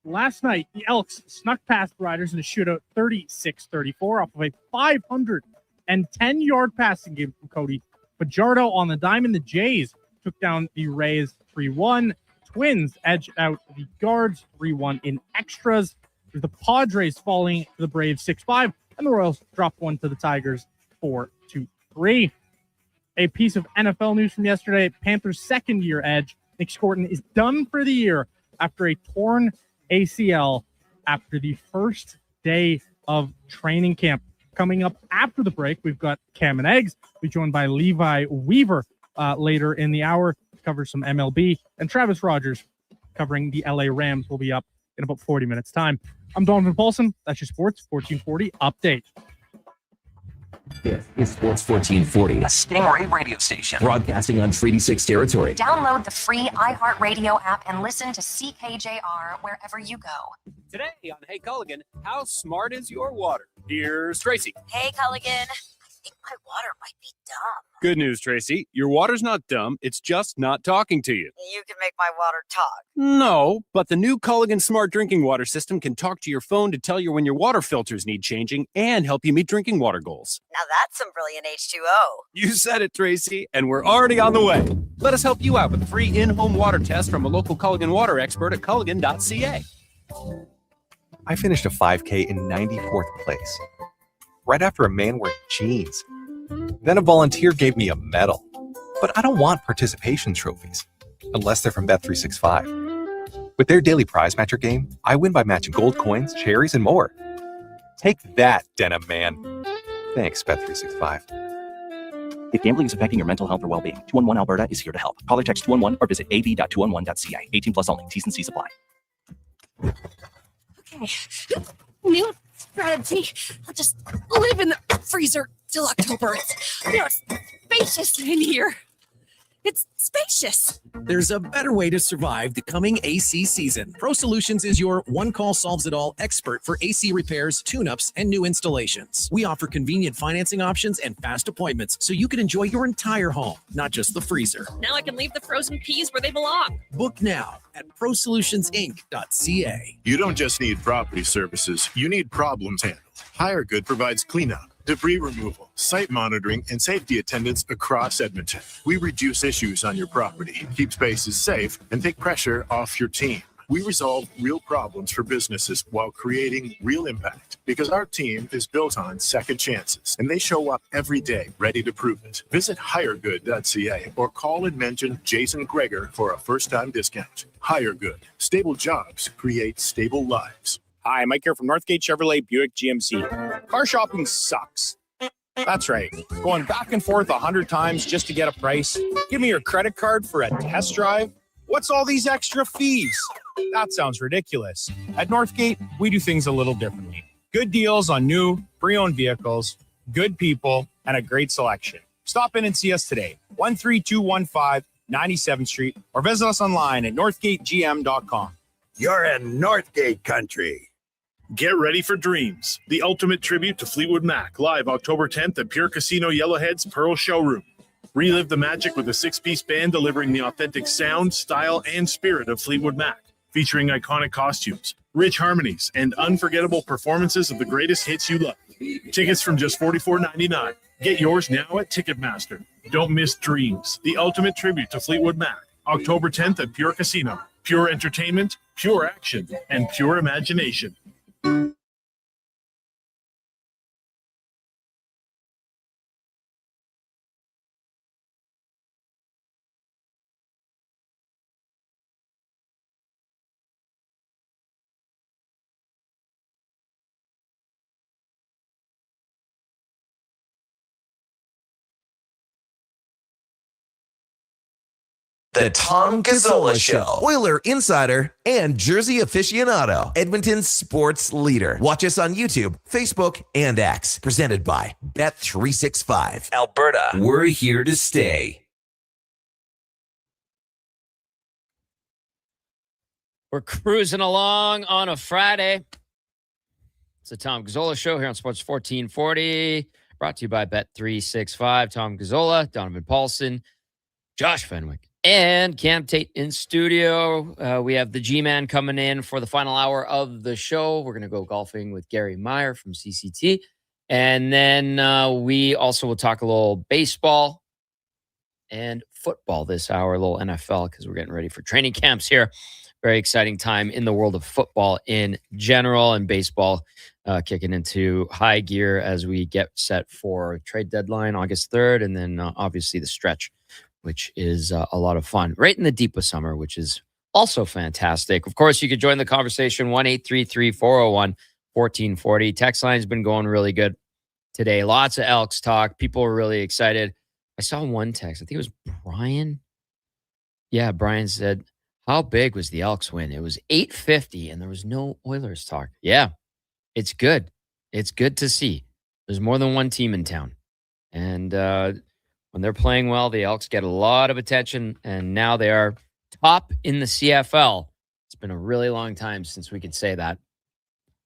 Last night, the Elks snuck past the Riders in a shootout 36-34 off of a 500 110-yard passing game from Cody Fajardo on the dime, and the Jays took down the Rays 3-1. Twins edged out the Guards 3-1 in extras. With the Padres falling to the Braves 6-5, and the Royals dropped one to the Tigers 4-3. A piece of NFL news from yesterday: Panthers' second-year edge Nick Scorton is done for the year after a torn ACL after the first day of training camp. Coming up after the break, we've got Cam and Eggs. We're joined by Levi Weaver later in the hour to cover some MLB, and Travis Rogers covering the LA Rams will be up in about 40 minutes time. I'm Donovan Paulson. That's your Sports 1440 update. This is Sports 1440, A Stingray radio station. broadcasting on Treaty 6 territory. Download the free iHeartRadio app and listen to CKJR wherever you go. Today on Hey Culligan, how smart is your water? Here's Tracy. Hey, Culligan. I think my water might be dumb. Good news, Tracy. Your water's not dumb. It's just not talking to you. You can make my water talk. No, but the new Culligan Smart Drinking Water System can talk to your phone to tell you when your water filters need changing and help you meet drinking water goals. Now that's some brilliant H2O. You said it, Tracy, and we're already on the way. Let us help you out with a free in-home water test from a local Culligan water expert at culligan.ca. I finished a 5K in 94th place, right after a man wearing jeans. Then a volunteer gave me a medal. But I don't want participation trophies, unless they're from Bet365. With their daily prize matcher game, I win by matching gold coins, cherries, and more. Take that, Denim Man. Thanks, Bet365. If gambling is affecting your mental health or well-being, 211 Alberta is here to help. Call or text 211 or visit ab.211.ca. 18 plus only. T's and C's apply. Okay. New strategy. I'll just live in the freezer till October. It's spacious in here. It's spacious. There's a better way to survive the coming AC season. Pro Solutions is your one-call solves-it-all expert for AC repairs, tune-ups, and new installations. We offer convenient financing options and fast appointments so you can enjoy your entire home, not just the freezer. Now I can leave the frozen peas where they belong. Book now at prosolutionsinc.ca. You don't just need property services, you need problems handled. HireGood provides cleanup, debris removal, site monitoring, and safety attendance across Edmonton. We reduce issues on your property, keep spaces safe, and take pressure off your team. We resolve real problems for businesses while creating real impact because our team is built on second chances and they show up every day ready to prove it. Visit hiregood.ca or call and mention Jason Greger for a first-time discount. HireGood. Stable jobs create stable lives. Hi, Mike here from Northgate Chevrolet Buick GMC. Car shopping sucks. That's right. Going back and forth 100 times just to get a price. Give me your credit card for a test drive. What's all these extra fees? That sounds ridiculous. At Northgate, we do things a little differently. Good deals on new, pre-owned vehicles, good people, and a great selection. Stop in and see us today. 13215 97th Street or visit us online at northgategm.com. You're in Northgate country. Get ready for Dreams, the ultimate tribute to Fleetwood Mac, live October 10th at Pure Casino Yellowhead's Pearl Showroom. Relive the magic with a six-piece band delivering the authentic sound, style, and spirit of Fleetwood Mac, featuring iconic costumes, rich harmonies, and unforgettable performances of the greatest hits you love. Tickets from just $44.99. Get yours now at Ticketmaster. Don't miss Dreams, the ultimate tribute to Fleetwood Mac, October 10th at Pure Casino. Pure entertainment, pure action, and pure imagination. The Tom Gazzola Show. Oiler insider and Jersey aficionado. Edmonton's sports leader. Watch us on YouTube, Facebook, and X. Presented by Bet365. Alberta, we're here to stay. We're cruising along on a Friday. It's the Tom Gazzola Show here on Sports 1440. Brought to you by Bet365. Tom Gazzola, Donovan Paulson, Josh Fenwick, and Cam Tate in studio. We have the G-Man coming in for the final hour of the show. We're going to go golfing with Gary Meyer from CCT. And then we also will talk a little baseball and football this hour, a little NFL, because we're getting ready for training camps here. Very exciting time in the world of football in general, and baseball kicking into high gear as we get set for trade deadline August 3rd, and then obviously the stretch, which is a lot of fun. Right in the deep of summer, which is also fantastic. Of course, you could join the conversation, 1-833-401-1440. Text line has been going really good today. Lots of Elks talk. People are really excited. I saw one text. I think it was Brian. Yeah, Brian said, how big was the Elks win? It was 850, and there was no Oilers talk. Yeah, it's good. It's good to see. There's more than one team in town. And when they're playing well, the Elks get a lot of attention, and now they are top in the CFL. It's been a really long time since we could say that.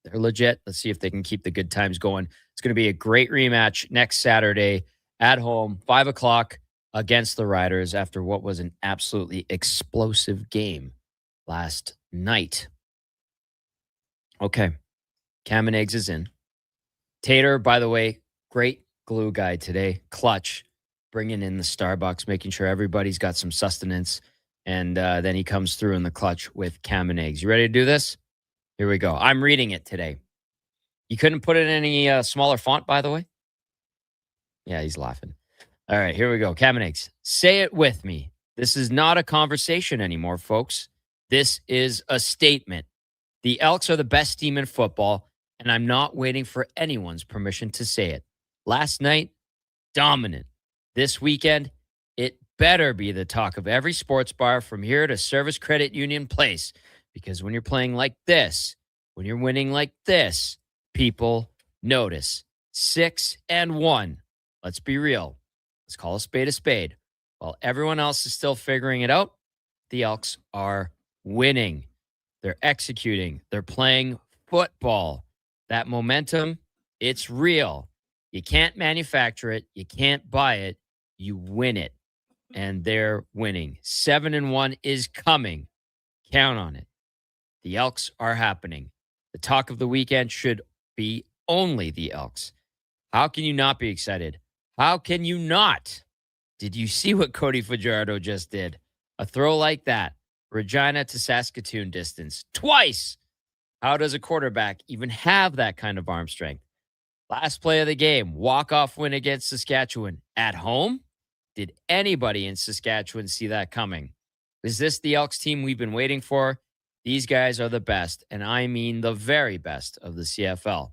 They're legit. Let's see if they can keep the good times going. It's going to be a great rematch next Saturday at home, 5 o'clock against the Riders after what was an absolutely explosive game last night. Okay. Cam and Eggs is in. Tater, by the way, great glue guy today. Clutch, bringing in the Starbucks, making sure everybody's got some sustenance. And then he comes through in the clutch with Cam and Eggs. You ready to do this? Here we go. I'm reading it today. You couldn't put it in any smaller font, by the way? Yeah, he's laughing. All right, here we go. Cam and Eggs. Say it with me. This is not a conversation anymore, folks. This is a statement. The Elks are the best team in football, and I'm not waiting for anyone's permission to say it. Last night, dominant. This weekend, it better be the talk of every sports bar from here to Service Credit Union Place. Because when you're playing like this, when you're winning like this, people notice. 6-1. Let's be real. Let's call a spade a spade. While everyone else is still figuring it out, the Elks are winning. They're executing. They're playing football. That momentum, it's real. You can't manufacture it. You can't buy it. You win it. And they're winning. 7-1 is coming. Count on it. The Elks are happening. The talk of the weekend should be only the Elks. How can you not be excited? How can you not? Did you see what Cody Fajardo just did? A throw like that, Regina to Saskatoon distance, twice. How does a quarterback even have that kind of arm strength? Last play of the game, walk-off win against Saskatchewan. At home? Did anybody in Saskatchewan see that coming? Is this the Elks team we've been waiting for? These guys are the best, and I mean the very best of the CFL.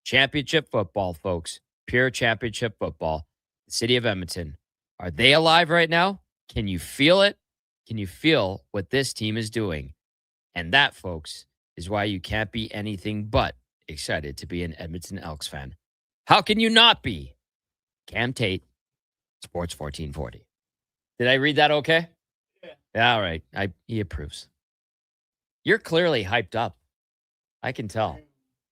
Championship football, folks. Pure championship football. The city of Edmonton. Are they alive right now? Can you feel it? Can you feel what this team is doing? And that, folks, is why you can't be anything but excited to be an Edmonton Elks fan. How can you not be? Cam Tate, Sports 1440. Did I read that okay? Yeah. All right. He approves. You're clearly hyped up. I can tell.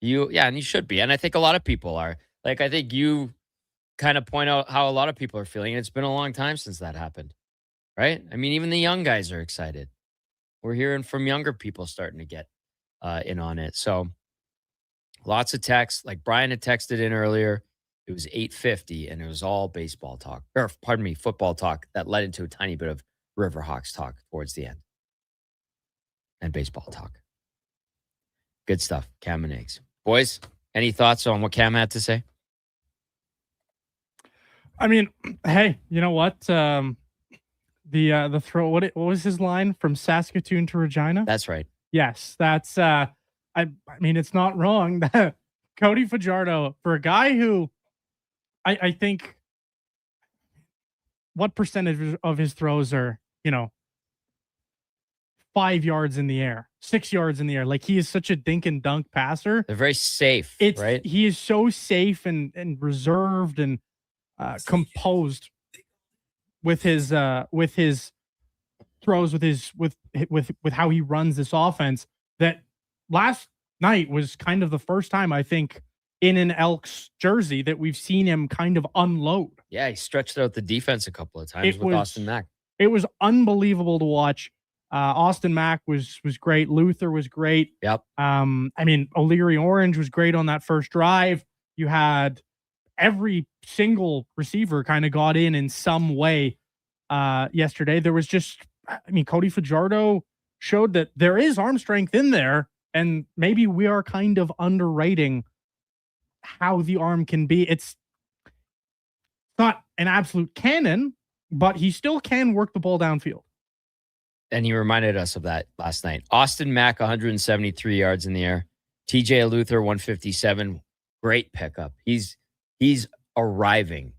And you should be. And I think a lot of people are. Like, I think you kind of point out how a lot of people are feeling. It's been a long time since that happened, right? I mean, even the young guys are excited. We're hearing from younger people starting to get in on it. So lots of texts. Like Brian had texted in earlier. It was 8:50, and it was all baseball talk. Or, pardon me, football talk that led into a tiny bit of Riverhawks talk towards the end. And baseball talk. Good stuff. Cam and Eggs. Boys, any thoughts on what Cam had to say? I mean, hey, you know what? The throw. What was his line from Saskatoon to Regina? That's right. Yes, that's. I mean, it's not wrong. Cody Fajardo, for a guy who, I think, what percentage of his throws are 5 yards in the air, 6 yards in the air? Like, he is such a dink and dunk passer. They're very safe, right? He is so safe and reserved and composed with his throws, with how he runs this offense, that last night was kind of the first time, I think, in an Elks jersey that we've seen him kind of unload. Yeah, he stretched out the defense a couple of times with Austin Mack. It was unbelievable to watch. Austin Mack was great. Luther was great. Yep. I mean, O'Leary Orange was great on that first drive. You had every single receiver kind of got in some way yesterday. There was just, Cody Fajardo showed that there is arm strength in there, and maybe we are kind of underrating how the arm can be. It's not an absolute cannon, but he still can work the ball downfield. And he reminded us of that last night. Austin Mack, 173 yards in the air. TJ Luther, 157. Great pickup. He's arriving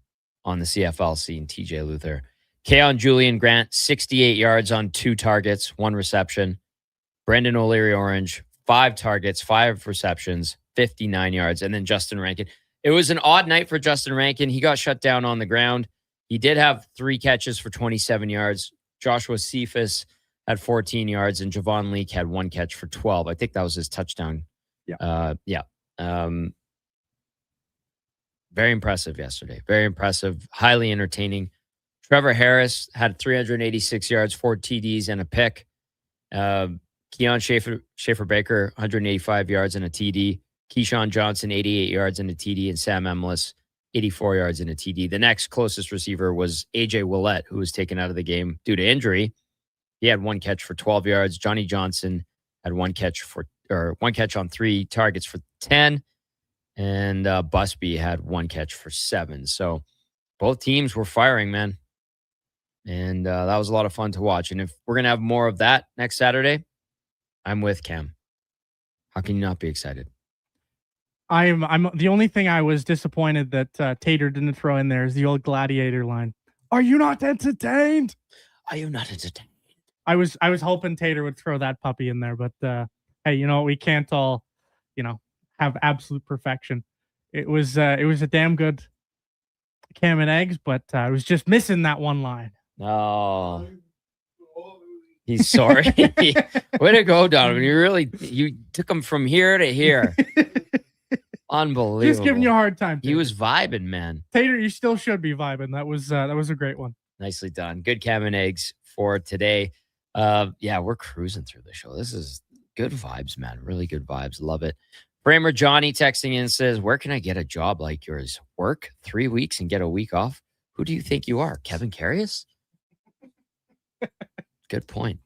on the CFL scene, TJ Luther. Keon Julian Grant, 68 yards on 2 targets, 1 reception. Brendan O'Leary Orange, 5 targets, 5 receptions, 59 yards. And then Justin Rankin. It was an odd night for Justin Rankin. He got shut down on the ground. He did have 3 catches for 27 yards. Joshua Cephas had 14 yards, and Javon Leake had 1 catch for 12. I think that was his touchdown. Yeah. Very impressive yesterday. Very impressive. Highly entertaining. Trevor Harris had 386 yards, 4 TDs, and a pick. Keon Schaefer-Baker, 185 yards and a TD. Keyshawn Johnson, 88 yards and a TD. And Sam Emlis, 84 yards and a TD. The next closest receiver was A.J. Willett, who was taken out of the game due to injury. He had 1 catch for 12 yards. Johnny Johnson had 1 catch on 3 targets for 10. And Busby had 1 catch for 7. So both teams were firing, man. And that was a lot of fun to watch. And if we're going to have more of that next Saturday, I'm with Cam. How can you not be excited? I'm the only thing I was disappointed that Tater didn't throw in there is the old gladiator line. Are you not entertained? Are you not entertained? I was hoping Tater would throw that puppy in there, but hey, we can't all, have absolute perfection. It was a damn good Cam and eggs, but I was just missing that one line. Oh, he's sorry. Way to go, Donovan. You took him from here to here. Unbelievable. Just giving you a hard time, Tater. He was vibing, man. Tater, you still should be vibing. That was a great one. Nicely done. Good Cam and eggs for today. We're cruising through the show. This is good vibes, man. Really good vibes. Love it. Framer Johnny texting in says, where can I get a job like yours? Work 3 weeks and get a week off? Who do you think you are? Kevin Carius? Good point.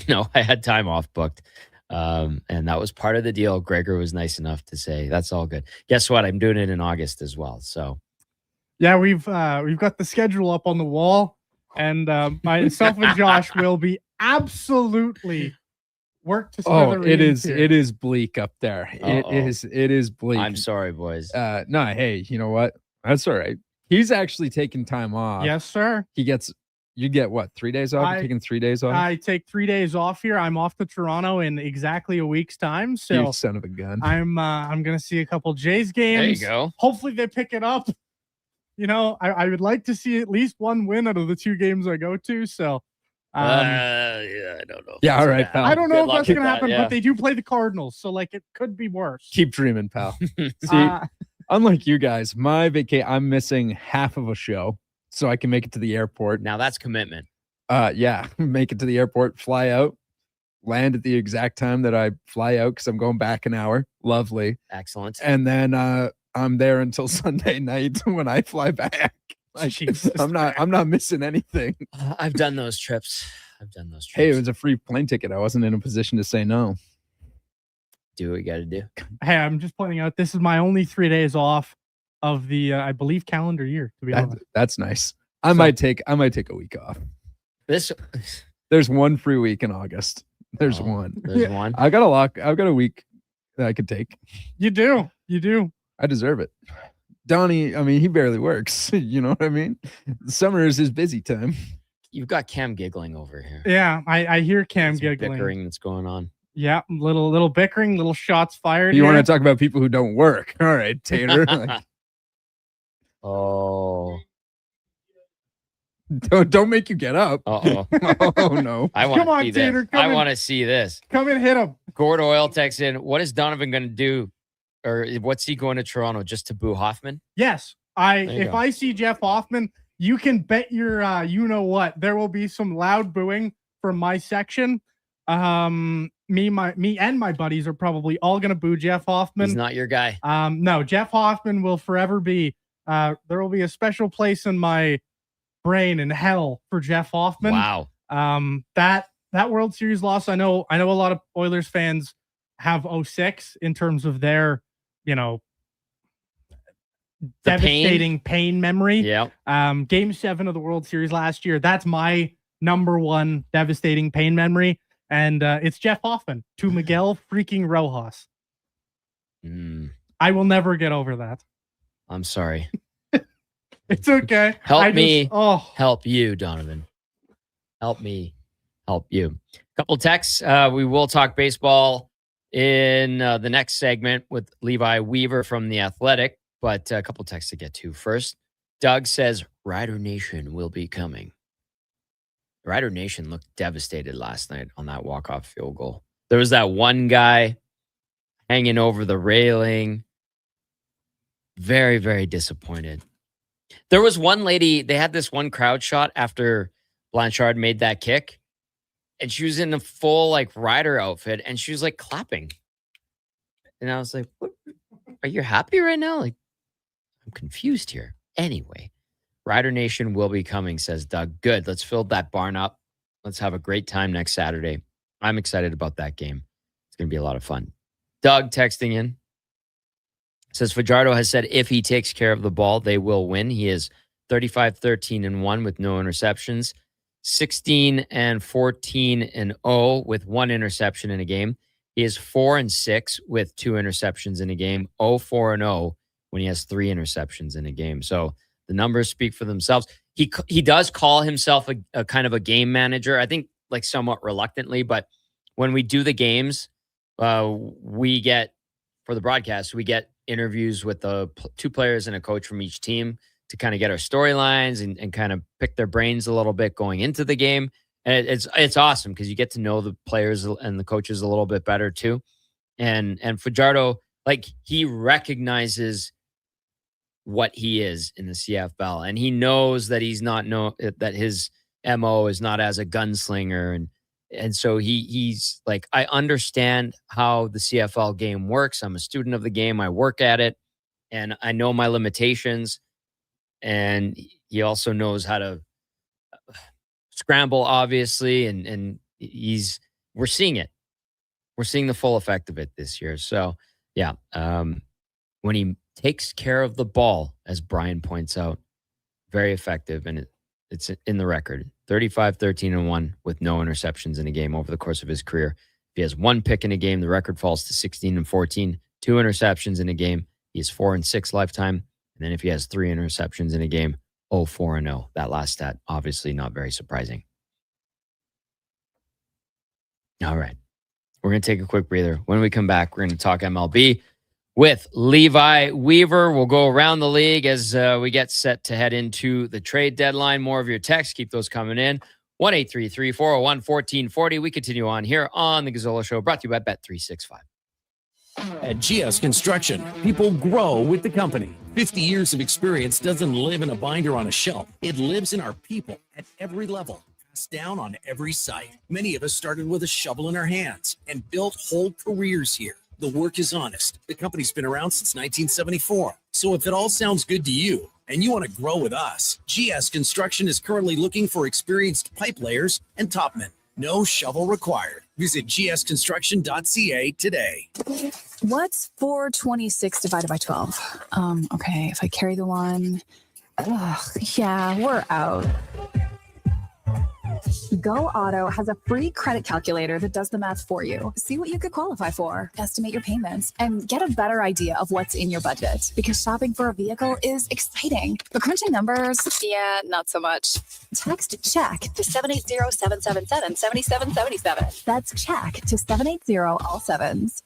No, I had time off booked. And that was part of the deal. Gregor was nice enough to say, that's all good. Guess what? I'm doing it in August as well. So yeah, we've got the schedule up on the wall, and myself and Josh will be absolutely work to it is bleak up there. It is bleak. I'm sorry, boys. No, hey, you know what? That's all right. He's actually taking time off. Yes, sir. You get what, 3 days off? You're taking 3 days off? I take 3 days off here. I'm off to Toronto in exactly a week's time. So you son of a gun. I'm gonna see a couple Jays games. There you go. Hopefully they pick it up. I would like to see at least one win out of the 2 games I go to. So I don't know. Yeah, all right, pal. I don't know if that's gonna happen, yeah. but they do play the Cardinals, so it could be worse. Keep dreaming, pal. See, unlike you guys, my I'm missing half of a show so I can make it to the airport. Now that's commitment. Yeah, make it to the airport, fly out, land at the exact time that I fly out because I'm going back an hour. Lovely. Excellent. And then I'm there until Sunday night when I fly back. I'm not missing anything. I've done those trips. Hey, it was a free plane ticket. I wasn't in a position to say no. Do what you got to do. Hey, I'm just pointing out this is my only 3 days off of the I believe calendar year. To be honest, that's nice. I might take a week off. There's 1 free week in August. There's one. There's one. I've got a week that I could take. You do. I deserve it. Donnie, I mean, he barely works. You know what I mean? Summer is his busy time. You've got Cam giggling over here. Yeah, I hear Cam giggling. Bickering that's going on. Yeah, little bickering, little shots fired. You want to talk about people who don't work? All right, Tater. Oh. Don't make you get up. Uh-oh. Oh, no. I want Come on, to see Tater, this. come I in. want to see this. Come and hit him. Gord Oil texts in, what is Donovan going to do? Or what's he going to Toronto? Just to boo Hoffman? Yes. If go. I see Jeff Hoffman, you can bet your you know what. There will be some loud booing from my section. me and my buddies are probably all gonna boo Jeff Hoffman. He's not your guy. No, Jeff Hoffman will forever be. There will be a special place in my brain in hell for Jeff Hoffman. Wow. That World Series loss. I know a lot of Oilers fans have 06 in terms of their, devastating pain memory. Yeah. Game 7 of the World Series last year. That's my number one devastating pain memory. And it's Jeff Hoffman to Miguel freaking Rojas. I will never get over that. I'm sorry. It's okay. Help you, Donovan. Help me. Help you. Couple texts. We will talk baseball in the next segment with Levi Weaver from The Athletic, but a couple texts to get to. First, Doug says Rider Nation will be coming. Rider Nation looked devastated last night on that walk-off field goal. There was that one guy hanging over the railing. Very, very disappointed. There was one lady, they had this one crowd shot after Blanchard made that kick, and she was in a full Rider outfit, and she was clapping. And I was like, what? Are you happy right now? I'm confused here. Anyway, Rider Nation will be coming, says Doug. Good. Let's fill that barn up. Let's have a great time next Saturday. I'm excited about that game. It's going to be a lot of fun. Doug texting in says Fajardo has said if he takes care of the ball, they will win. He is 35-13-1 with no interceptions, 16-14-0 with one interception in a game. He is 4-6 with two interceptions in a game, 0-4-0 when he has three interceptions in a game. So the numbers speak for themselves. He does call himself a kind of a game manager, I think somewhat reluctantly, but when we do the games, we get, for the broadcast, we get interviews with the two players and a coach from each team to kind of get our storylines and kind of pick their brains a little bit going into the game. And it's awesome because you get to know the players and the coaches a little bit better too. And Fajardo, he recognizes what he is in the CFL, and he knows that he's not that his MO is not as a gunslinger, and so he's like, I understand how the CFL game works. I'm a student of the game. I work at it, and I know my limitations. And he also knows how to scramble, obviously, and we're seeing it. We're seeing the full effect of it this year. So yeah, when he takes care of the ball, as Brian points out, very effective, and it's in the record. 35-13-1 with no interceptions in a game over the course of his career. If he has one pick in a game, the record falls to 16-14. Two interceptions in a game, he is 4-6 lifetime. And then if he has three interceptions in a game, 0-4-0. That last stat, obviously not very surprising. All right. We're going to take a quick breather. When we come back, we're going to talk MLB with Levi Weaver. We'll go around the league as we get set to head into the trade deadline. More of your texts, keep those coming in. 1-833-401-1440. We continue on here on the Gazzola Show, brought to you by Bet365. At GS Construction, people grow with the company. 50 years of experience doesn't live in a binder on a shelf. It lives in our people at every level, passed down on every site. Many of us started with a shovel in our hands and built whole careers here. The work is honest. The company's been around since 1974. So if it all sounds good to you and you want to grow with us, GS Construction is currently looking for experienced pipe layers and topmen. No shovel required. Visit gsconstruction.ca today. What's 426 divided by 12? Okay, if I carry the one, yeah, we're out. Go Auto has a free credit calculator that does the math for you. See what you could qualify for, estimate your payments, and get a better idea of what's in your budget. Because shopping for a vehicle is exciting, but crunching numbers, yeah, not so much. Text CHECK to 780-777-7777. That's CHECK to 780 all sevens.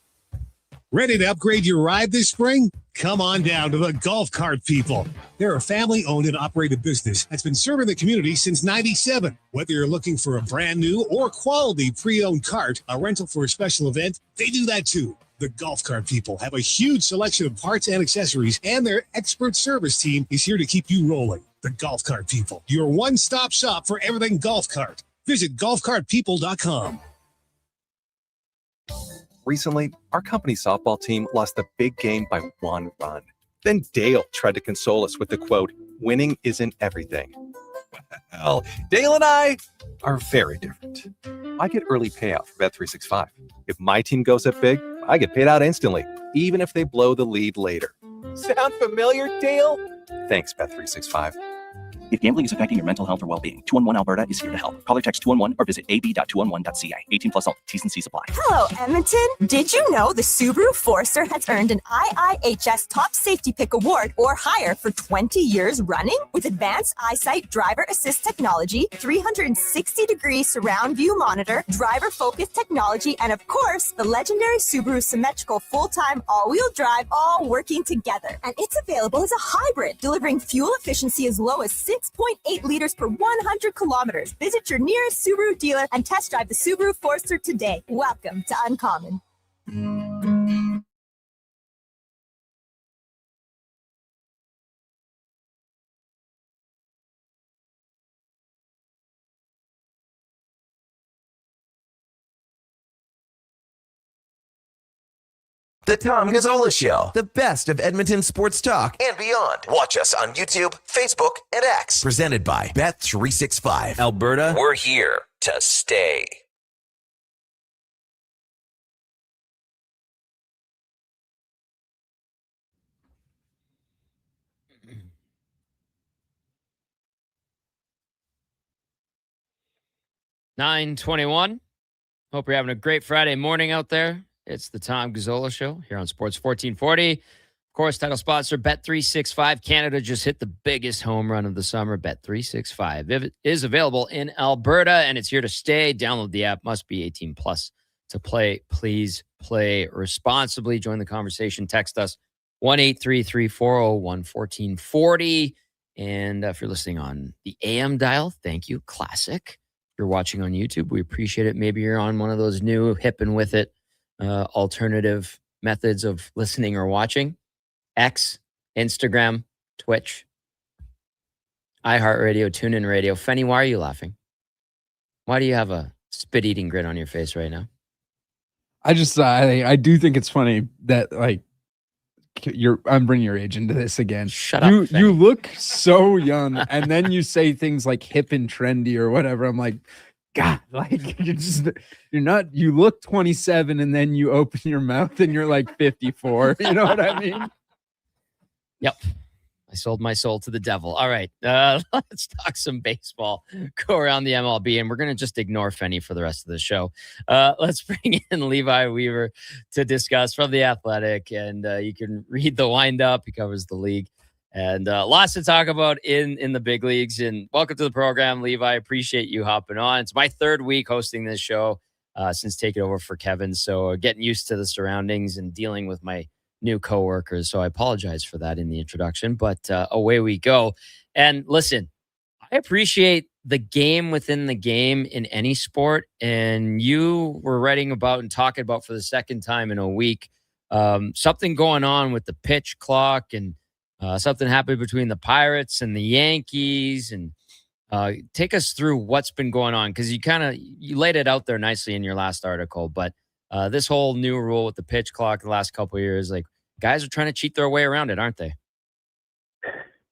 Ready to upgrade your ride this spring? Come on down to the Golf Cart People. They're a family-owned and operated business that's been serving the community since '97. Whether you're looking for a brand new or quality pre-owned cart, a rental for a special event, they do that too. The Golf Cart People have a huge selection of parts and accessories, and their expert service team is here to keep you rolling. The Golf Cart People, your one-stop shop for everything golf cart. Visit golfcartpeople.com. Recently, our company softball team lost the big game by 1 run. Then Dale tried to console us with the quote, "Winning isn't everything." Well, Dale and I are very different. I get early payout for Bet365. If my team goes up big, I get paid out instantly, even if they blow the lead later. Sound familiar, Dale? Thanks, Bet365. If gambling is affecting your mental health or well-being, 211 Alberta is here to help. Call or text 211 or visit ab.211.ca. 18 plus only. T's and C's apply. Hello, Edmonton. Did you know the Subaru Forester has earned an IIHS Top Safety Pick Award or higher for 20 years running? With advanced eyesight driver assist technology, 360-degree surround view monitor, driver-focused technology, and of course, the legendary Subaru symmetrical full-time all-wheel drive, all working together. And it's available as a hybrid, delivering fuel efficiency as low as 6.8 liters per 100 kilometers. Visit your nearest Subaru dealer and test drive the Subaru Forester today. Welcome to Uncommon. The Tom Gazzola Show, the best of Edmonton sports talk and beyond. Watch us on YouTube, Facebook, and X. Presented by Bet365. Alberta, we're here to stay. $9:21. Hope you're having a great Friday morning out there. It's the Tom Gazzola Show here on Sports 1440. Of course, title sponsor Bet365. Canada just hit the biggest home run of the summer. Bet365 it is available in Alberta, and it's here to stay. Download the app. Must be 18 plus to play. Please play responsibly. Join the conversation. Text us 1-833-401-1440. And if you're listening on the AM dial, thank you. Classic. If you're watching on YouTube, we appreciate it. Maybe you're on one of those new hip and with it alternative methods of listening or watching. X, Instagram, Twitch, iHeartRadio, TuneIn Radio. Fenny, why are you laughing? Why do you have a spit-eating grin on your face right now? I just I do think it's funny that like I'm bringing your age into this again. Shut up, Fenny. You look so young, and then you say things like hip and trendy or whatever. I'm like, God, like you're not, you look 27 and then you open your mouth and you're like 54. You know what I mean? Yep. I sold my soul to the devil. All right. Let's talk some baseball. Go around the MLB, and we're going to just ignore Fenny for the rest of the show. Let's bring in Levi Weaver to discuss from The Athletic, and you can read the wind-up. He covers the league. And lots to talk about in the big leagues. And welcome to the program, Levi. Appreciate you hopping on. It's my third week hosting this show since taking over for Kevin. So getting used to the surroundings and dealing with my new coworkers. So I apologize for that in the introduction, but away we go. And listen, I appreciate the game within the game in any sport. And you were writing about and talking about for the second time in a week, something going on with the pitch clock and something happened between the Pirates and the Yankees, and take us through what's been going on, because you laid it out there nicely in your last article. But this whole new rule with the pitch clock the last couple of years, like guys are trying to cheat their way around it, aren't they?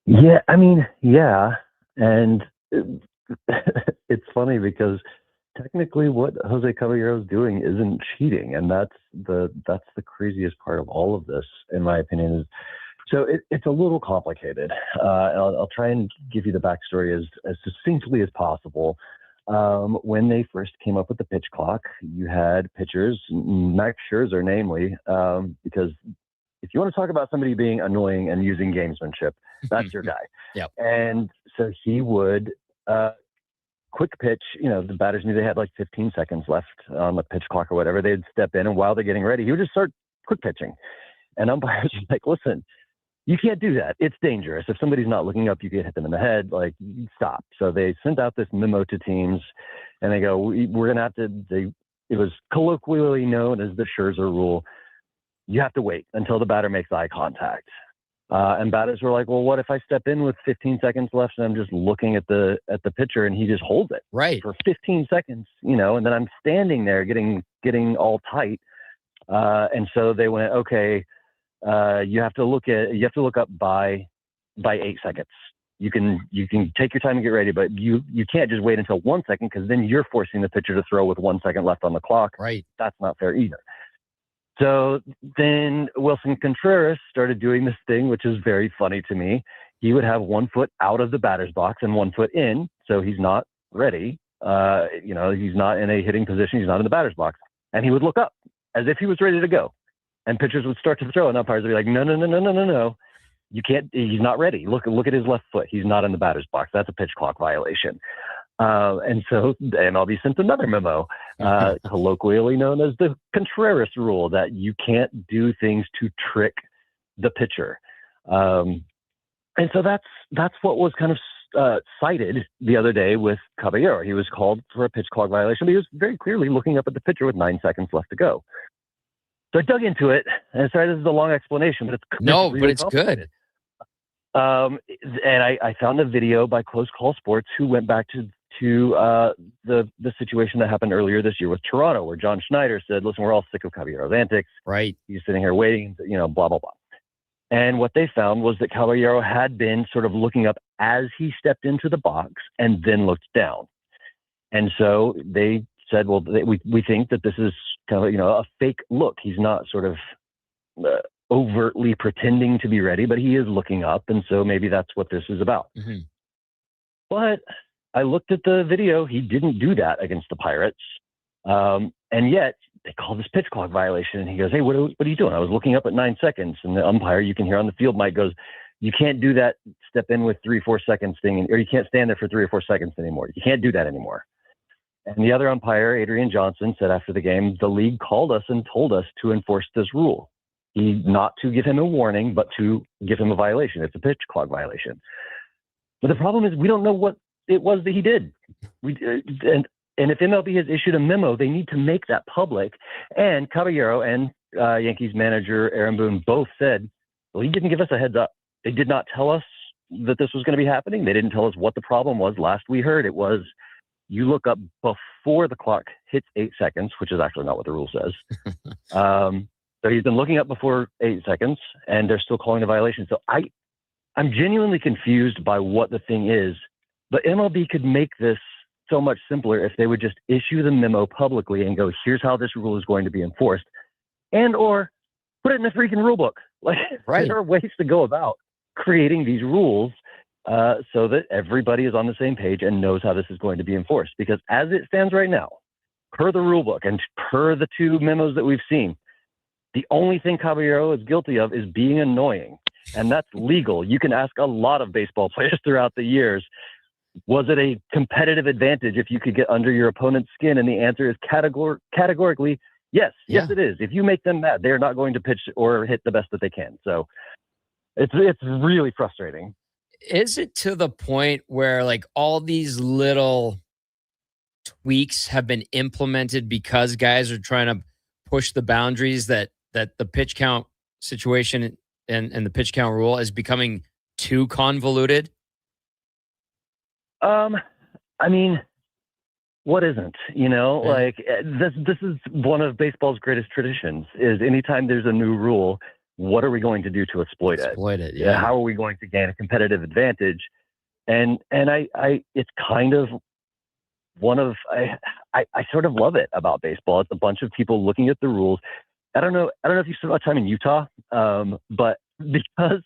Yeah, I mean, yeah, and it's funny because technically what Jose Caballero is doing isn't cheating, and that's the craziest part of all of this, in my opinion. Is so it's a little complicated. I'll try and give you the backstory as succinctly as possible. When they first came up with the pitch clock, you had pitchers, Max Scherzer namely, because if you want to talk about somebody being annoying and using gamesmanship, that's your guy. Yep. And so he would quick pitch, the batters knew they had like 15 seconds left on the pitch clock or whatever. They'd step in, and while they're getting ready, he would just start quick pitching. And umpires are like, listen, you can't do that. It's dangerous. If somebody's not looking up, you can hit them in the head. Like, stop. So they sent out this memo to teams, and they go, we're going to have to, it was colloquially known as the Scherzer rule. You have to wait until the batter makes eye contact. And batters were like, well, what if I step in with 15 seconds left and I'm just looking at the pitcher and he just holds it right for 15 seconds, and then I'm standing there getting all tight. And so they went, okay, you have to look up by 8 seconds. You can take your time and get ready, but you can't just wait until 1 second, because then you're forcing the pitcher to throw with 1 second left on the clock. Right. That's not fair either. So then Wilson Contreras started doing this thing, which is very funny to me. He would have 1 foot out of the batter's box and 1 foot in, so he's not ready. He's not in a hitting position. He's not in the batter's box, and he would look up as if he was ready to go. And pitchers would start to throw, and umpires would be like, no. You can't, he's not ready. Look at his left foot. He's not in the batter's box. That's a pitch clock violation. And so the MLB sent another memo, colloquially known as the Contreras rule, that you can't do things to trick the pitcher. And so that's what was kind of cited the other day with Caballero. He was called for a pitch clock violation, but he was very clearly looking up at the pitcher with 9 seconds left to go. So I dug into it, and sorry, this is a long explanation, but it's good. And I found a video by Close Call Sports, who went back to the situation that happened earlier this year with Toronto, where John Schneider said, "Listen, we're all sick of Caballero's antics. Right? He's sitting here waiting, blah blah blah." And what they found was that Caballero had been sort of looking up as he stepped into the box and then looked down. And so they said, well, we think that this is kind of, a fake look. He's not sort of overtly pretending to be ready, but he is looking up. And so maybe that's what this is about. Mm-hmm. But I looked at the video. He didn't do that against the Pirates. And yet they called this pitch clock violation. And he goes, "Hey, what are you doing?" I was looking up at 9 seconds. And the umpire, you can hear on the field mic, goes, "You can't do that step in with 3-4 seconds thing, or you can't stand there for 3 or 4 seconds anymore. You can't do that anymore." And the other umpire, Adrian Johnson, said after the game, "The league called us and told us to enforce this rule. Not to give him a warning, but to give him a violation. It's a pitch clock violation." But the problem is we don't know what it was that he did. And if MLB has issued a memo, they need to make that public. And Caballero and Yankees manager Aaron Boone both said, well, he didn't give us a heads up. They did not tell us that this was going to be happening. They didn't tell us what the problem was. Last we heard, it was you look up before the clock hits 8 seconds, which is actually not what the rule says. So he's been looking up before 8 seconds, and they're still calling a violation. So I'm genuinely confused by what the thing is, but MLB could make this so much simpler if they would just issue the memo publicly and go, here's how this rule is going to be enforced, and or put it in the freaking rule book. Like, right. There are ways to go about creating these rules so that everybody is on the same page and knows how this is going to be enforced. Because as it stands right now, per the rule book and per the 2 memos that we've seen, the only thing Caballero is guilty of is being annoying, and that's legal. You can ask a lot of baseball players throughout the years, was it a competitive advantage if you could get under your opponent's skin? And the answer is categorically yes. Yeah. Yes, it is. If you make them mad, they're not going to pitch or hit the best that they can. So it's really frustrating. Is it to the point where like all these little tweaks have been implemented because guys are trying to push the boundaries that the pitch count situation and the pitch count rule is becoming too convoluted? I mean, what isn't, like this is one of baseball's greatest traditions is anytime there's a new rule, what are we going to do to exploit it? Yeah. How are we going to gain a competitive advantage? And I it's kind of one of, I sort of love it about baseball. It's a bunch of people looking at the rules. I don't know if you spent much time in Utah, but because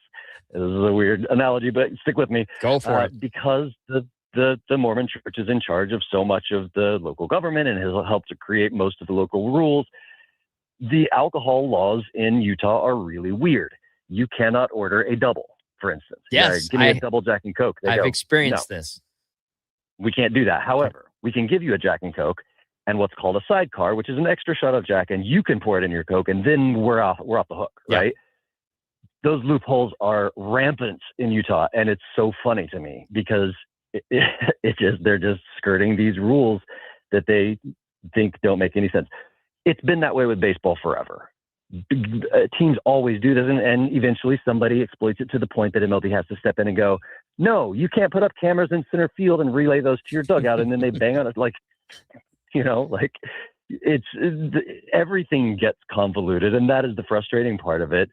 this is a weird analogy, but stick with me. Go for it. Because the Mormon Church is in charge of so much of the local government and has helped to create most of the local rules. The alcohol laws in Utah are really weird. You cannot order a double, for instance. Yes, give me a double Jack and Coke. I've experienced this. We can't do that. However, we can give you a Jack and Coke and what's called a sidecar, which is an extra shot of Jack, and you can pour it in your Coke, and then we're off the hook, right? Those loopholes are rampant in Utah, and it's so funny to me because they're just skirting these rules that they think don't make any sense. It's been that way with baseball forever. Teams always do this, and eventually somebody exploits it to the point that MLB has to step in and go, no, you can't put up cameras in center field and relay those to your dugout, and then they bang on it like everything gets convoluted, and that is the frustrating part of it.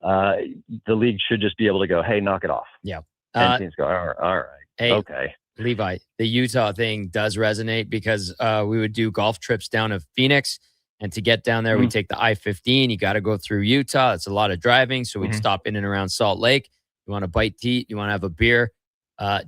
The league should just be able to go, hey, knock it off. Yeah. And teams go, all right, Hey, okay. Levi, the Utah thing does resonate because we would do golf trips down to Phoenix. And to get down there, we take the I-15. You got to go through Utah. It's a lot of driving. So we'd stop in and around Salt Lake. You want to bite to eat? You want to have a beer?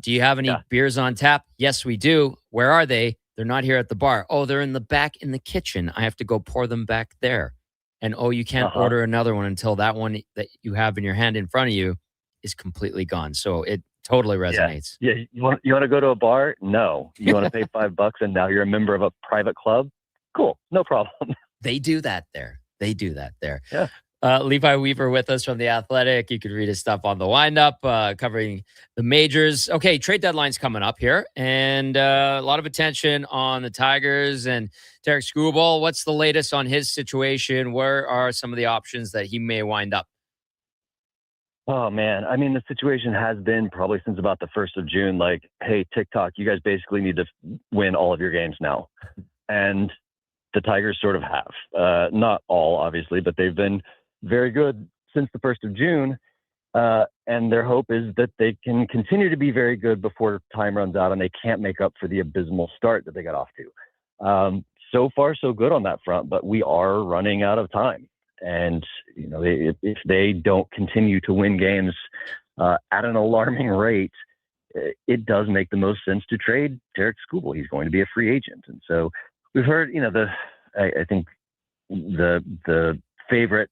Do you have any beers on tap? Yes, we do. Where are they? They're not here at the bar. Oh, they're in the back in the kitchen. I have to go pour them back there. And oh, you can't order another one until that one that you have in your hand in front of you is completely gone. So it totally resonates. Yeah. You want to go to a bar? No. You want to pay $5 and now you're a member of a private club? Cool. No problem. They do that there. Yeah. Levi Weaver with us from The Athletic. You could read his stuff on the windup, covering the majors. Okay, trade deadline's coming up here, and a lot of attention on the Tigers and Tarek Skubal. What's the latest on his situation? Where are some of the options that he may wind up? Oh, man. I mean, the situation has been probably since about the 1st of June, like, hey, TikTok, you guys basically need to win all of your games now. And the Tigers sort of have. Not all, obviously, but they've been very good since the 1st of June. And their hope is that they can continue to be very good before time runs out and they can't make up for the abysmal start that they got off to. So far, so good on that front, but we are running out of time. And, you know, if they don't continue to win games at an alarming rate, it does make the most sense to trade Tarek Skubal. He's going to be a free agent. And so we've heard, you know, I think the favorite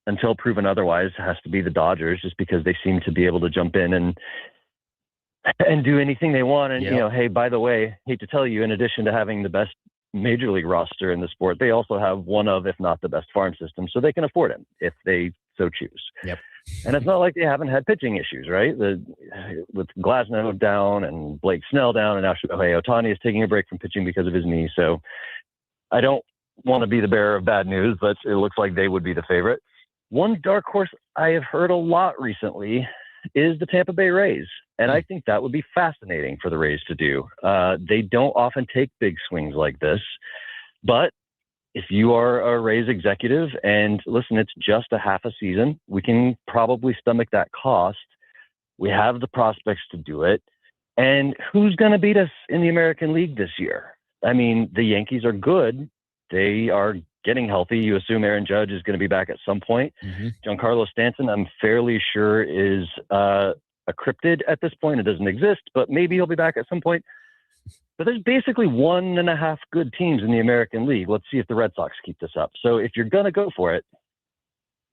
until proven otherwise has to be the Dodgers, just because they seem to be able to jump in and do anything they want. And, you know, hey, by the way, hate to tell you, in addition to having the best major league roster in the sport, they also have one of, if not the best farm system, so they can afford him if they so choose. Yep. And it's not like they haven't had pitching issues, right? With Glasnow down and Blake Snell down, and now Shohei Ohtani is taking a break from pitching because of his knee. So I don't want to be the bearer of bad news, but it looks like they would be the favorite. One dark horse I have heard a lot recently is the Tampa Bay Rays. And I think that would be fascinating for the Rays to do. They don't often take big swings like this, but if you are a Rays executive and listen, it's just a half a season, we can probably stomach that cost. We have the prospects to do it. And who's going to beat us in the American League this year? I mean, the Yankees are good. They are getting healthy. You assume Aaron Judge is going to be back at some point. Giancarlo Stanton, I'm fairly sure, is a cryptid at this point. It doesn't exist, but maybe he'll be back at some point. But there's basically 1.5 good teams in the American League. Let's see if the Red Sox keep this up. So if you're going to go for it,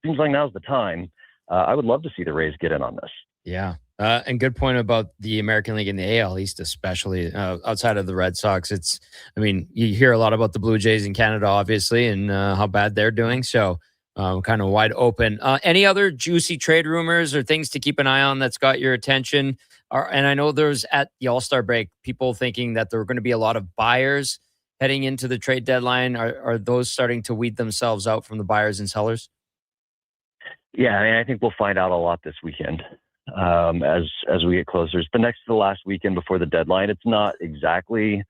seems like now's the time. I would love to see the Rays get in on this. Yeah. And good point about the American League and the AL East, especially outside of the Red Sox. I mean, you hear a lot about the Blue Jays in Canada, obviously, and how bad they're doing. So kind of wide open. Any other juicy trade rumors or things to keep an eye on that's got your attention? And I know there's at the All-Star break, people thinking that there are going to be a lot of buyers heading into the trade deadline. Are those starting to weed themselves out from the buyers and sellers? Yeah, I mean, I think we'll find out a lot this weekend as we get closer. It's the next to the last weekend before the deadline. It's not exactly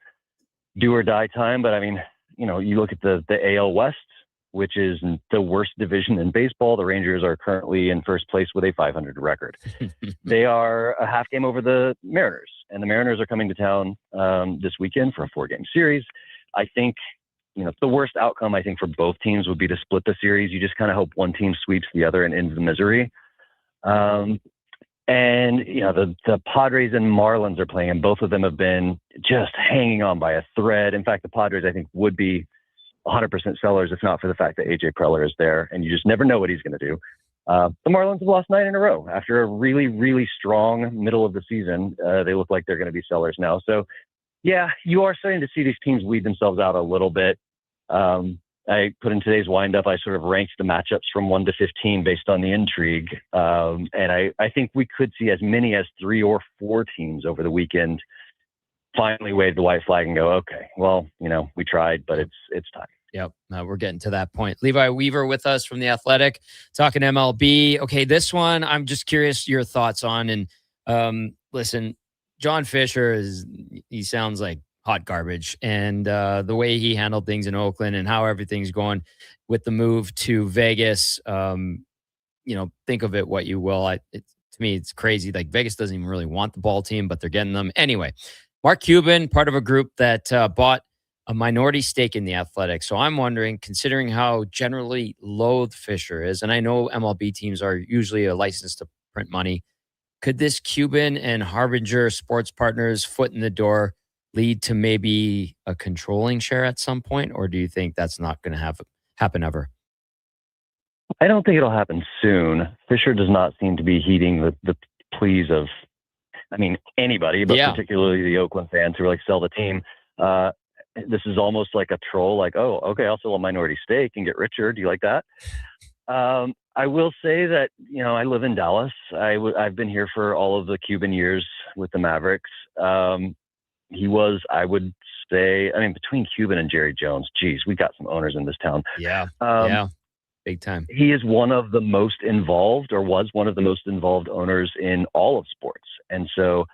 do or die time, but I mean, you know, you look at the AL West, which is the worst division in baseball. The Rangers are currently in first place with a .500 record. They are a half game over the Mariners, and the Mariners are coming to town this weekend for a 4-game series. I think, you know, the worst outcome, I think, for both teams would be to split the series. You just kind of hope one team sweeps the other and ends the misery. And, you know, the Padres and Marlins are playing, and both of them have been just hanging on by a thread. In fact, the Padres, I think, would be 100% sellers if not for the fact that AJ Preller is there, and you just never know what he's going to do. The Marlins have lost 9 in a row after a really, really strong middle of the season. They look like they're going to be sellers now. So, yeah, you are starting to see these teams weed themselves out a little bit. I put in today's windup, I sort of ranked the matchups from 1 to 15 based on the intrigue. And I think we could see as many as 3 or 4 teams over the weekend finally wave the white flag and go, okay, well, you know, we tried, but it's time. Yep. We're getting to that point. Levi Weaver with us from The Athletic, talking MLB. Okay, this one, I'm just curious your thoughts on. And listen, John Fisher he sounds like hot garbage. And the way he handled things in Oakland and how everything's going with the move to Vegas, think of it what you will. To me, it's crazy. Like Vegas doesn't even really want the ball team, but they're getting them. Anyway, Mark Cuban, part of a group that bought a minority stake in the Athletics. So I'm wondering, considering how generally loathed Fisher is, and I know MLB teams are usually a license to print money, could this Cuban and Harbinger Sports Partners foot in the door lead to maybe a controlling share at some point? Or do you think that's not going to happen ever? I don't think it'll happen soon. Fisher does not seem to be heeding the pleas of, anybody, but particularly the Oakland fans who sell the team. This is almost like a troll, like, oh, okay, I'll sell a minority stake and get richer. Do you like that? I will say that, I live in Dallas. I've been here for all of the Cuban years with the Mavericks. He was, I would say, between Cuban and Jerry Jones, geez, we got some owners in this town. Yeah. Big time. He is one of the most involved, or was one of the most involved owners in all of sports. And so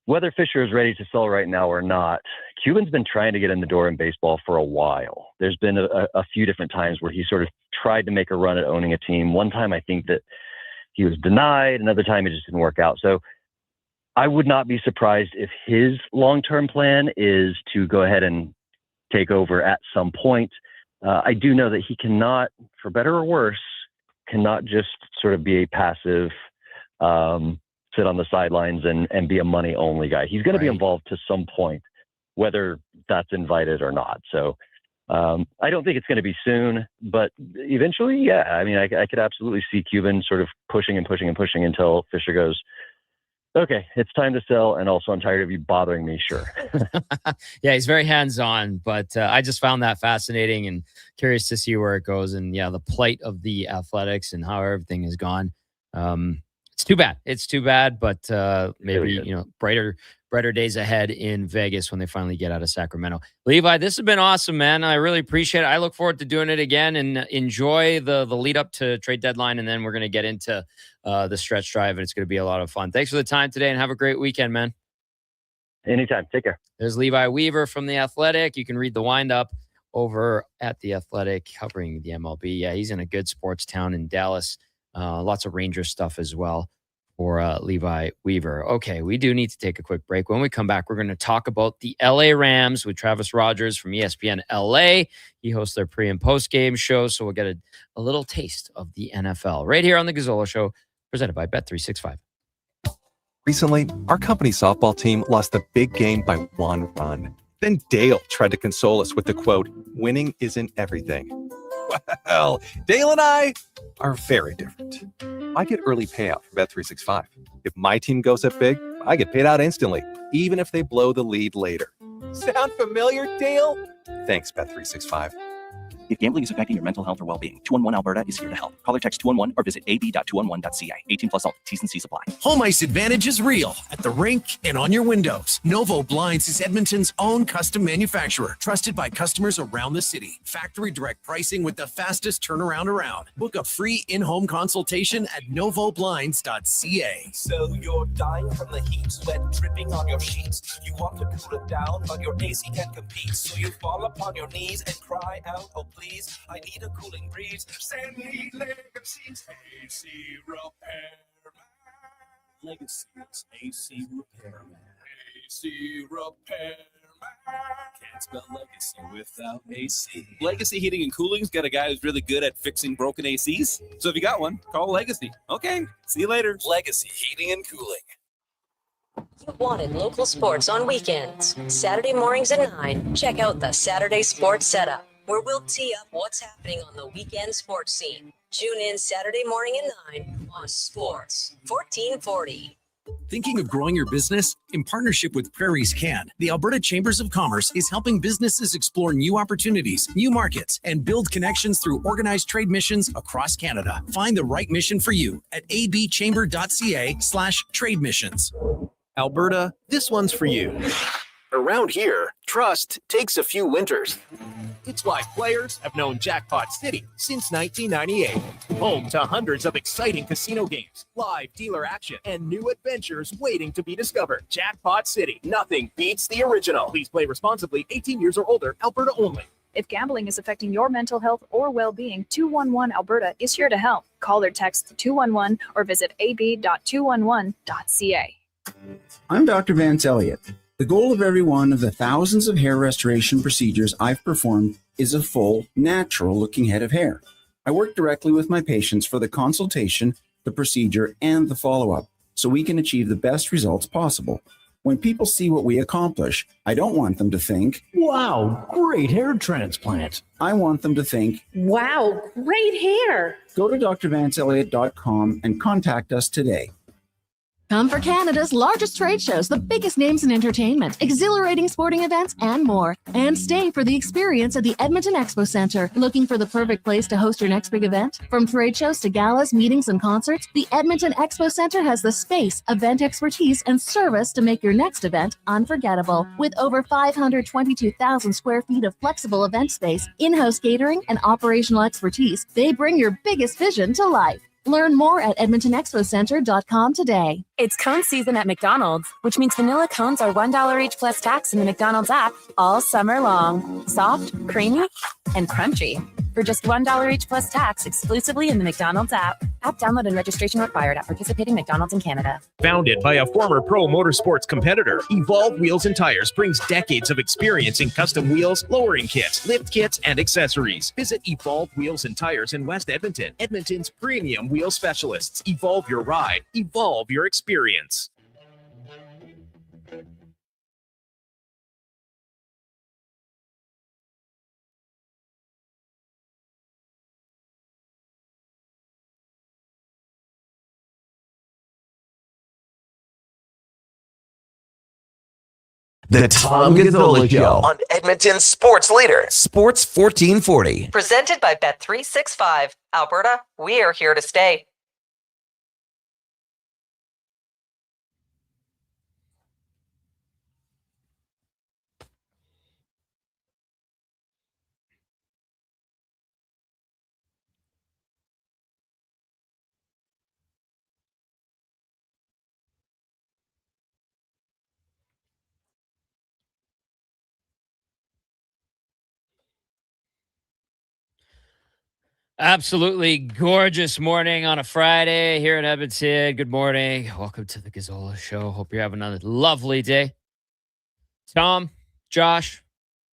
whether Fisher is ready to sell right now or not, Cuban's been trying to get in the door in baseball for a while. There's been a few different times where he sort of tried to make a run at owning a team. One time I think that he was denied. Another time it just didn't work out. So I would not be surprised if his long-term plan is to go ahead and take over at some point. I do know that he cannot, for better or worse, cannot just sort of be a passive, sit on the sidelines and be a money-only guy. He's going to be involved to some point, whether that's invited or not. So I don't think it's going to be soon, but eventually, yeah. I could absolutely see Cuban sort of pushing until Fisher goes, okay, it's time to sell, and also I'm tired of you bothering me, sure. Yeah, he's very hands-on, but I just found that fascinating and curious to see where it goes. And yeah, the plight of the Athletics and how everything has gone. It's too bad. It's too bad, but maybe, brighter days ahead in Vegas when they finally get out of Sacramento. Levi, this has been awesome, man. I really appreciate it. I look forward to doing it again and enjoy the lead up to trade deadline. And then we're going to get into the stretch drive, and it's going to be a lot of fun. Thanks for the time today, and have a great weekend, man. Anytime. Take care. There's Levi Weaver from The Athletic. You can read the wind-up over at The Athletic covering the MLB. Yeah, he's in a good sports town in Dallas. Lots of Rangers stuff as well for Levi Weaver. Okay, we do need to take a quick break. When we come back, we're going to talk about the LA Rams with Travis Rogers from ESPN LA. He hosts their pre- and post-game show, so we'll get a little taste of the NFL right here on the Gazzola Show, presented by Bet365. Recently, our company softball team lost the big game by 1 run. Then Dale tried to console us with the quote, "Winning isn't everything." Well, Dale and I are very different. I get early payout from Bet365. If my team goes up big, I get paid out instantly, even if they blow the lead later. Sound familiar, Dale? Thanks, Bet365. If gambling is affecting your mental health or well-being, 211 Alberta is here to help. Call or text 211 or visit ab.211.ca. 18 plus only. T's and C's apply. Home ice advantage is real at the rink and on your windows. Novo Blinds is Edmonton's own custom manufacturer, trusted by customers around the city. Factory direct pricing with the fastest turnaround around. Book a free in-home consultation at novoblinds.ca. So you're dying from the heat, sweat dripping on your sheets. You want to cool it down, but your AC can't compete. So you fall upon your knees and cry out, oh please, I need a cooling breeze. Send me Legacy's AC Repairman. Legacy's AC Repairman. AC Repairman. Can't spell legacy without AC. Legacy Heating and Cooling's got a guy who's really good at fixing broken ACs. So if you got one, call Legacy. Okay, see you later. Legacy Heating and Cooling. You wanted local sports on weekends. Saturday mornings at 9. Check out the Saturday Sports Setup, where we'll tee up what's happening on the weekend sports scene. Tune in Saturday morning at 9 on Sports 1440. Thinking of growing your business? In partnership with Prairie's Can, the Alberta Chambers of Commerce is helping businesses explore new opportunities, new markets, and build connections through organized trade missions across Canada. Find the right mission for you at abchamber.ca/trade missions. Alberta, this one's for you. Around here, trust takes a few winters. It's why players have known Jackpot City since 1998. Home to hundreds of exciting casino games, live dealer action, and new adventures waiting to be discovered. Jackpot City. Nothing beats the original. Please play responsibly. 18 years or older. Alberta only. If gambling is affecting your mental health or well-being, 211 Alberta is here to help. Call or text 211 or visit ab.211.ca. I'm Dr. Vance Elliott. The goal of every one of the thousands of hair restoration procedures I've performed is a full, natural-looking head of hair. I work directly with my patients for the consultation, the procedure, and the follow-up, so we can achieve the best results possible. When people see what we accomplish, I don't want them to think, "Wow, great hair transplant." I want them to think, "Wow, great hair." Go to drvanceelliott.com and contact us today. Come for Canada's largest trade shows, the biggest names in entertainment, exhilarating sporting events, and more. And stay for the experience at the Edmonton Expo Centre. Looking for the perfect place to host your next big event? From trade shows to galas, meetings, and concerts, the Edmonton Expo Centre has the space, event expertise, and service to make your next event unforgettable. With over 522,000 square feet of flexible event space, in-house catering, and operational expertise, they bring your biggest vision to life. Learn more at edmontonexpocentre.com today. It's cone season at McDonald's, which means vanilla cones are $1 each plus tax in the McDonald's app all summer long. Soft, creamy, and crunchy. For just $1 each plus tax exclusively in the McDonald's app. App download and registration required at participating McDonald's in Canada. Founded by a former pro motorsports competitor, Evolve Wheels and Tires brings decades of experience in custom wheels, lowering kits, lift kits, and accessories. Visit Evolve Wheels and Tires in West Edmonton, Edmonton's premium wheel specialists. Evolve your ride. Evolve your experience. The Tom Gazzola Show on Edmonton's sports leader, Sports 1440. Presented by Bet365. Alberta, we are here to stay. Absolutely gorgeous morning on a Friday here in Edmonton. Good morning. Welcome to the Gazzola Show. Hope you're having a lovely day. Tom, Josh,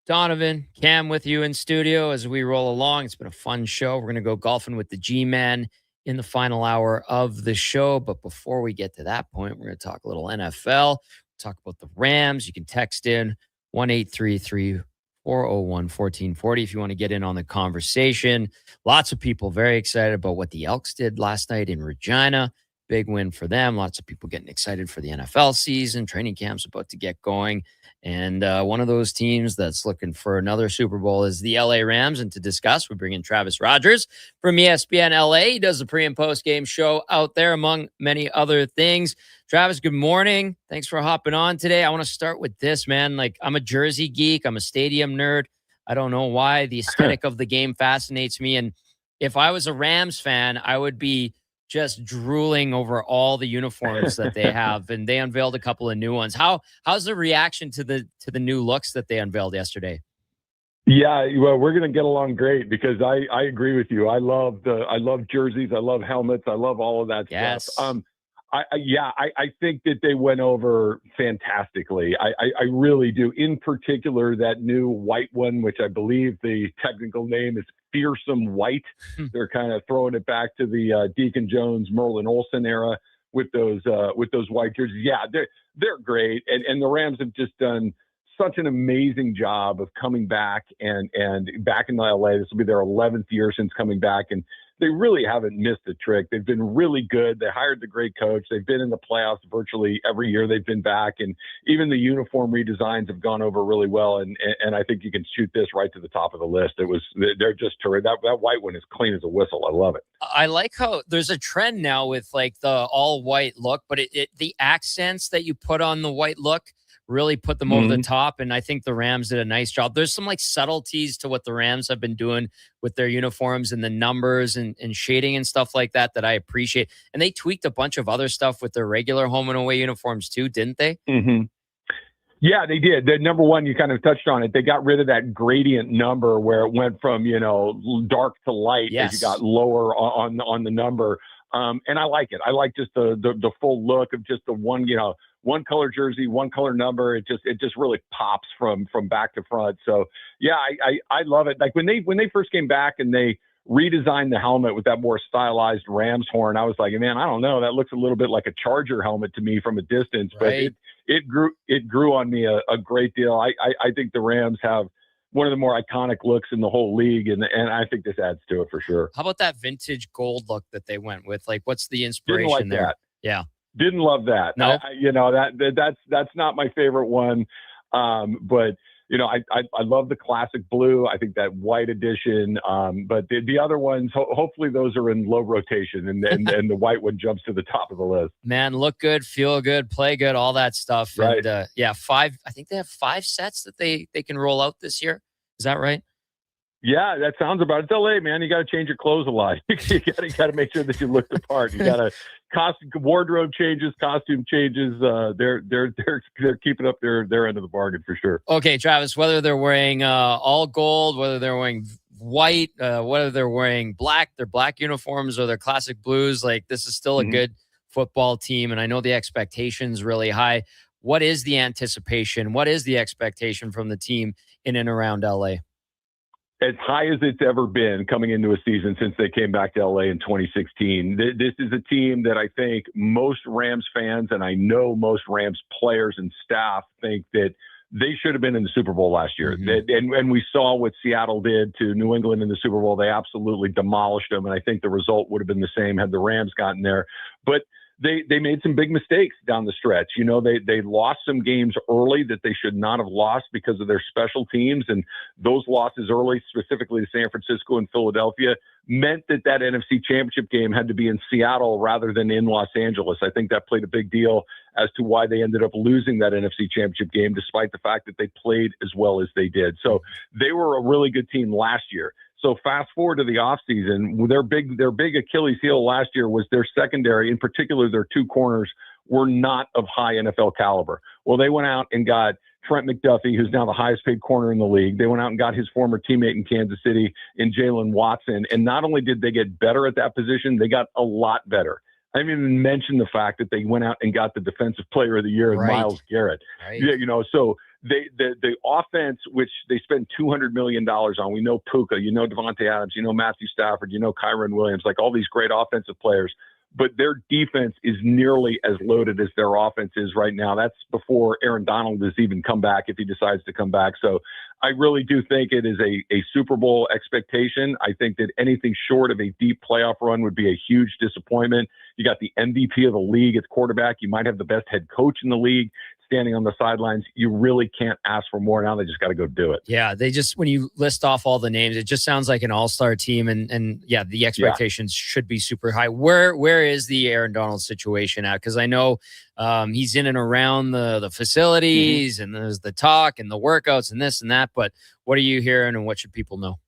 Donovan, Cam with you in studio as we roll along. It's been a fun show. We're going to go golfing with the G-Man in the final hour of the show. But before we get to that point, we're going to talk a little NFL. Talk about the Rams. You can text in 1-833-401-1440 if you want to get in on the conversation. Lots of people very excited about what the Elks did last night in Regina. Big win for them. Lots of people getting excited for the NFL season. Training camp's about to get going. And one of those teams that's looking for another Super Bowl is the LA Rams. And to discuss, we bring in Travis Rogers from ESPN LA. He does the pre- and post-game show out there, among many other things. Travis, good morning. Thanks for hopping on today. I want to start with this, man. Like, I'm a jersey geek. I'm a stadium nerd. I don't know why. The aesthetic of the game fascinates me. And if I was a Rams fan, I would be just drooling over all the uniforms that they have. And they unveiled a couple of new ones. How's the reaction to the new looks that they unveiled yesterday? Yeah, well, we're going to get along great because I agree with you. I love jerseys. I love helmets. I love all of that stuff. I think that they went over fantastically. I really do. In particular, that new white one, which I believe the technical name is Fearsome White. They're kind of throwing it back to the Deacon Jones, Merlin Olsen era with those white jerseys. Yeah, they're great, and the Rams have just done such an amazing job of coming back and back in LA. This will be their 11th year since coming back, and they really haven't missed a trick. They've been really good. They hired the great coach. They've been in the playoffs virtually every year they've been back, and even the uniform redesigns have gone over really well. And I think you can shoot this right to the top of the list. They're just terrific. That white one is clean as a whistle. I love it. I like how there's a trend now with like the all white look, but the accents that you put on the white look really put them over the top. And I think the Rams did a nice job. There's some like subtleties to what the Rams have been doing with their uniforms and the numbers and shading and stuff like that I appreciate. And they tweaked a bunch of other stuff with their regular home and away uniforms too, didn't they? Yeah, they did. The number one, you kind of touched on it. They got rid of that gradient number where it went from, dark to light as you got lower on the number. And I like it. I like just the full look of just the one color jersey, one color number. It just really pops from back to front. So yeah, I love it. Like when they first came back and they redesigned the helmet with that more stylized Rams horn, I was like, man, I don't know. That looks a little bit like a Charger helmet to me from a distance, but it grew on me a great deal. I think the Rams have one of the more iconic looks in the whole league, and I think this adds to it for sure. How about that vintage gold look that they went with? Like, what's the inspiration there? That. Yeah, didn't love that. No, that's not my favorite one. But I love the classic blue. I think that white edition. But the other ones, hopefully those are in low rotation, and the white one jumps to the top of the list. Man, look good, feel good, play good, all that stuff. Right. And I think they have 5 sets that they can roll out this year. Is that right? Yeah, that sounds about it. It's LA, man. You got to change your clothes a lot. you got to make sure that you look the part. You got to wardrobe changes, costume changes. They're keeping up their end of the bargain for sure. Okay, Travis. Whether they're wearing all gold, whether they're wearing white, whether they're wearing black, their black uniforms or their classic blues, like this is still a good football team, and I know the expectation's really high. What is the anticipation? What is the expectation from the team in and around LA? As high as it's ever been coming into a season since they came back to LA in 2016. This is a team that I think most Rams fans, and I know most Rams players and staff, think that they should have been in the Super Bowl last year. And we saw what Seattle did to New England in the Super Bowl. They absolutely demolished them, and I think the result would have been the same had the Rams gotten there. But they made some big mistakes down the stretch. They lost some games early that they should not have lost because of their special teams. And those losses early, specifically to San Francisco and Philadelphia, meant that NFC Championship game had to be in Seattle rather than in Los Angeles. I think that played a big deal as to why they ended up losing that NFC Championship game, despite the fact that they played as well as they did. So they were a really good team last year. So fast forward to the offseason, their big Achilles heel last year was their secondary, in particular their 2 corners, were not of high NFL caliber. Well, they went out and got Trent McDuffie, who's now the highest paid corner in the league. They went out and got his former teammate in Kansas City in Jalen Watson. And not only did they get better at that position, they got a lot better. I didn't even mention the fact that they went out and got the Defensive Player of the Year in Myles Garrett. Right. Yeah, so the offense, which they spend $200 million on, we know Puka, Devontae Adams, Matthew Stafford, Kyron Williams, like all these great offensive players. But their defense is nearly as loaded as their offense is right now. That's before Aaron Donald has even come back, if he decides to come back. So I really do think it is a Super Bowl expectation. I think that anything short of a deep playoff run would be a huge disappointment. You got the MVP of the league at quarterback. You might have the best head coach in the league standing on the sidelines. You really can't ask for more. Now they just got to go do it. Yeah, when you list off all the names, it just sounds like an all-star team, and the expectations should be super high. Where is the Aaron Donald situation at? Because I know he's in and around the facilities, and there's the talk and the workouts and this and that. But what are you hearing, and what should people know?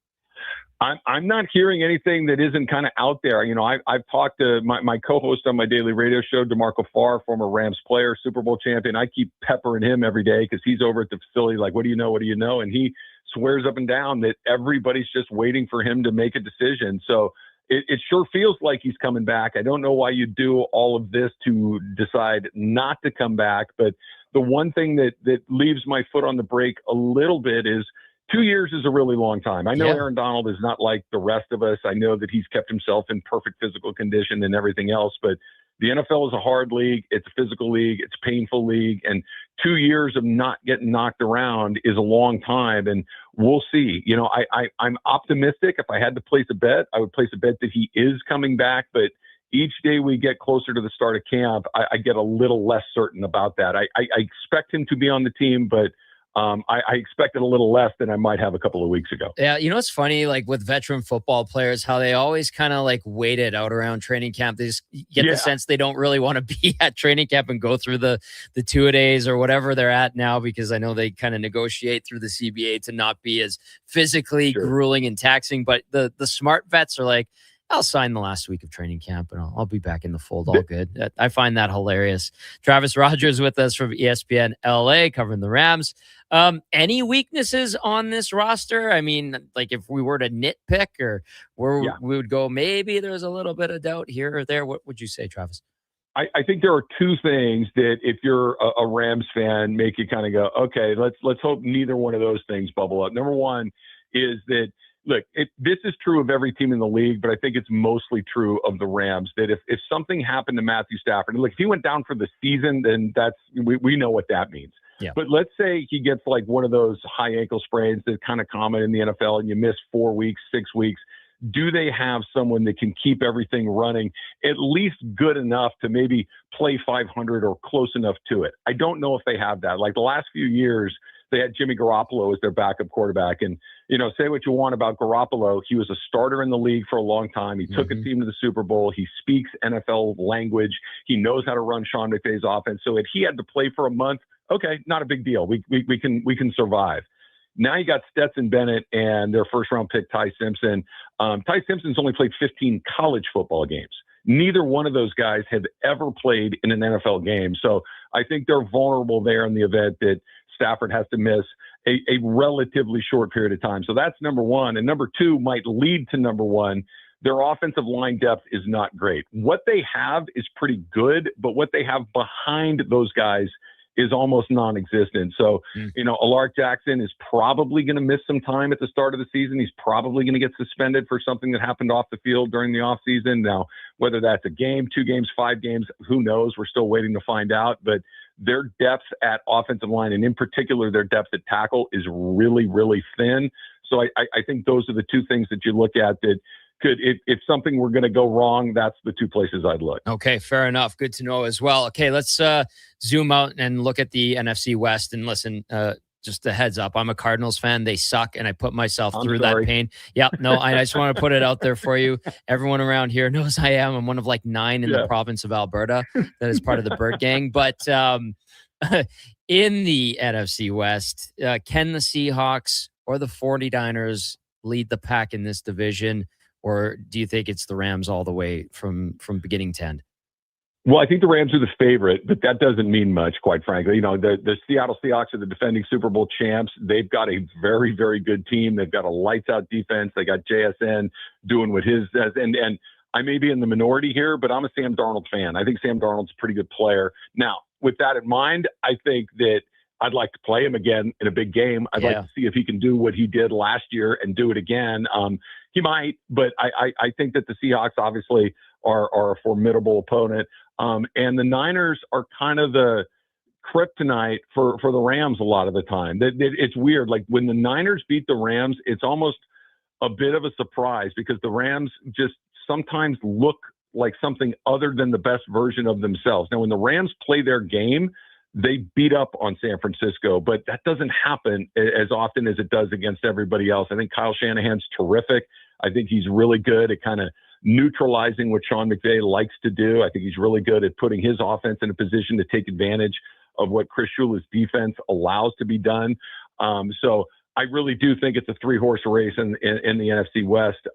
I'm not hearing anything that isn't kind of out there. I've talked to my co-host on my daily radio show, DeMarco Farr, former Rams player, Super Bowl champion. I keep peppering him every day because he's over at the facility like, what do you know? What do you know? And he swears up and down that everybody's just waiting for him to make a decision. So it sure feels like he's coming back. I don't know why you do all of this to decide not to come back. But the one thing that leaves my foot on the brake a little bit is 2 years is a really long time. I know Aaron Donald is not like the rest of us. I know that he's kept himself in perfect physical condition and everything else, but the NFL is a hard league. It's a physical league. It's a painful league. And 2 years of not getting knocked around is a long time. And we'll see. I'm optimistic. If I had to place a bet, I would place a bet that he is coming back. But each day we get closer to the start of camp, I get a little less certain about that. I expect him to be on the team, but I expected a little less than I might have a couple of weeks ago. Yeah, you know what's funny? Like with veteran football players, how they always kind of like waited out around training camp. They just get the sense they don't really want to be at training camp and go through the two-a-days or whatever they're at now, because I know they kind of negotiate through the CBA to not be as physically grueling and taxing. But the smart vets are like, I'll sign the last week of training camp and I'll be back in the fold. All good. I find that hilarious. Travis Rogers with us from ESPN LA covering the Rams. Any weaknesses on this roster? I mean, like if we were to nitpick or we would go, maybe there's a little bit of doubt here or there. What would you say, Travis? I think there are two things that if you're a Rams fan, make you kind of go, okay, let's hope neither one of those things bubble up. Number one is that, look, this is true of every team in the league, but I think it's mostly true of the Rams, that if something happened to Matthew Stafford, and look, if he went down for the season, then we know what that means. Yeah. But let's say he gets like one of those high ankle sprains that's kind of common in the NFL and you miss 4 weeks, 6 weeks. Do they have someone that can keep everything running at least good enough to maybe play 500 or close enough to it? I don't know if they have that. Like the last few years, they had Jimmy Garoppolo as their backup quarterback. And, say what you want about Garoppolo. He was a starter in the league for a long time. He took a team to the Super Bowl. He speaks NFL language. He knows how to run Sean McVay's offense. So if he had to play for a month, okay, not a big deal. We can survive. Now you got Stetson Bennett and their first round pick, Ty Simpson. Ty Simpson's only played 15 college football games. Neither one of those guys have ever played in an NFL game. So I think they're vulnerable there in the event that Stafford has to miss a relatively short period of time. So that's number one. And number two might lead to number one. Their offensive line depth is not great. What they have is pretty good, but what they have behind those guys is almost non-existent. So, Alaric Jackson is probably going to miss some time at the start of the season. He's probably going to get suspended for something that happened off the field during the offseason. Now, whether that's a game, 2 games, 5 games, who knows? We're still waiting to find out. But their depth at offensive line, and in particular their depth at tackle, is really, really thin. So I think those are the two things that you look at that could, if something were going to go wrong, that's the two places I'd look. Okay, fair enough. Good to know as well. Okay, let's zoom out and look at the NFC West. And listen, just a heads up, I'm a Cardinals fan. They suck, and I put myself through that pain. Yeah, no, I just want to put it out there for you. Everyone around here knows I am. I'm one of like 9 in the province of Alberta that is part of the Bird Gang. But in the NFC West, can the Seahawks or the 49ers lead the pack in this division? Or do you think it's the Rams all the way from beginning to end? Well, I think the Rams are the favorite, but that doesn't mean much, quite frankly. The Seattle Seahawks are the defending Super Bowl champs. They've got a very, very good team. They've got a lights-out defense. They got JSN doing what his does. And I may be in the minority here, but I'm a Sam Darnold fan. I think Sam Darnold's a pretty good player. Now, with that in mind, I think that I'd like to play him again in a big game. I'd like to see if he can do what he did last year and do it again. He might, but I think that the Seahawks obviously are a formidable opponent. And the Niners are kind of the kryptonite for the Rams a lot of the time. It's weird. Like when the Niners beat the Rams, it's almost a bit of a surprise because the Rams just sometimes look like something other than the best version of themselves. Now, when the Rams play their game, they beat up on San Francisco, but that doesn't happen as often as it does against everybody else. I think Kyle Shanahan's terrific. I think he's really good at kind of neutralizing what Sean McVay likes to do. I think he's really good at putting his offense in a position to take advantage of what Chris Shula's defense allows to be done. So I really do think it's a 3-horse race in the NFC West.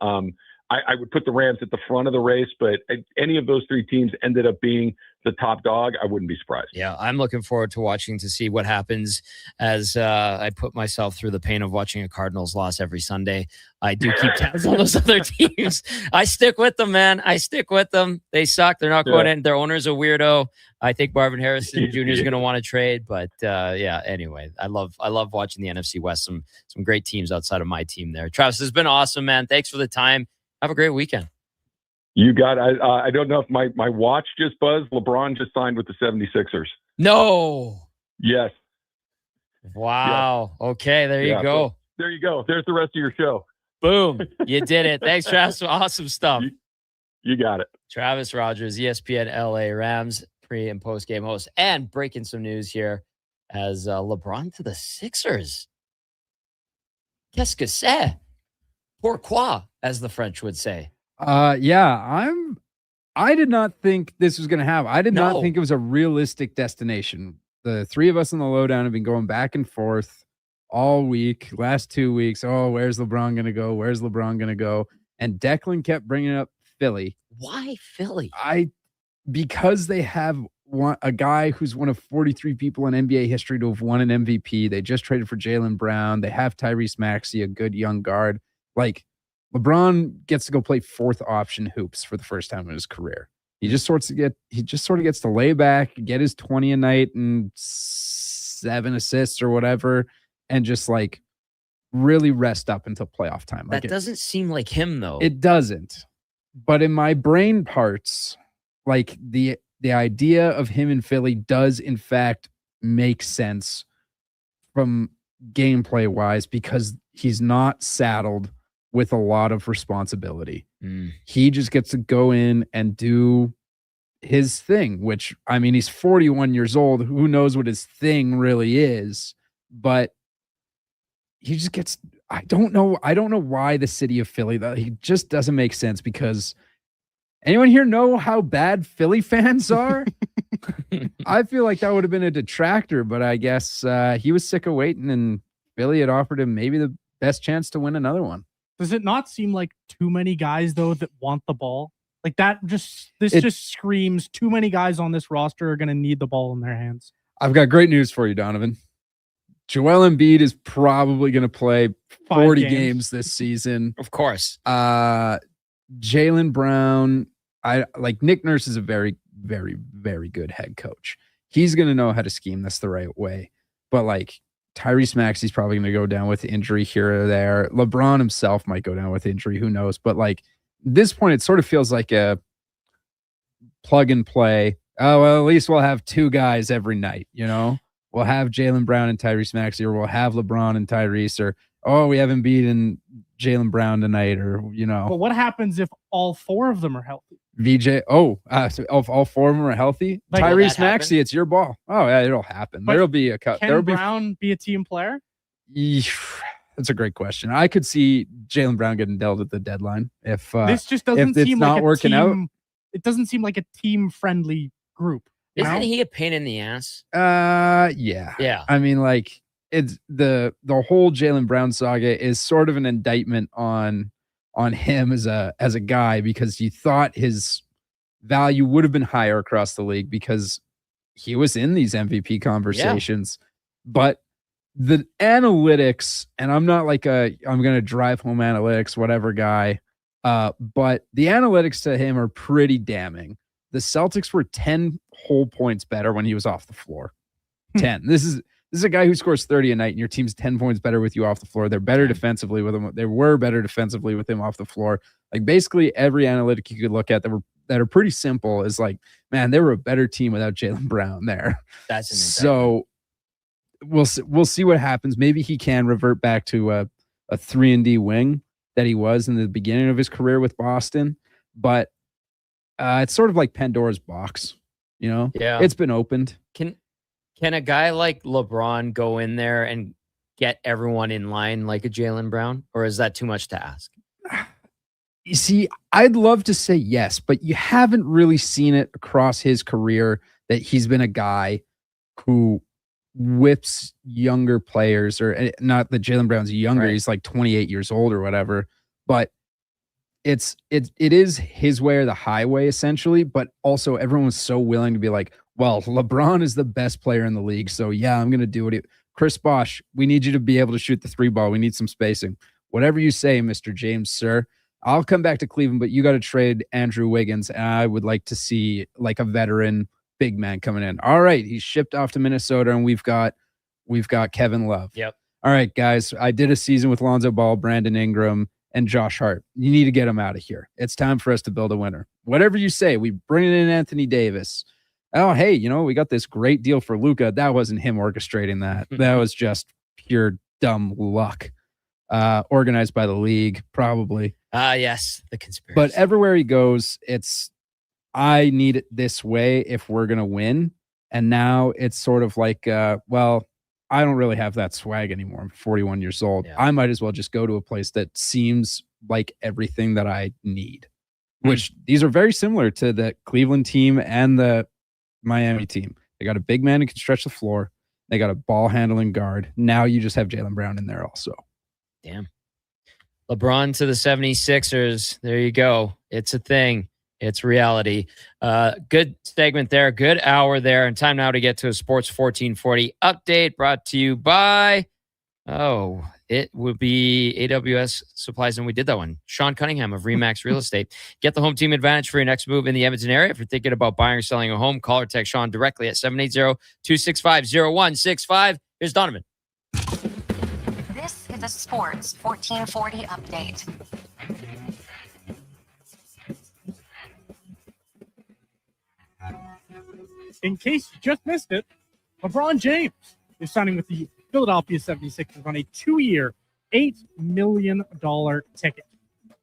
I would put the Rams at the front of the race, but any of those 3 teams ended up being the top dog, I wouldn't be surprised. Yeah, I'm looking forward to watching to see what happens as I put myself through the pain of watching a Cardinals loss every Sunday. I do keep tabs on those other teams. I stick with them, man. I stick with them. They suck. They're not going in. Their owner's a weirdo. I think Marvin Harrison Jr. is going to want to trade, but anyway, I love watching the NFC West. Some great teams outside of my team there. Travis, this has been awesome, man. Thanks for the time. Have a great weekend. You got it. I don't know if my watch just buzzed. LeBron just signed with the 76ers. No. Yes. Wow. Yes. Okay, there you go. So there you go. There's the rest of your show. Boom. You did it. Thanks, Travis. Awesome stuff. You got it. Travis Rogers, ESPN LA Rams pre- and post-game host. And breaking some news here. as LeBron to the Sixers. Qu'est-ce que c'est? Pourquoi, as the French would say. Yeah, I did not think this was going to happen. I did not No. think it was a realistic destination. The three of us in the lowdown have been going back and forth all week, last 2 weeks. Oh, where's LeBron going to go? Where's LeBron going to go? And Declan kept bringing up Philly. Why Philly? Because they have a guy who's one of 43 people in NBA history to have won an MVP. They just traded for Jaylen Brown. They have Tyrese Maxey, a good young guard. Like, LeBron gets to go play fourth option hoops for the first time in his career. He just sort of gets to lay back, get his 20 a night and 7 assists or whatever, and just like really rest up until playoff time. That doesn't seem like him, though. It doesn't. But in my brain parts, like the idea of him in Philly does in fact make sense from gameplay wise, because he's not saddled with a lot of responsibility. He just gets to go in and do his thing, which, I mean, he's 41 years old. Who knows what his thing really is, but he just gets, I don't know why the city of Philly, though, he just doesn't make sense. Because anyone here know how bad Philly fans are? I feel like that would have been a detractor, but I guess he was sick of waiting, and Philly had offered him maybe the best chance to win another one. Does it not seem like too many guys, though, that want the ball? Like that just screams too many guys on this roster are going to need the ball in their hands. I've got great news for you, Donovan. Joel Embiid is probably going to play 40 games this season. Of course. Jaylen Brown, Nick Nurse is a very, very, very good head coach. He's going to know how to scheme this the right way. But like Tyrese Maxey's probably going to go down with injury here or there. LeBron himself might go down with injury. Who knows? But like at this point, it sort of feels like a plug and play. Oh, well, at least we'll have two guys every night, you know? We'll have Jaylen Brown and Tyrese Maxey, or we'll have LeBron and Tyrese, or, oh, we have Embiid and Jaylen Brown tonight, or, you know. But what happens if all four of them are healthy? So if all four of them are healthy, Like, Tyrese Maxey, it's your ball. Oh, yeah, it'll happen. But There'll be a cut. Can Brown be a team player? That's a great question. I could see Jaylen Brown getting dealt at the deadline if this just doesn't if seem it's like not a working team, out. It doesn't seem like a team-friendly group. Isn't he a pain in the ass? Yeah. Yeah. I mean, like, it's the whole Jaylen Brown saga is sort of an indictment on him as a guy, because you thought his value would have been higher across the league because he was in these MVP conversations. But the analytics, and I'm not like I'm going to drive home analytics, whatever guy, but the analytics to him are pretty damning. The Celtics were 10 whole points better when he was off the floor. 10. This is a guy who scores 30 a night, and your team's 10 points better with you off the floor. They're better defensively with him. They were better defensively with him off the floor. Like basically every analytic you could look at that are pretty simple is like, man, they were a better team without Jaylen Brown there. That's an so we'll see what happens. Maybe he can revert back to a 3-and-D wing that he was in the beginning of his career with Boston, but it's sort of like Pandora's box, you know? Yeah. It's been opened. Can a guy like LeBron go in there and get everyone in line like a Jaylen Brown, or is that too much to ask? You see, I'd love to say yes, but you haven't really seen it across his career that he's been a guy who whips younger players, or not that Jaylen Brown's younger. Right. He's like 28 years old or whatever, but it is his way or the highway essentially. But also everyone was so willing to be like, well, LeBron is the best player in the league, so yeah, I'm going to do it. Chris Bosh, we need you to be able to shoot the 3 ball. We need some spacing. Whatever you say, Mr. James, sir. I'll come back to Cleveland, but you got to trade Andrew Wiggins, and I would like to see like a veteran big man coming in. All right, he's shipped off to Minnesota, and we've got Kevin Love. Yep. All right, guys, I did a season with Lonzo Ball, Brandon Ingram, and Josh Hart. You need to get him out of here. It's time for us to build a winner. Whatever you say, we bring in Anthony Davis. Oh, hey, we got this great deal for Luka. That wasn't him orchestrating that. That was just pure dumb luck. Organized by the league, probably. Yes, the conspiracy. But everywhere he goes, I need it this way if we're going to win. And now it's sort of like, well, I don't really have that swag anymore. I'm 41 years old. Yeah. I might as well just go to a place that seems like everything that I need, which these are very similar to the Cleveland team and the Miami team. They got a big man who can stretch the floor. They got a ball handling guard. Now you just have Jaylen Brown in there also. Damn. LeBron to the 76ers. There you go. It's a thing. It's reality. Good segment there. Good hour there. And time now to get to a Sports 1440 update brought to you by, it would be AWS Supplies. And we did that one. Sean Cunningham of Remax Real Estate. Get the home team advantage for your next move in the Edmonton area. If you're thinking about buying or selling a home, call or text Sean directly at 780-265-0165. Here's Donovan. This is a Sports 1440 update. In case you just missed it, LeBron James is signing with the Philadelphia 76ers on a 2-year, $8 million ticket.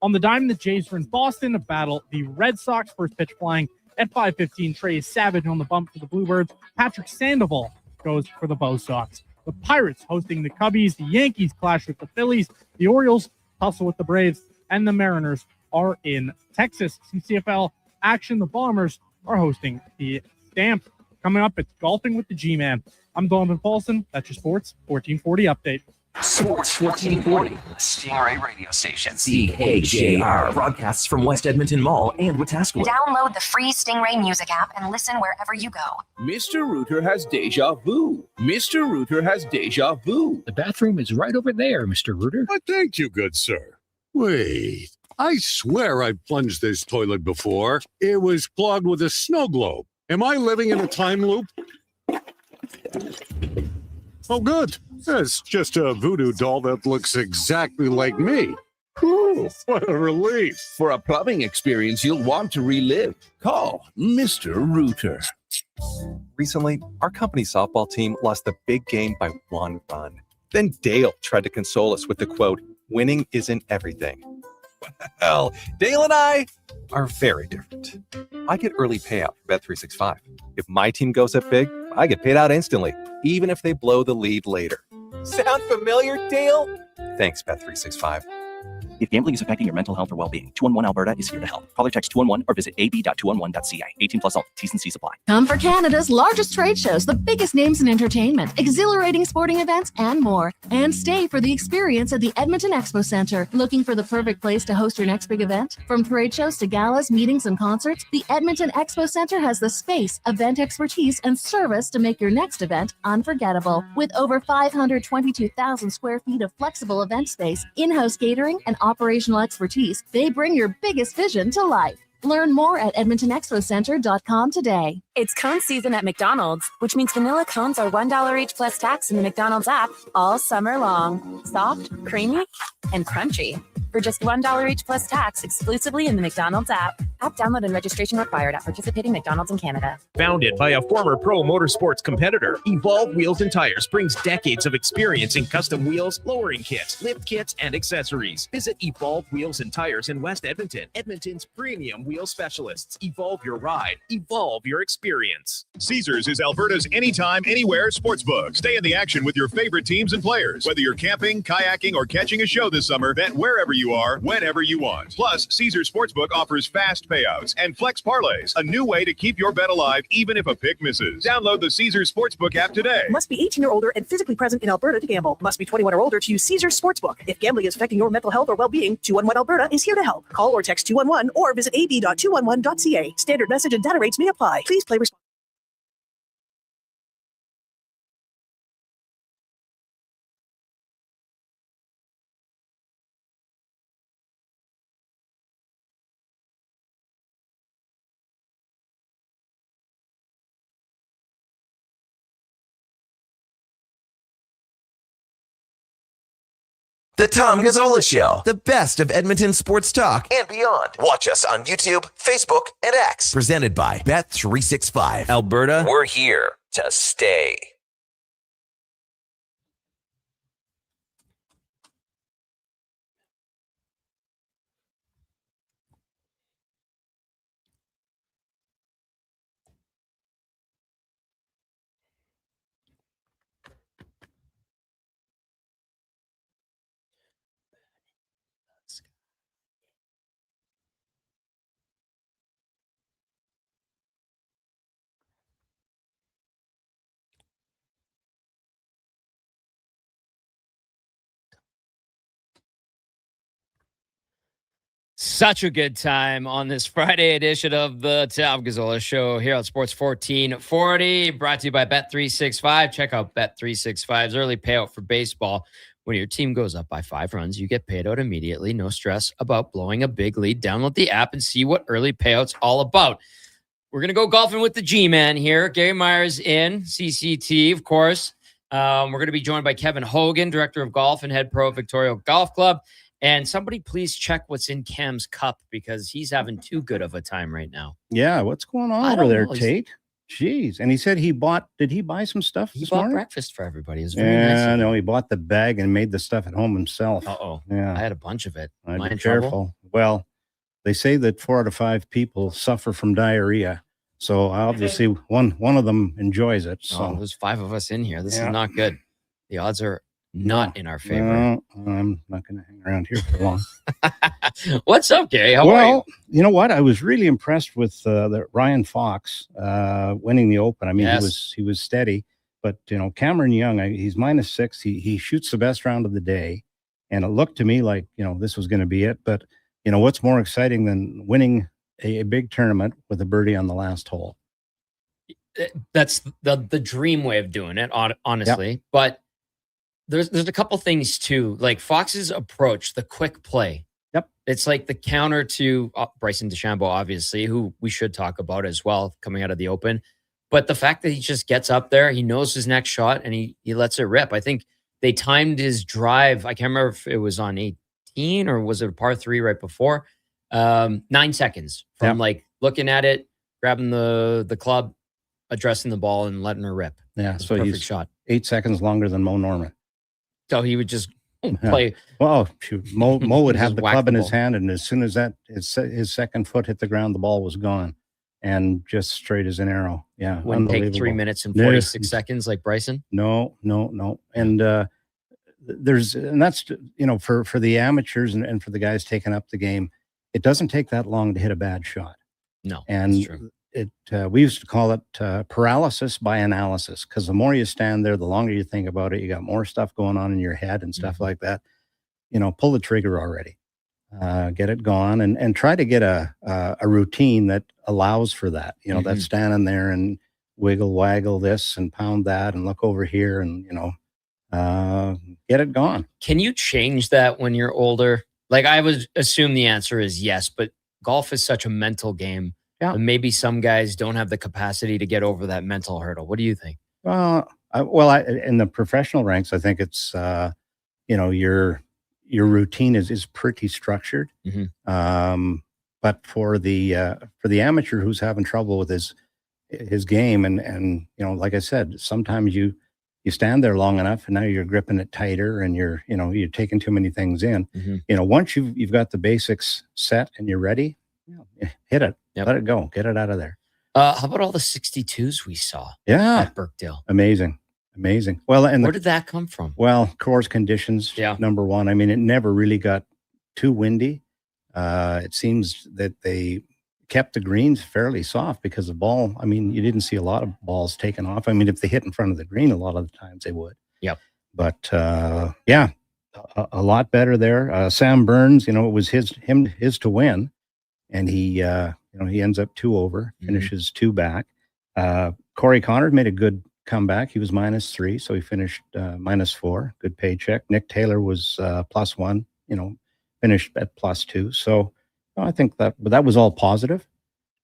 On the dime, the Jays are in Boston to battle the Red Sox. First pitch flying at 5:15. Trey Savage on the bump for the Bluebirds. Patrick Sandoval goes for the Bo Sox. The Pirates hosting the Cubbies. The Yankees clash with the Phillies. The Orioles tussle with the Braves. And the Mariners are in Texas. Some CFL action. The Bombers are hosting the Stamp. Coming up, it's golfing with the G-Man. I'm Donovan Paulson. That's your Sports 1440 update. Sports 1440, the Stingray radio station. CHJR broadcasts from West Edmonton Mall and Wetaskiwin. Download the free Stingray music app and listen wherever you go. Mr. Rooter has deja vu. Mr. Rooter has deja vu. The bathroom is right over there, Mr. Rooter. Thank you, good sir. Wait, I swear I've plunged this toilet before. It was clogged with a snow globe. Am I living in a time loop? Oh, good. It's just a voodoo doll that looks exactly like me. Whew, what a relief. For a plumbing experience you'll want to relive, call Mr. Rooter. Recently, our company softball team lost the big game by 1 run. Then Dale tried to console us with the quote, "Winning isn't everything." Well, Dale and I are very different. I get early payout for Bet365. If my team goes up big, I get paid out instantly, even if they blow the lead later. Sound familiar, Dale? Thanks, Bet365. If gambling is affecting your mental health or well-being, 211 Alberta is here to help. Call or text 211 or visit ab.211.ca. 18 plus only. T's and C's apply. Come for Canada's largest trade shows, the biggest names in entertainment, exhilarating sporting events, and more. And stay for the experience at the Edmonton Expo Centre. Looking for the perfect place to host your next big event? From trade shows to galas, meetings, and concerts, the Edmonton Expo Centre has the space, event expertise, and service to make your next event unforgettable. With over 522,000 square feet of flexible event space, in-house catering, and operational expertise, they bring your biggest vision to life. Learn more at edmontonexpocenter.com today. It's cone season at McDonald's, which means vanilla cones are $1 each plus tax in the McDonald's app all summer long. Soft, creamy, and crunchy. For just $1 each plus tax exclusively in the McDonald's app. App download and registration required at participating McDonald's in Canada. Founded by a former pro motorsports competitor, Evolve Wheels and Tires brings decades of experience in custom wheels, lowering kits, lift kits, and accessories. Visit Evolve Wheels and Tires in West Edmonton, Edmonton's premium wheel specialists. Evolve your ride. Evolve your experience. Caesars is Alberta's anytime, anywhere sportsbook. Stay in the action with your favorite teams and players. Whether you're camping, kayaking, or catching a show this summer, bet wherever you are, whenever you want. Plus, Caesars Sportsbook offers fast payouts and flex parlays, a new way to keep your bet alive even if a pick misses. Download the Caesars Sportsbook app today. Must be 18 or older and physically present in Alberta to gamble. Must be 21 or older to use Caesars Sportsbook. If gambling is affecting your mental health or well-being, 211 Alberta is here to help. Call or text 211 or visit ab.211.ca. Standard message and data rates may apply. Please play responsibly. The Tom Gazzola Show, the best of Edmonton sports talk and beyond. Watch us on YouTube, Facebook, and X. Presented by Bet365. Alberta, we're here to stay. Such a good time on this Friday edition of the Tom Gazzola Show here on Sports 1440, brought to you by Bet365. Check out Bet365's early payout for baseball. When your team goes up by 5 runs, you get paid out immediately. No stress about blowing a big lead. Download the app and see what early payout's all about. We're going to go golfing with the G-Man here. Gary Myers in, CCT, of course. We're going to be joined by Kevin Hogan, Director of Golf and Head Pro at Victoria Golf Club. And somebody please check what's in Cam's cup because he's having too good of a time right now. Yeah, what's going on over there, Tate? Jeez. And he said did he buy some stuff He this bought morning? breakfast for everybody. It was very nice. Yeah, no, he bought the bag and made the stuff at home himself. Uh-oh. Yeah. I had a bunch of it. Am I Be in careful. trouble? Well, they say that 4 out of 5 people suffer from diarrhea. So obviously one of them enjoys it. So There's 5 of us in here. This Yeah. is not good. The odds are not in our favor. No, I'm not going to hang around here for long. What's up, Gary? How are you? You know what? I was really impressed with the Ryan Fox winning the Open. I mean, Yes. he was steady, but Cameron Young, he's -6. He shoots the best round of the day, and it looked to me like this was going to be it. But what's more exciting than winning a big tournament with a birdie on the last hole? That's the dream way of doing it, honestly. But there's a couple things too, like Fox's approach, the quick play. Yep. It's like the counter to Bryson DeChambeau, obviously, who we should talk about as well coming out of the Open. But the fact that he just gets up there, he knows his next shot, and he lets it rip. I think they timed his drive. I can't remember if it was on 18 or was it a par 3 right before. 9 seconds from like looking at it, grabbing the club, addressing the ball, and letting her rip. Yeah, It was a so perfect he's shot. 8 seconds longer than Mo Norman. So he would just play. Well, shoot, Mo would have Just the whack club the in his ball. hand, and as soon as his second foot hit the ground, the ball was gone, and just straight as an arrow. Yeah, Wouldn't take 3 unbelievable. minutes and Yeah. 46 seconds like Bryson. No. And that's for the amateurs and for the guys taking up the game, it doesn't take that long to hit a bad shot. No, And that's true. we used to call it paralysis by analysis, because the more you stand there, the longer you think about it, you got more stuff going on in your head and stuff like that. Pull the trigger already, get it gone, and try to get a routine that allows for that. That's standing there and wiggle, waggle this and pound that and look over here and get it gone. Can you change that when you're older? Like I would assume the answer is yes, but golf is such a mental game. Yeah. And maybe some guys don't have the capacity to get over that mental hurdle. What do you think? In the professional ranks, I think it's your routine is pretty structured. But for the amateur who's having trouble with his game, and like I said, sometimes you stand there long enough, and now you're gripping it tighter, and you're taking too many things in. Once you've got the basics set and you're ready, hit it, let it go, get it out of there. How about all the 62s we saw? Yeah, At Birkdale. amazing. Well, and Where did that come from? Well, course conditions, number one. I mean, it never really got too windy. It seems that they kept the greens fairly soft because the ball, I mean, you didn't see a lot of balls taken off. I mean, if they hit in front of the green, a lot of the times they would. Yep. But a lot better there. Sam Burns, it was his to win, and he ends up 2 over, finishes 2 back. Corey Connors made a good comeback. He was -3, so he finished -4. Good paycheck. Nick Taylor was +1. Finished at +2. So I think that was all positive.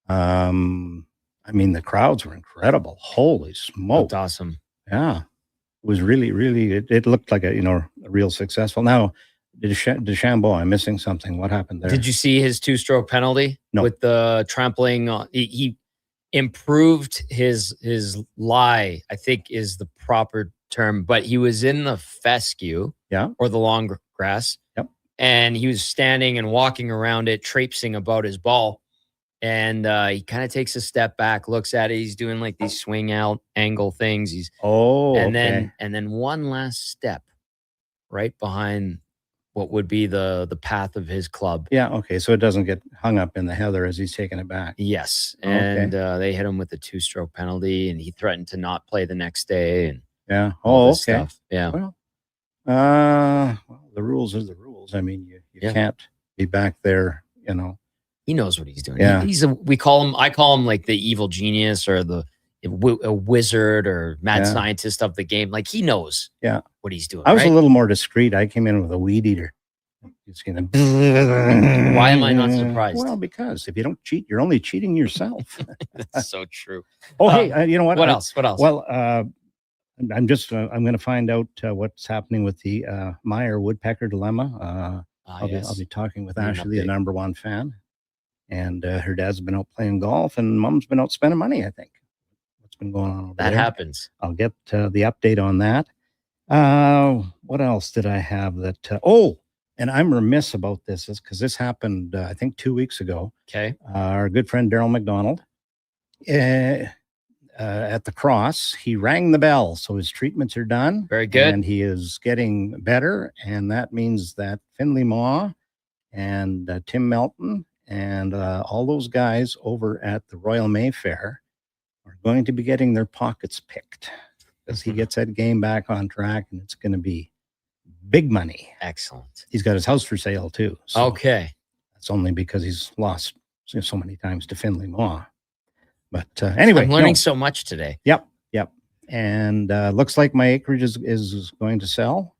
I mean, the crowds were incredible. Holy smoke! That's awesome. Yeah, it was really, really. It looked like a real successful. Now, DeChambeau, I'm missing something. What happened there? Did you see his 2-stroke penalty? No. With the trampling on, he improved his lie, I think is the proper term, but he was in the fescue, or the long grass. Yep. And he was standing and walking around it, traipsing about his ball. And he kind of takes a step back, looks at it. He's doing like these swing out angle things. And then one last step right behind what would be the path of his club. Yeah. Okay. So it doesn't get hung up in the heather as he's taking it back. Yes. And they hit him with a 2-stroke penalty, and he threatened to not play the next day. And yeah. all Oh, this okay. stuff. Yeah. Well, the rules are the rules. I mean, you can't be back there, you know. He knows what he's doing. Yeah. I call him like the evil genius or a wizard or mad scientist of the game. Like he knows what he's doing. I was right? a little more discreet. I came in with a weed eater. Just gonna Why am I not surprised? Well, because if you don't cheat, you're only cheating yourself. That's so true. Oh, hey, you know what? What else? What else? Well, I'm going to find out what's happening with the Meyer Woodpecker dilemma. I'll be talking with Need an Ashley, the update. number one fan, and her dad's been out playing golf, and mom's been out spending money. I think what's been going on over That there. happens. I'll get the update on that. What else did I have that? And I'm remiss about this because this happened, I think 2 weeks ago. Okay. Our good friend Daryl McDonald at the Cross, he rang the bell. So his treatments are done. Very good. And he is getting better. And that means that Finley Maw and Tim Melton and all those guys over at the Royal Mayfair are going to be getting their pockets picked as he gets that game back on track, and it's going to be big money. Excellent. He's got his house for sale too. So Okay. that's only because he's lost so many times to Finley Maw. But anyway, I'm learning so much today. Yep. And looks like my acreage is going to sell.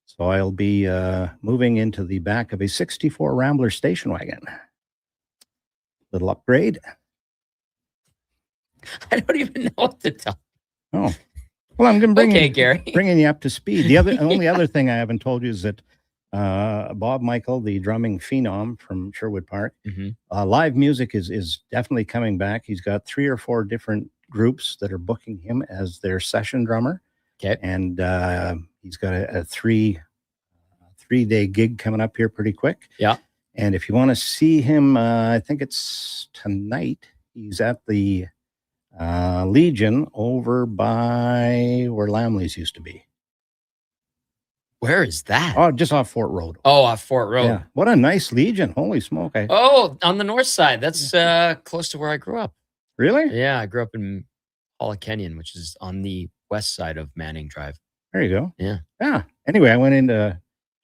So I'll be moving into the back of a 64 Rambler station wagon. Little upgrade. I don't even know what to tell. Oh. Well, I'm going to Gary. bringing you up to speed. The only other thing I haven't told you is that Bob Michael, the drumming phenom from Sherwood Park, live music is definitely coming back. He's got 3 or 4 different groups that are booking him as their session drummer. Okay. And he's got a 3-day gig coming up here pretty quick. Yeah. And if you want to see him, I think it's tonight. He's at the Legion over by where Lamley's used to be. Where is that? Oh, just off Fort Road. Oh, off Fort Road. Yeah. What a nice Legion. Holy smoke. Oh, on the north side. That's close to where I grew up. Really? Yeah, I grew up in Paula Kenyon, which is on the west side of Manning Drive. There you go. Yeah. Yeah. Anyway, I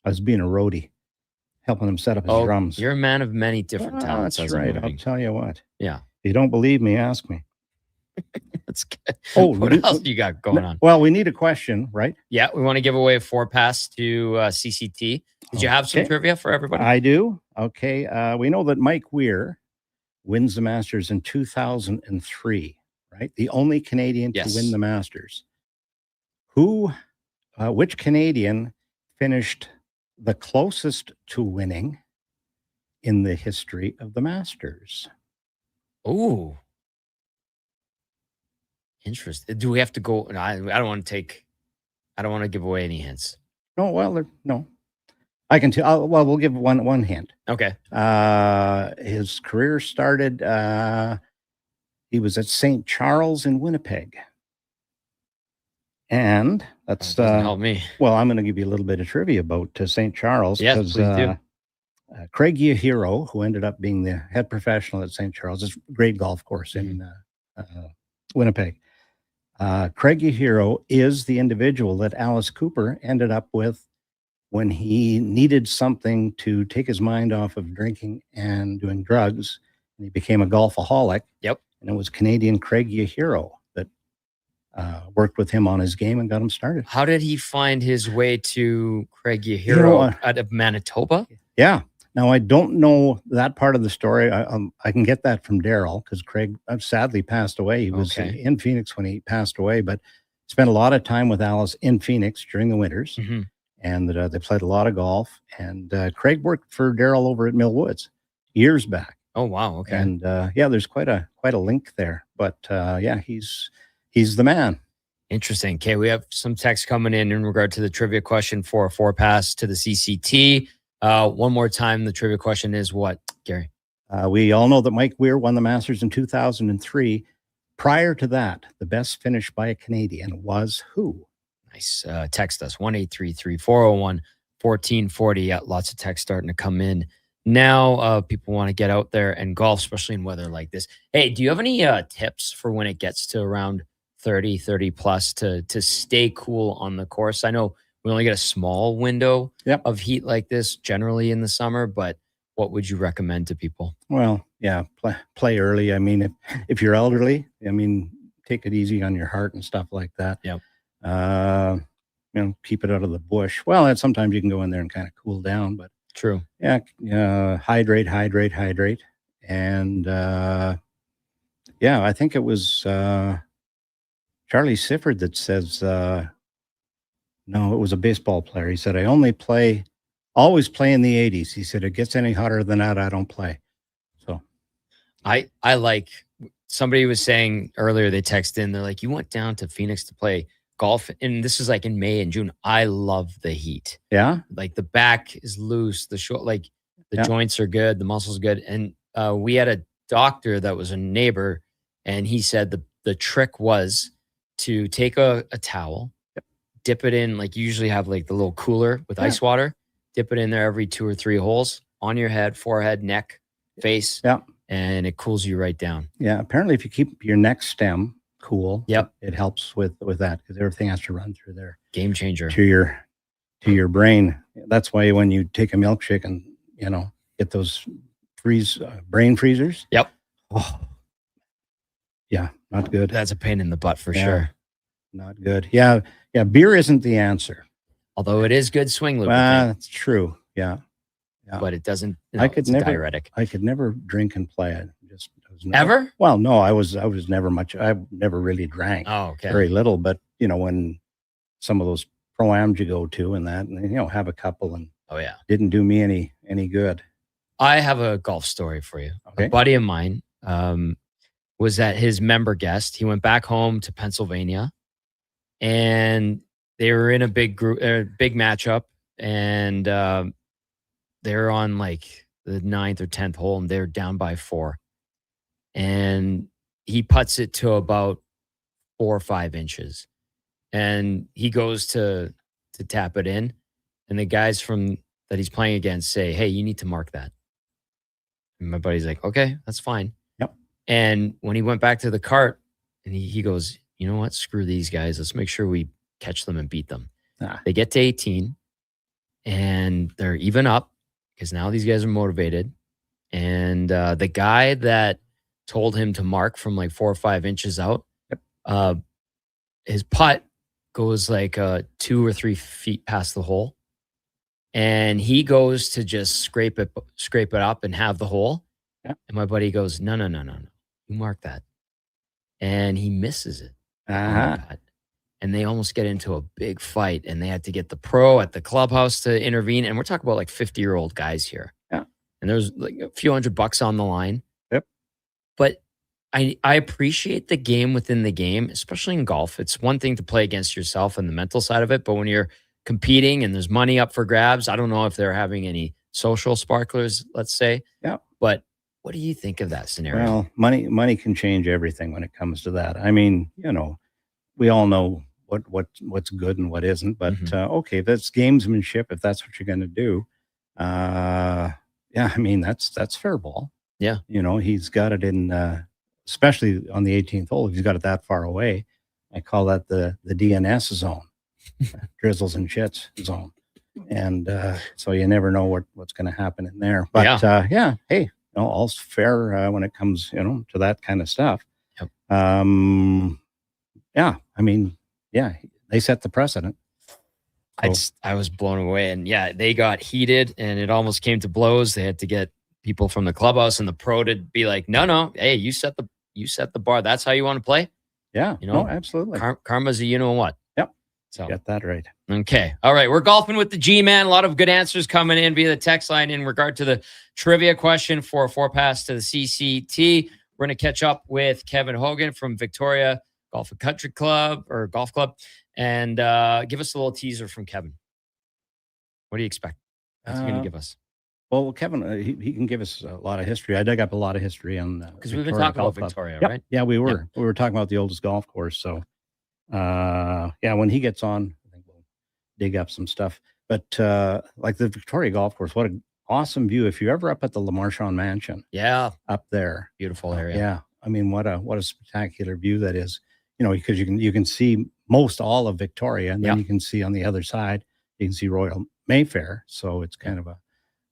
was being a roadie, helping him set up his drums. You're a man of many different talents. That's as I'm right. learning. I'll tell you what. Yeah. If you don't believe me, ask me. That's good. Oh, what else you got going on? Well, we need a question, right? Yeah, we want to give away a 4-pass to CCT. Did you have some trivia for everybody? I do. Okay. We know that Mike Weir wins the Masters in 2003, right? The only Canadian to win the Masters. Which Canadian finished the closest to winning in the history of the Masters? Ooh. Interesting. Do we have to go? No, I don't want to give away any hints. No, well, no. I can tell. Well, we'll give one hint. Okay. His career started. He was at St. Charles in Winnipeg, and that's doesn't help me. Well, I'm going to give you a little bit of trivia about St. Charles. Yes, please do. Craig Yahiro, who ended up being the head professional at St. Charles, it's a great golf course in Winnipeg. Craig Yahiro is the individual that Alice Cooper ended up with when he needed something to take his mind off of drinking and doing drugs. And he became a golfaholic. Yep. And it was Canadian Craig Yahiro that worked with him on his game and got him started. How did he find his way to Craig Yahiro out of Manitoba? Yeah. Now, I don't know that part of the story. I can get that from Daryl because Craig sadly passed away. He was in Phoenix when he passed away, but spent a lot of time with Alice in Phoenix during the winters. Mm-hmm. And they played a lot of golf. And Craig worked for Daryl over at Mill Woods years back. Oh, wow. Okay. And there's quite a link there. But he's the man. Interesting. Okay, we have some text coming in regard to the trivia question for a 4-pass to the CCT. One more time, the trivia question is what, Gary? We all know that Mike Weir won the Masters in 2003. Prior to that, the best finish by a Canadian was who? Nice. Text us, 1-833-401-1440. Yeah, lots of text starting to come in. Now, people want to get out there and golf, especially in weather like this. Hey, do you have any tips for when it gets to around 30 plus to stay cool on the course? I know we only get a small window of heat like this generally in the summer, but what would you recommend to people? Well, yeah, play early. I mean, if you're elderly, I mean, take it easy on your heart and stuff like that. Yep. Keep it out of the bush. Well, and sometimes you can go in there and kind of cool down, but true. Yeah, hydrate. And I think it was Charlie Sifford that says, no, it was a baseball player. He said, I always play in the 80s. He said, it gets any hotter than that, I don't play. So I like, somebody was saying earlier, they texted in, they're like, you went down to Phoenix to play golf, and this is like in May and June. I love the heat. Yeah. Like the back is loose, the short, like the joints are good, the muscles good. And we had a doctor that was a neighbor, and he said the trick was to take a towel, dip it in, like you usually have like the little cooler with ice water, dip it in there every 2 or 3 holes on your head, forehead, neck, face. Yeah. And it cools you right down. Yeah. Apparently if you keep your neck stem cool, yep, it helps with that, because everything has to run through there. Game changer to your brain. That's why when you take a milkshake and get those brain freezers. Yep. Oh, yeah, not good. That's a pain in the butt for sure. Not good. Yeah. Beer isn't the answer, although it is good swing lubricant. That's true. Yeah. But it doesn't. It's a diuretic. I could never drink and play. I was ever. Well, no, I was never much. I never really drank. Oh, okay. Very little, but when some of those pro-ams you go to and that, and have a couple, and didn't do me any good. I have a golf story for you. Okay. A buddy of mine was at his member guest. He went back home to Pennsylvania, and they were in a big group, big matchup, and they were on like the 9th or 10th hole, and they're down by 4, and he putts it to about 4 or 5 inches, and he goes to tap it in, and the guys that he's playing against say, "Hey, you need to mark that." And my buddy's like, "Okay, that's fine." Yep. And when he went back to the cart, and he goes, "You know what? Screw these guys. Let's make sure we catch them and beat them." They get to 18, and they're even up because now these guys are motivated. And the guy that told him to mark from like 4 or 5 inches out, his putt goes like 2 or 3 feet past the hole. And he goes to just scrape it up and have the hole. Yeah. And my buddy goes, no. You mark that. And he misses it. And they almost get into a big fight. And they had to get the pro at the clubhouse to intervene. And we're talking about like 50-year-old guys here. Yeah. And there's like a few $100 on the line. Yep. But I appreciate the game within the game, especially in golf. It's one thing to play against yourself and the mental side of it. But when you're competing and there's money up for grabs, I don't know if they're having any social sparklers, let's say. Yeah. But what do you think of that scenario? Well, money can change everything when it comes to that. I mean, we all know what's good and what isn't, but okay, that's gamesmanship if that's what you're going to do. I mean, that's fair ball. Yeah. He's got it in, especially on the 18th hole, if he's got it that far away. I call that the DNS zone. Drizzles and shits zone, and so you never know what's going to happen in there. But hey, all's fair when it comes to that kind of stuff. Yep. I mean, they set the precedent. I was blown away, and they got heated, and it almost came to blows. They had to get people from the clubhouse and the pro to be like, no, hey, you set the bar. That's how you want to play. Yeah, absolutely. Karma's a what. So get that right. Okay. All right. We're golfing with the G-Man. A lot of good answers coming in via the text line in regard to the trivia question for a 4-pass to the CCT. We're going to catch up with Kevin Hogan from Victoria Golf and Country Club or Golf Club and give us a little teaser from Kevin. What do you expect? What's he going to give us? Well, Kevin, he can give us a lot of history. I dug up a lot of history on because we've been talking about Victoria, right? Yeah, we were. Yep. We were talking about the oldest golf course. So, when he gets on, I think we'll dig up some stuff. But like the Victoria Golf Course, what an awesome view! If you're ever up at the Lamarchon Mansion, up there, beautiful area. Yeah, I mean, what a spectacular view that is. Because you can see most all of Victoria, and then you can see on the other side, you can see Royal Mayfair. So it's kind of a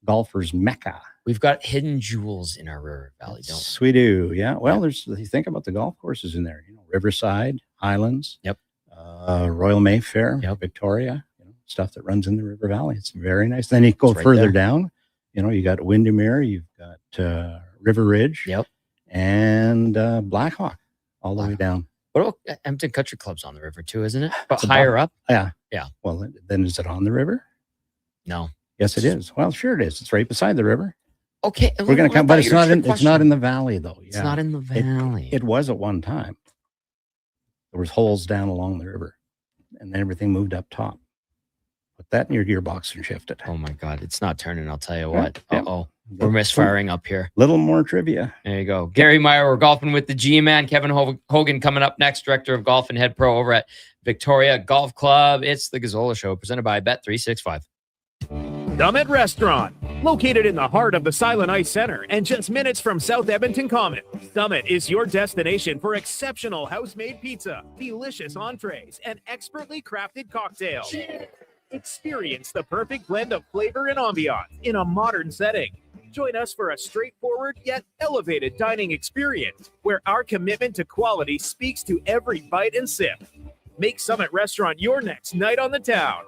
golfer's mecca. We've got hidden jewels in our river valley, don't Yes, we do. Yeah. Well, there's, you think about the golf courses in there, Riverside, Highlands. Yep. Royal Mayfair, Victoria, stuff that runs in the river valley. It's very nice. Then you go right further there. down, you got Windermere, you've got River Ridge. Yep. And Blackhawk all the way down. What about Empton Country Club's on the river too, isn't it? But It's higher above- up? Yeah. Yeah. Well, then is it on the river? No. Yes, it is. Well, sure it is. It's right beside the river. Okay. We're going to come, but it's not in the valley though. It's not in the valley. It was at one time. There was holes down along the river, and then everything moved up top. Put that in your gearbox and shift it. Oh my God, it's not turning. I'll tell you Yeah, what. yeah. Uh-oh. We're misfiring up here. Little more trivia. There you go. Gary Meyer, we're golfing with the G-Man. Kevin Hogan coming up next, Director of Golf and Head Pro over at Victoria Golf Club. It's the Gazzola Show, presented by Bet365. Summit Restaurant, located in the heart of the Silent Ice Center and just minutes from South Edmonton Common. Summit is your destination for exceptional house-made pizza, delicious entrees, and expertly crafted cocktails. Experience the perfect blend of flavor and ambiance in a modern setting. Join us for a straightforward yet elevated dining experience where our commitment to quality speaks to every bite and sip. Make Summit Restaurant your next night on the town.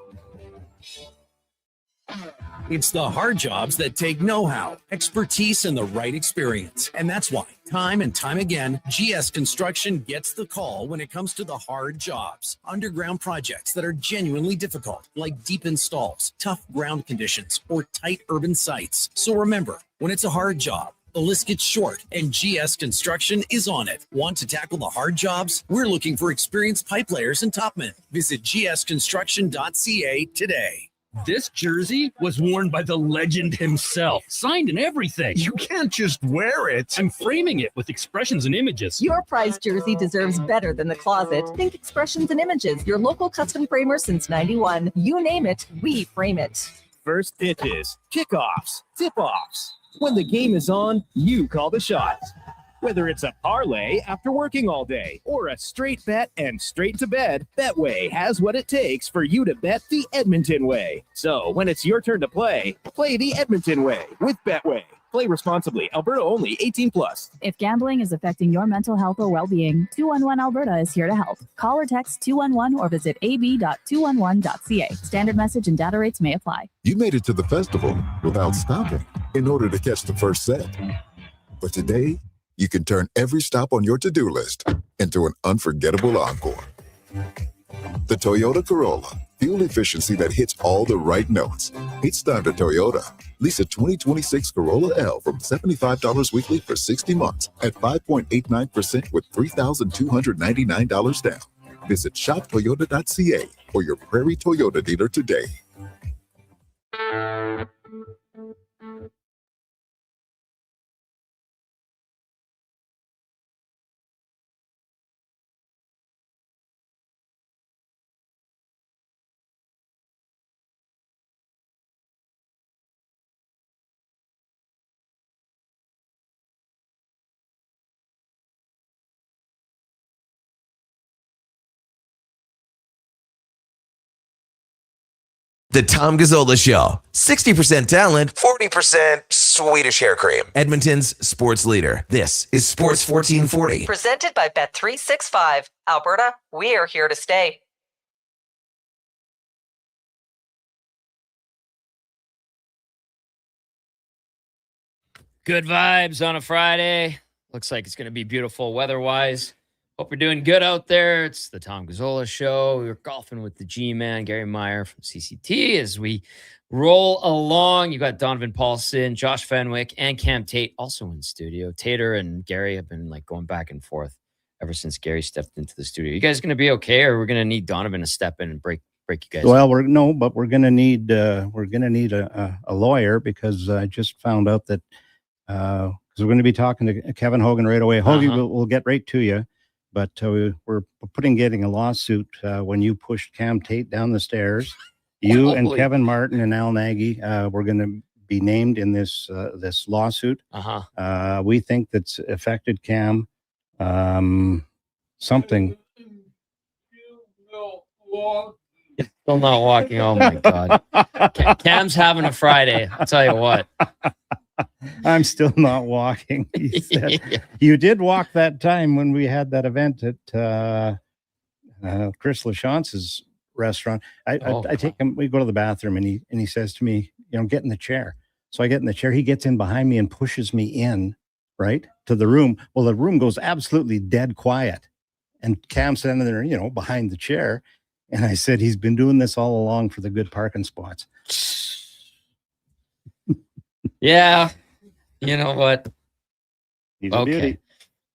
It's the hard jobs that take know-how, expertise, and the right experience. And that's why, time and time again, GS Construction gets the call when it comes to the hard jobs. Underground projects that are genuinely difficult, like deep installs, tough ground conditions, or tight urban sites. So remember, when it's a hard job, the list gets short, and GS Construction is on it. Want to tackle the hard jobs? We're looking for experienced pipe layers and topmen. Visit gsconstruction.ca today. This jersey was worn by the legend himself, signed and everything. You can't just wear it. I'm framing it with expressions and images. Your prized jersey deserves better than the closet. Think Expressions and Images, your local custom framer since 91. You name it, we frame it. First pitches, kickoffs, tip-offs. When the game is on, you call the shots. Whether it's a parlay after working all day or a straight bet and straight to bed, Betway has what it takes for you to bet the Edmonton way. So when it's your turn to play the Edmonton way with Betway. Play responsibly. Alberta only. 18+. If gambling is affecting your mental health or well-being, 211 Alberta is here to help. Call or text 211 or visit ab.211.ca. Standard message and data rates may apply. You made it to the festival without stopping in order to catch the first set. But today, you can turn every stop on your to-do list into an unforgettable encore. The Toyota Corolla, fuel efficiency that hits all the right notes. It's time to Toyota. Lease a 2026 Corolla L from $75 weekly for 60 months at 5.89% with $3,299 down. Visit shoptoyota.ca or your Prairie Toyota dealer today. The Tom Gazzola Show. 60% talent, 40% Swedish hair cream. Edmonton's sports leader. This is Sports 1440. Presented by Bet365. Alberta, we are here to stay. Good vibes on a Friday. Looks like it's going to be beautiful weather-wise. Hope you're doing good out there. It's the Tom Gazzola Show. We're golfing with the G-Man, Gary Meyer from CCT, as we roll along. You got Donovan Paulson, Josh Fenwick, and Cam Tate also in studio. Tater and Gary have been going back and forth ever since Gary stepped into the studio. You guys going to be okay, or we're going to need Donovan to step in and break you guys? Well, we're going to need a lawyer, because I just found out that because we're going to be talking to Kevin Hogan right away. Hogan, we'll get right to you. But we're getting a lawsuit when you pushed Cam Tate down the stairs. You and Kevin Martin and Al Nagy were going to be named in this lawsuit. We think that's affected Cam something. Still not walking. Oh my God. Cam's having a Friday. I'll tell you what. I'm still not walking. He said. You did walk that time when we had that event at Chris LaChance's restaurant. I take him, we go to the bathroom and he says to me, get in the chair. So I get in the chair. He gets in behind me and pushes me in, right, to the room. Well, the room goes absolutely dead quiet. And Cam's standing there, behind the chair. And I said, he's been doing this all along for the good parking spots. Yeah. You know what? He's a beauty.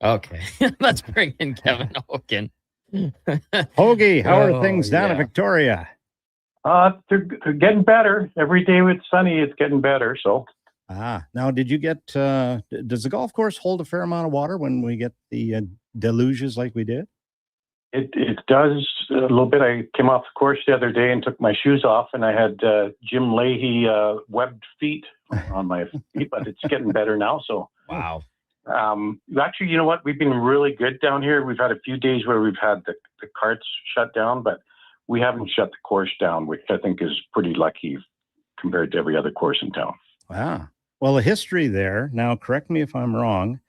Okay. Let's bring in Kevin Hogan. Hoagie, how are things down in Victoria? They're getting better. Every day it's sunny, it's getting better. So. Now did you get, does the golf course hold a fair amount of water when we get the deluges like we did? It does a little bit. I came off the course the other day and took my shoes off, and I had Jim Leahy webbed feet on my feet, but it's getting better now. So wow. Actually, you know what? We've been really good down here. We've had a few days where we've had the carts shut down, but we haven't shut the course down, which I think is pretty lucky compared to every other course in town. Wow. Well, the history there. Now, correct me if I'm wrong.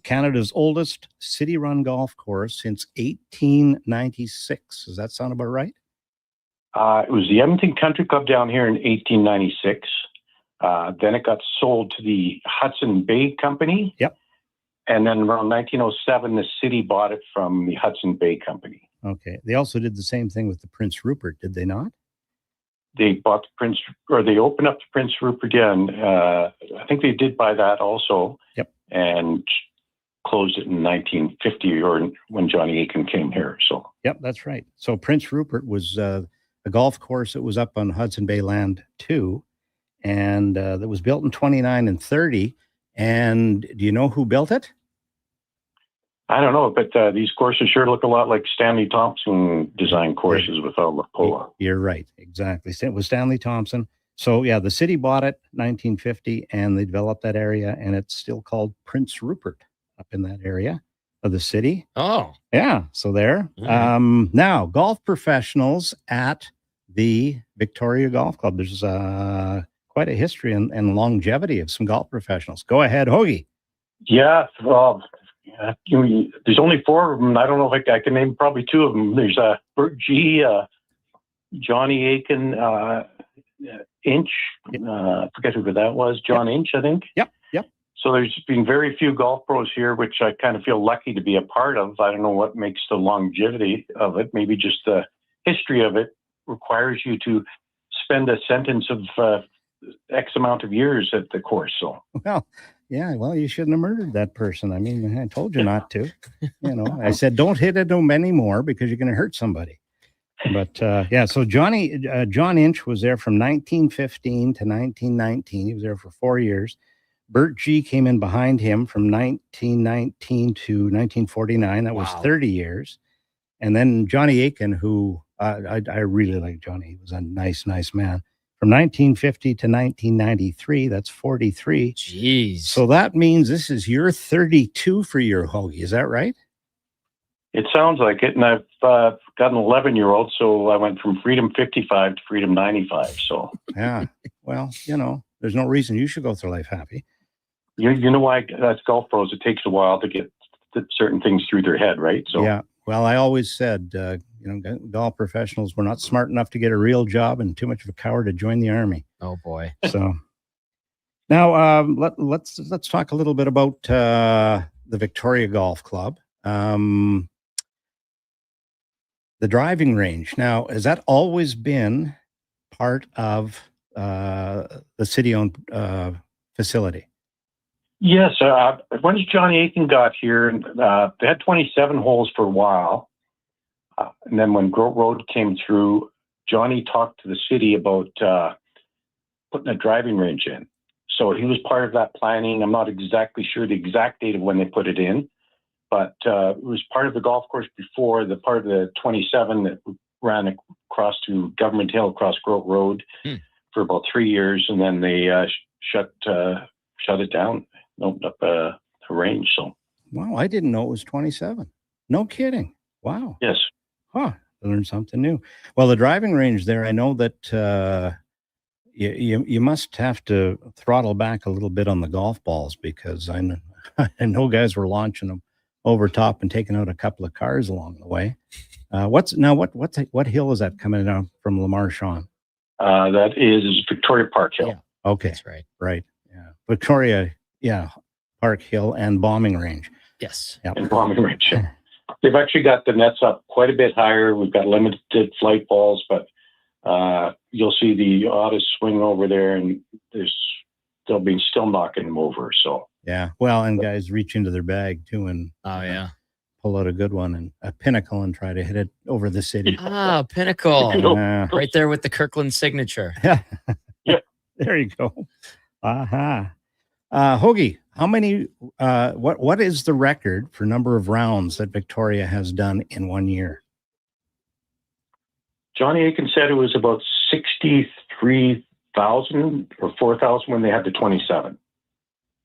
Canada's oldest city-run golf course since 1896. Does that sound about right? It was the Edmonton Country Club down here in 1896. Then it got sold to the Hudson Bay Company. Yep. And then around 1907, the city bought it from the Hudson Bay Company. Okay. They also did the same thing with the Prince Rupert, did they not? They bought the they opened up the Prince Rupert again. I think they did buy that also. Yep. And closed it in 1950 or when Johnny Aiken came here. So. Yep, that's right. So Prince Rupert was a golf course that was up on Hudson Bay land too. And that was built in 29 and 30. And do you know who built it? I don't know, but these courses sure look a lot like Stanley Thompson design courses with all the polo. You're right. Exactly. It was Stanley Thompson. So yeah, the city bought it 1950 and they developed that area and it's still called Prince Rupert up in that area of the city. Oh. Yeah. So there. Mm. Now, golf professionals at the Victoria Golf Club. There's quite a history and longevity of some golf professionals. Go ahead, Hoagie. Yeah. Well, there's only four of them. I don't know if I can name probably two of them. There's Bert G, Johnny Aiken, Inch. I forget who that was. John Inch, I think. Yep. So there's been very few golf pros here, which I kind of feel lucky to be a part of. I don't know what makes the longevity of it. Maybe just the history of it requires you to spend a sentence of X amount of years at the course. So. Well, yeah, well, you shouldn't have murdered that person. I mean, I told you not to. I said, don't hit them anymore because you're going to hurt somebody. But yeah, so John Inch was there from 1915 to 1919. He was there for 4 years. Bert G came in behind him from 1919 to 1949. That was 30 years. And then Johnny Aiken, who I really like Johnny. He was a nice man. From 1950 to 1993, that's 43. Jeez. So that means this is your 32 for your Hoagie. Is that right? It sounds like it. And I've got an 11-year-old, so I went from Freedom 55 to Freedom 95. So yeah, well, there's no reason you should go through life happy. You know why? That's golf pros. It takes a while to get certain things through their head, right? So yeah. Well, I always said, golf professionals were not smart enough to get a real job and too much of a coward to join the army. Oh boy. So now let's talk a little bit about the Victoria Golf Club. The driving range. Now, has that always been part of the city-owned facility? Yes. Once Johnny Aiken got here, they had 27 holes for a while. And then when Groat Road came through, Johnny talked to the city about putting a driving range in. So he was part of that planning. I'm not exactly sure the exact date of when they put it in, but it was part of the golf course before, the part of the 27 that ran across to Government Hill across Groat Road for about 3 years. And then they shut it down, opened up a range. So. Wow, I didn't know it was 27. No kidding. Wow. Yes. Huh. learn something new. Well, the driving range there, I know that you must have to throttle back a little bit on the golf balls, because I know guys were launching them over top and taking out a couple of cars along the way. What hill is that coming down from Lamar Sean? That is Victoria Park Hill. Yeah, Okay, that's right. Right. Yeah, Victoria. Yeah, Park Hill and bombing range. Yes. Yep. And bombing range. They've actually got the nets up quite a bit higher. We've got limited flight balls, but you'll see the oddest swing over there, and they'll be still knocking them over. So yeah, well, and guys reach into their bag too and pull out a good one and a pinnacle and try to hit it over the city. Pinnacle. Right there with the Kirkland signature. Yeah. There you go. Aha. Hoagie, how many? What is the record for number of rounds that Victoria has done in 1 year? Johnny Aiken said it was about 63,000 or 4,000 when they had the 27.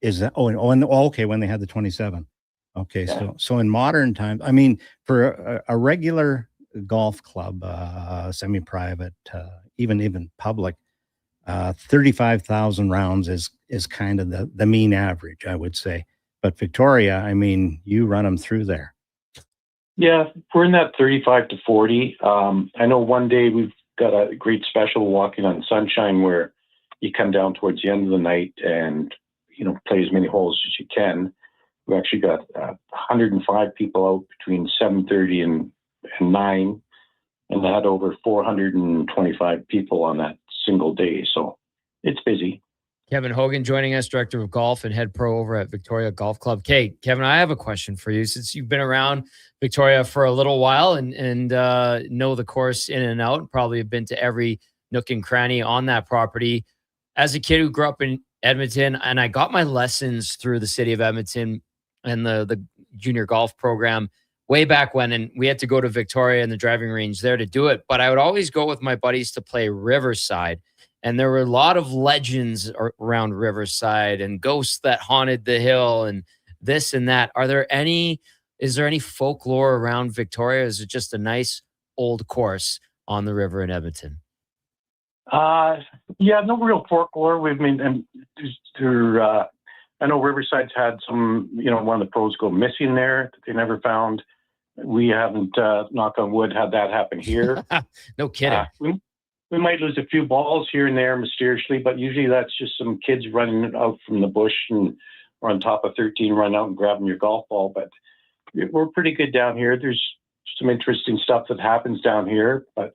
Is that okay, when they had the 27. Okay, yeah. So in modern times, I mean, for a regular golf club, semi-private, even public, 35,000 rounds is kind of the mean average, I would say. But Victoria, I mean, you run them through there. Yeah, we're in that 35 to 40. I know one day we've got a great special walking on sunshine where you come down towards the end of the night and, play as many holes as you can. We actually got 105 people out between 7:30 and 9, and they had over 425 people on that single day. So it's busy. Kevin Hogan joining us, director of golf and head pro over at Victoria Golf Club. Okay, Kevin, I have a question for you. Since you've been around Victoria for a little while and know the course in and out, probably have been to every nook and cranny on that property. As a kid who grew up in Edmonton, and I got my lessons through the city of Edmonton and the junior golf program way back when, and we had to go to Victoria and the driving range there to do it. But I would always go with my buddies to play Riverside. And there were a lot of legends around Riverside and ghosts that haunted the hill and this and that. Is there any folklore around Victoria? Is it just a nice old course on the river in Edmonton? Yeah, no real folklore. I know Riverside's had some, one of the pros go missing there that they never found. We haven't, knock on wood, had that happen here. No kidding. We might lose a few balls here and there mysteriously, but usually that's just some kids running out from the bush and or on top of 13, run out and grabbing your golf ball. But we're pretty good down here. There's some interesting stuff that happens down here, but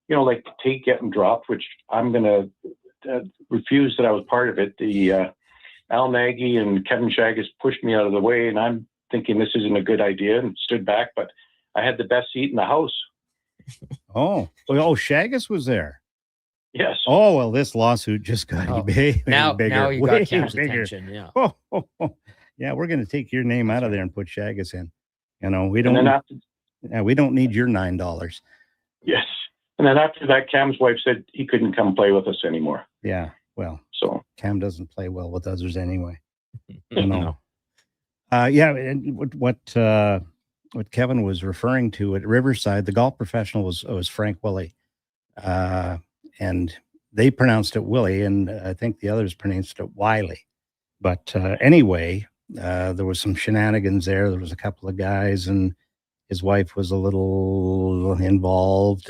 like the tape getting dropped, which I'm going to refuse that I was part of it. The Al Nagy and Kevin Shaggis pushed me out of the way, and I'm thinking this isn't a good idea and stood back, but I had the best seat in the house. Oh, Shaggis was there. Yes. Oh, well, this lawsuit just got bigger. Now you got Cam's attention. Yeah. Yeah, we're going to take your name out of there and put Shaggis in. We don't. We don't need your $9. Yes. And then after that, Cam's wife said he couldn't come play with us anymore. Yeah. Well, so Cam doesn't play well with others anyway. Yeah. And what Kevin was referring to at Riverside, the golf professional was Frank Willie. And they pronounced it Willie, and I think the others pronounced it Wiley. But anyway, there was some shenanigans there. There was a couple of guys, and his wife was a little involved.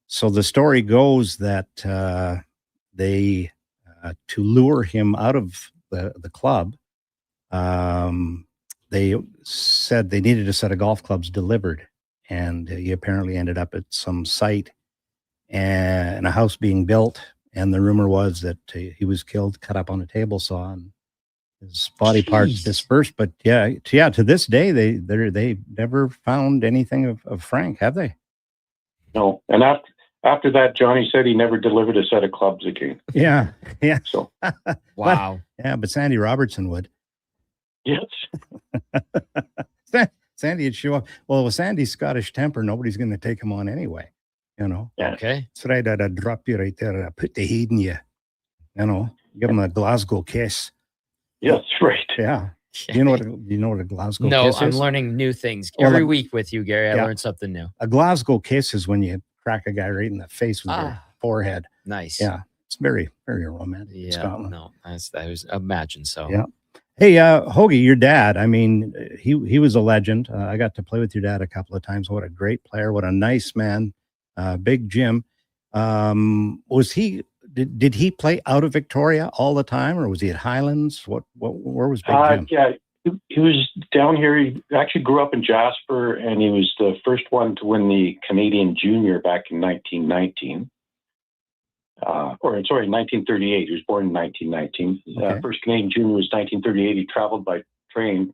So the story goes that they, to lure him out of the club, they said they needed a set of golf clubs delivered. And he apparently ended up at some site and a house being built. And the rumor was that he was killed, cut up on a table saw, and his body parts dispersed. But yeah, to this day, they never found anything of Frank, have they? No. And after that, Johnny said he never delivered a set of clubs again. Yeah. So wow. But Sandy Robertson would. Yes. Sandy would show up. Well, with Sandy's Scottish temper, nobody's going to take him on anyway. Yeah. Okay. That's right. I'd drop you right there. I'd put the heat in you. Give him a Glasgow kiss. Yes, right. Yeah. Do you know what a Glasgow No, kiss I'm is? learning new things Well, every a- week with you, Gary. I Yeah. learned something new. A Glasgow kiss is when you crack a guy right in the face with your forehead. Nice. Yeah, it's very, very romantic in Yeah. Scotland. No, I was imagine so. Yeah. Hey, Hoagie, your dad. I mean, he was a legend. I got to play with your dad a couple of times. What a great player! What a nice man. Big Jim. Was he? Did he play out of Victoria all the time, or was he at Highlands? Where was Big Jim? Yeah, he was down here. He actually grew up in Jasper, and he was the first one to win the Canadian Junior back in 1919. 1938. He was born in 1919. Okay. First Canadian Junior was 1938. He traveled by train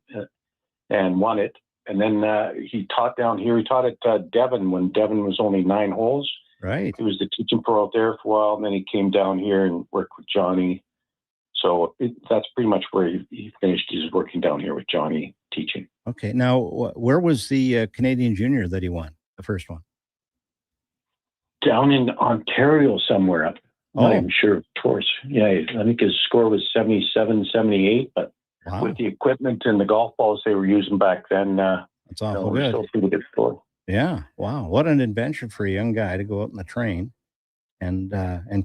and won it. And then he taught down here. He taught at Devon when Devon was only 9 holes. Right. He was the teaching pro out there for a while, and then he came down here and worked with Johnny. So that's pretty much where he finished his working down here with Johnny teaching. Okay. Now, where was the Canadian Junior that he won? The first one? Down in Ontario somewhere. I'm not Oh. even sure, of course. Yeah, I think his score was 77, 78, but Wow. with the equipment and the golf balls they were using back then, That's awful good. still pretty good score. Yeah. Wow. What an adventure for a young guy to go out in the train and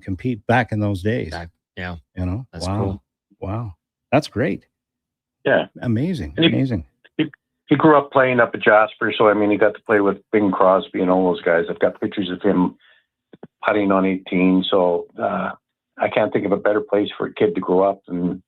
compete back in those days. Yeah. You know, That's wow. cool. Wow. That's great. Yeah. Amazing. And he- Amazing. He grew up playing up at Jasper, so I mean, he got to play with Bing Crosby and all those guys. I've got pictures of him putting on 18. So I can't think of a better place for a kid to grow up than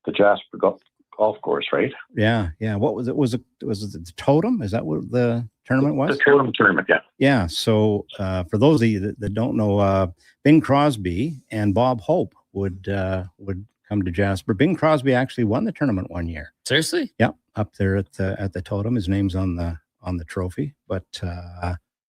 the Jasper golf course, right? Yeah. Yeah. What was it? Was it the Totem? Is that what the tournament was? The Totem tournament, yeah. Yeah. So for those of you that don't know, Bing Crosby and Bob Hope would come to Jasper. Bing Crosby actually won the tournament one year. Seriously? Yep, up there at the Totem. His name's on the trophy. But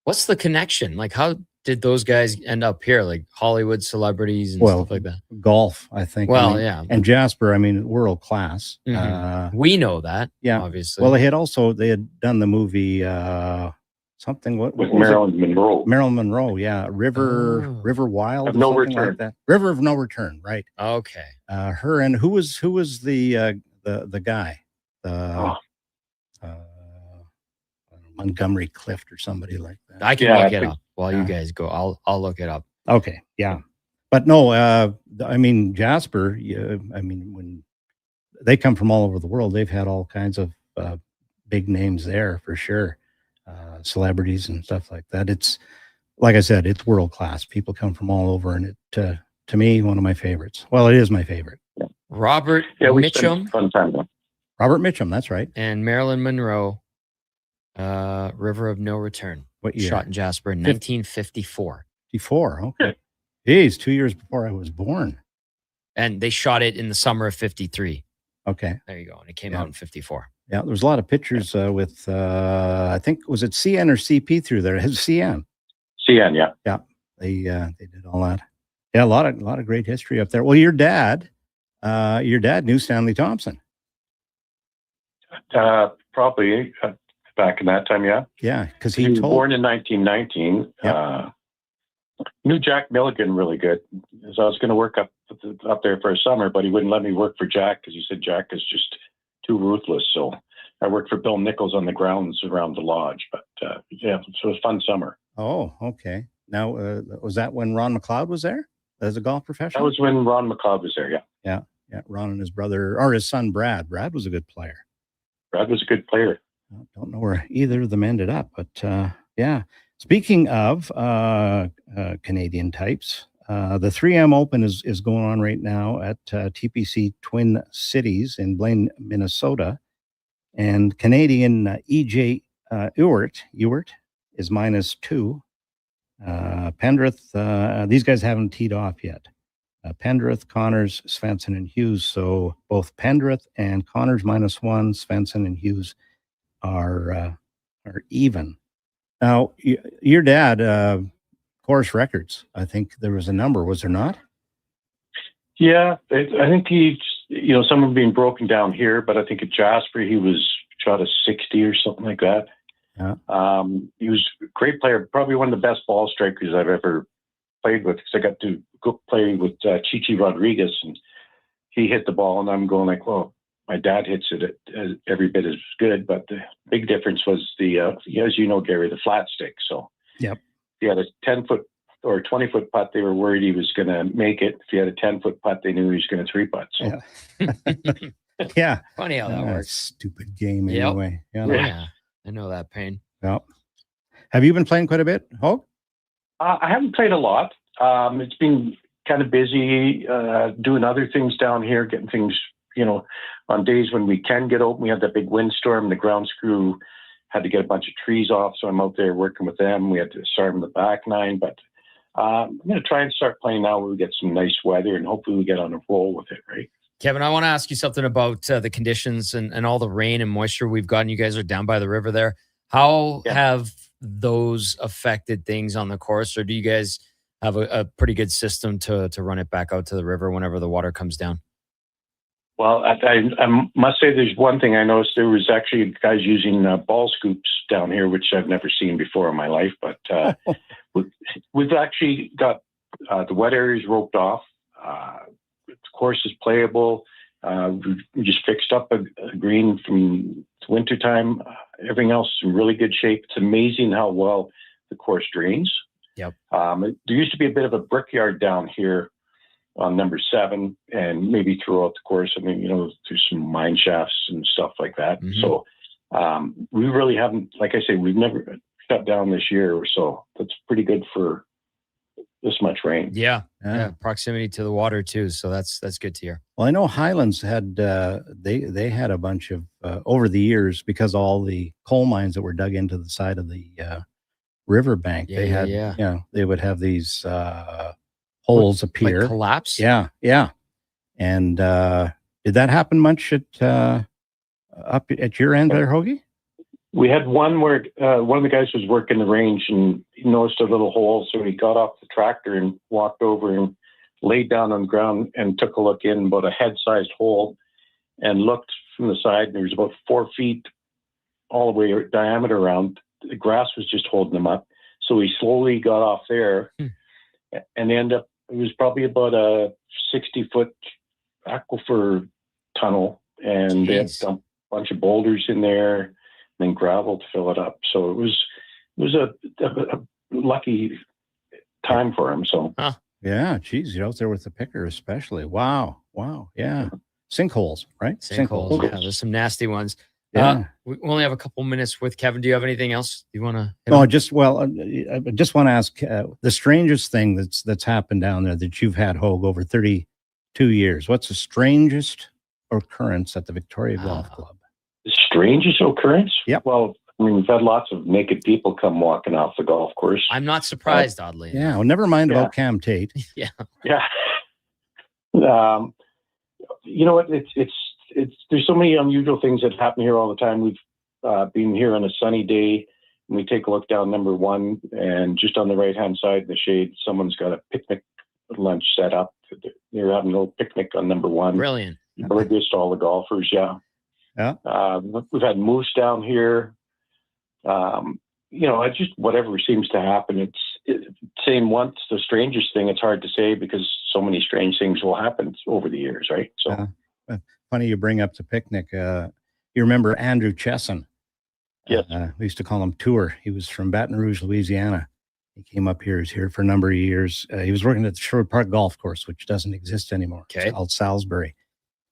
What's the connection? Like, how did those guys end up here? Like Hollywood celebrities and stuff like that? golf, I think. Well, I mean, yeah. And Jasper, I mean, world class. Mhm. We know that. Yeah, obviously. Well, they had done the movie something. What With was it? Marilyn Monroe. Marilyn Monroe, yeah. River Wild, Of or No something Return. like that. River of No Return, right? Okay. Her and who was the guy? Montgomery Clift or somebody like that. I can look it up while you guys go. I'll look it up. Okay, yeah, but no, I mean Jasper. I mean when they come from all over the world, they've had all kinds of big names there for sure, celebrities and stuff like that. It's like I said, it's world class. People come from all over, and it to me one of my favorites. Well, it is my favorite. Robert we spent Mitchum a fun time there. Robert Mitchum, that's right. and Marilyn Monroe. River of No Return. What year? Shot in Jasper in 1954. 54. Okay. Geez, 2 years before I was born. And they shot it in the summer of 53. Okay. There you go. And it came out in 54. Yeah, there was a lot of pictures with I think was it CN or CP through there? It was CN. CN, yeah. Yeah. They did all that. Yeah, a lot of great history up there. Well, your dad knew Stanley Thompson. Probably back in that time, yeah. Yeah, because he was born in 1919. Knew Jack Milligan really good. So I was going to work up there for a summer, but he wouldn't let me work for Jack because he said Jack is just too ruthless. So I worked for Bill Nichols on the grounds around the lodge. But yeah, so it was a fun summer. Oh, okay. Now, was that when Ron McLeod was there as a golf professional? That was when Ron McLeod was there, yeah. Yeah. Ron and his brother, or his son Brad. Brad was a good player. Brad was a good player. I don't know where either of them ended up, but yeah. Speaking of Canadian types, the 3M Open is going on right now at TPC Twin Cities in Blaine, Minnesota, and Canadian EJ Ewart is -2. Pendrith, these guys haven't teed off yet. Pendrith, Connors, Svensson, and Hughes. So both Pendrith and Connors -1, Svensson and Hughes are even. Now, your dad, course records. I think there was a number, was there not? Yeah, I think some of them being broken down here, but I think at Jasper he was shot a 60 or something like that. Yeah. He was a great player, probably one of the best ball strikers I've ever played with, because I got to go play with Chichi Rodriguez, and he hit the ball, and I'm going like, well, my dad hits it every bit as good, but the big difference was as you know, Gary, the flat stick. So yep, if you had a 10-foot or 20-foot putt, they were worried he was going to make it. If you had a 10-foot putt, they knew he was going to 3-putt. So yeah, Funny how that works. Stupid game Yep. anyway. Yeah, I know that pain. Yep. Have you been playing quite a bit, Hope? I haven't played a lot. It's been kind of busy doing other things down here, getting things, on days when we can get open. We had that big windstorm. The grounds crew had to get a bunch of trees off, so I'm out there working with them. We had to start in the back nine, but I'm going to try and start playing now when we get some nice weather, and hopefully we get on a roll with it, right? Kevin, I want to ask you something about the conditions and all the rain and moisture we've gotten. You guys are down by the river there. How have those affected things on the course, or do you guys have a pretty good system to run it back out to the river whenever the water comes down? Well, I must say there's one thing I noticed. There was actually guys using ball scoops down here, which I've never seen before in my life. But we've actually got the wet areas roped off. The course is playable. We just fixed up a green from wintertime. Everything else is in really good shape. It's amazing how well the course drains. Yep. There used to be a bit of a brickyard down here on number 7, and maybe throughout the course. I mean, through some mine shafts and stuff like that. Mm-hmm. So we really haven't, like I say, we've never shut down this year or so. That's pretty good for this much rain. Yeah. Proximity to the water too. So that's good to hear. Well, I know Highlands had they had a bunch of over the years, because all the coal mines that were dug into the side of the riverbank. They had they would have these holes appear, like collapse. Yeah. And did that happen much at up at your end there, Hoagie? We had one where one of the guys was working the range and he noticed a little hole, so he got off the tractor and walked over and laid down on the ground and took a look in about a head-sized hole and looked from the side, and there was about 4 feet all the way diameter around. The grass was just holding him up. So he slowly got off there and ended up, it was probably about a 60-foot aquifer tunnel, and they had dumped a bunch of boulders in there and then gravel to fill it up. So it was a lucky time for him. So yeah, geez, you're out there with the picker especially. Wow. Yeah. Sinkholes, right? Sinkholes. Yeah, there's some nasty ones. Yeah. We only have a couple minutes with Kevin. Do you have anything else you want to? No, I just want to ask the strangest thing that's happened down there that you've had, Hogue, over 32 years. What's the strangest occurrence at the Victoria Golf Club? The strangest occurrence? Yep. Well, I mean, we've had lots of naked people come walking off the golf course. I'm not surprised, oddly. Yeah. Well, never mind about Cam Tate. Yeah. You know what? It's there's so many unusual things that happen here all the time. We've been here on a sunny day, and we take a look down number 1, and just on the right-hand side in the shade, someone's got a picnic lunch set up. They're having a little picnic on number 1. Brilliant. Just all the golfers, yeah. We've had moose down here. It's just whatever seems to happen. It's saying once the strangest thing, it's hard to say because so many strange things will happen over the years, right? So funny you bring up the picnic. You remember Andrew Chesson? Yes. We used to call him Tour. He was from Baton Rouge, Louisiana. He came up here. He was here for a number of years. He was working at the Sherwood Park Golf Course, which doesn't exist anymore. Okay. It's called Salisbury.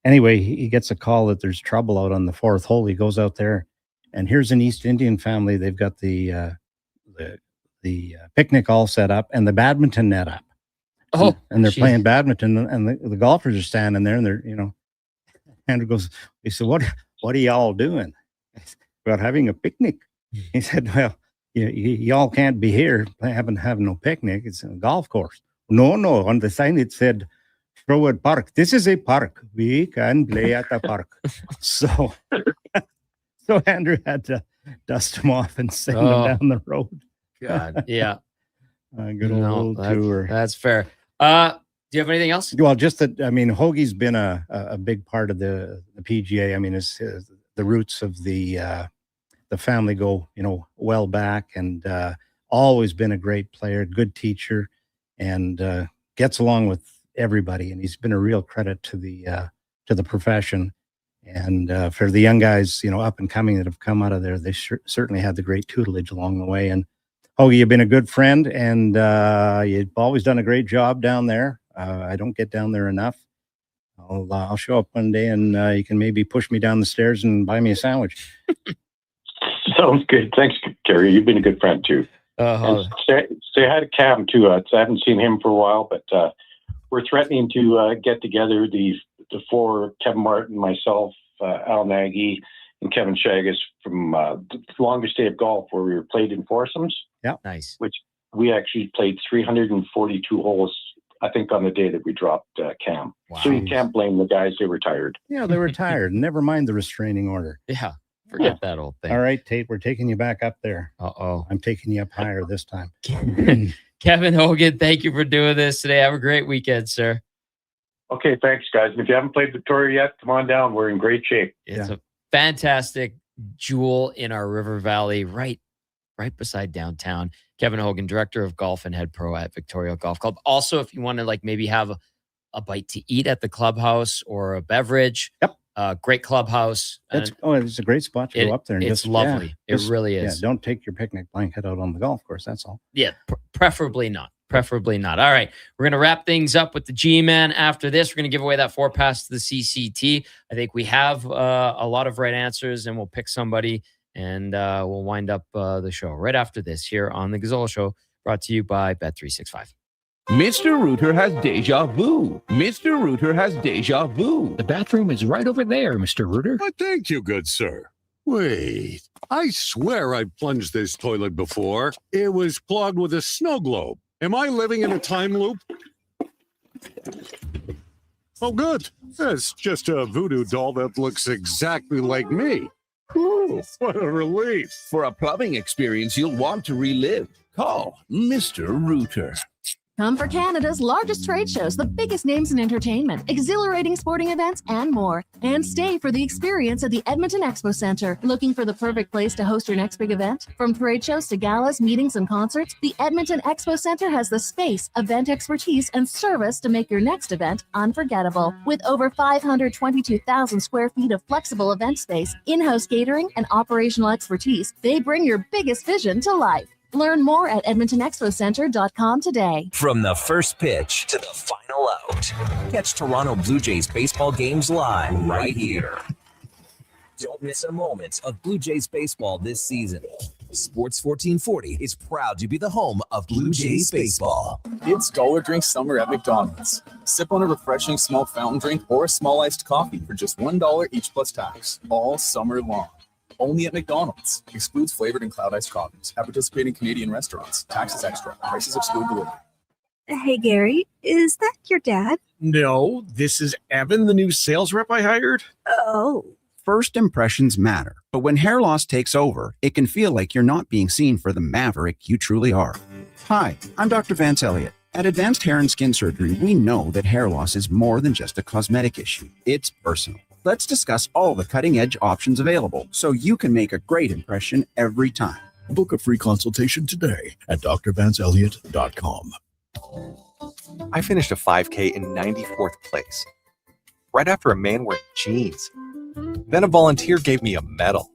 Anyway, he gets a call that there's trouble out on the 4th hole. He goes out there, and here's an East Indian family. They've got the picnic all set up and the badminton net up. Oh, and they're playing badminton, and the golfers are standing there, and they're, Andrew goes, he said, what are y'all doing? About having a picnic. He said, well, y'all can't be here having no picnic. It's a golf course. No, on the sign it said Sherwood Park. This is a park. We can play at the park. So Andrew had to dust him off and send him down the road. God, yeah. Good old Tour. That's fair. Do you have anything else? Well, just that, I mean, Hoagie's been a big part of the PGA. I mean, the roots of the family go, well back, and always been a great player, good teacher, and gets along with everybody. And he's been a real credit to the profession. And for the young guys, up and coming that have come out of there, they certainly had the great tutelage along the way. And Hoagie, you've been a good friend, and you've always done a great job down there. I don't get down there enough. I'll show up one day, and you can maybe push me down the stairs and buy me a sandwich. Sounds good. Thanks, Gary. You've been a good friend too. And say hi to Cam too. I haven't seen him for a while, but we're threatening to get together the four: Kevin Martin, myself, Al Nagy, and Kevin Shagas from the longest day of golf, where we were played in foursomes. Yeah, nice. Which we actually played 342 holes, I think, on the day that we dropped Cam. Wow. So you can't blame the guys; they were tired. Yeah, they were tired. Never mind the restraining order. Yeah, forget that old thing. All right, Tate, we're taking you back up there. Uh-oh. I'm taking you up higher this time. Kevin Hogan, thank you for doing this today. Have a great weekend, sir. Okay, thanks, guys. And if you haven't played Victoria yet, come on down. We're in great shape. It's a fantastic jewel in our River Valley, right beside downtown. Kevin Hogan, director of golf and head pro at Victoria Golf Club. Also, if you want to maybe have a bite to eat at the clubhouse or a beverage, great clubhouse. It's a great spot to go up there. And it's lovely. It really is. Yeah, don't take your picnic blanket out on the golf course. That's all. Yeah, preferably not. Preferably not. All right. We're going to wrap things up with the G-Man. After this, we're going to give away that 4-pass to the CCT. I think we have a lot of right answers, and we'll pick somebody, and we'll wind up the show right after this here on the Gazzola Show, brought to you by Bet365. Mr. Rooter has deja vu. Mr. Rooter has deja vu. The bathroom is right over there, Mr. Rooter. But thank you, good sir. Wait, I swear I plunged this toilet before. It was clogged with a snow globe. Am I living in a time loop? Oh, good. It's just a voodoo doll that looks exactly like me. Ooh, what a relief. For a plumbing experience you'll want to relive, call Mr. Rooter. Come for Canada's largest trade shows, the biggest names in entertainment, exhilarating sporting events, and more. And stay for the experience at the Edmonton Expo Centre. Looking for the perfect place to host your next big event? From trade shows to galas, meetings, and concerts, the Edmonton Expo Centre has the space, event expertise, and service to make your next event unforgettable. With over 522,000 square feet of flexible event space, in-house catering, and operational expertise, they bring your biggest vision to life. Learn more at EdmontonExpoCenter.com today. From the first pitch to the final out, catch Toronto Blue Jays baseball games live right here. Don't miss a moment of Blue Jays baseball this season. Sports 1440 is proud to be the home of Blue Jays baseball. It's dollar drink summer at McDonald's. Sip on a refreshing small fountain drink or a small iced coffee for just $1 each plus tax, all summer long. Only at McDonald's. Excludes flavored and cloud iced coffees. At participating Canadian restaurants. Taxes extra. Prices exclude delivery. Hey, Gary, is that your dad? No, this is Evan, the new sales rep I hired. Oh. First impressions matter, but when hair loss takes over, it can feel like you're not being seen for the maverick you truly are. Hi, I'm Dr. Vance Elliott. At Advanced Hair and Skin Surgery, we know that hair loss is more than just a cosmetic issue. It's personal. Let's discuss all the cutting-edge options available so you can make a great impression every time. Book a free consultation today at drvanceelliott.com. I finished a 5K in 94th place, right after a man wearing jeans. Then a volunteer gave me a medal.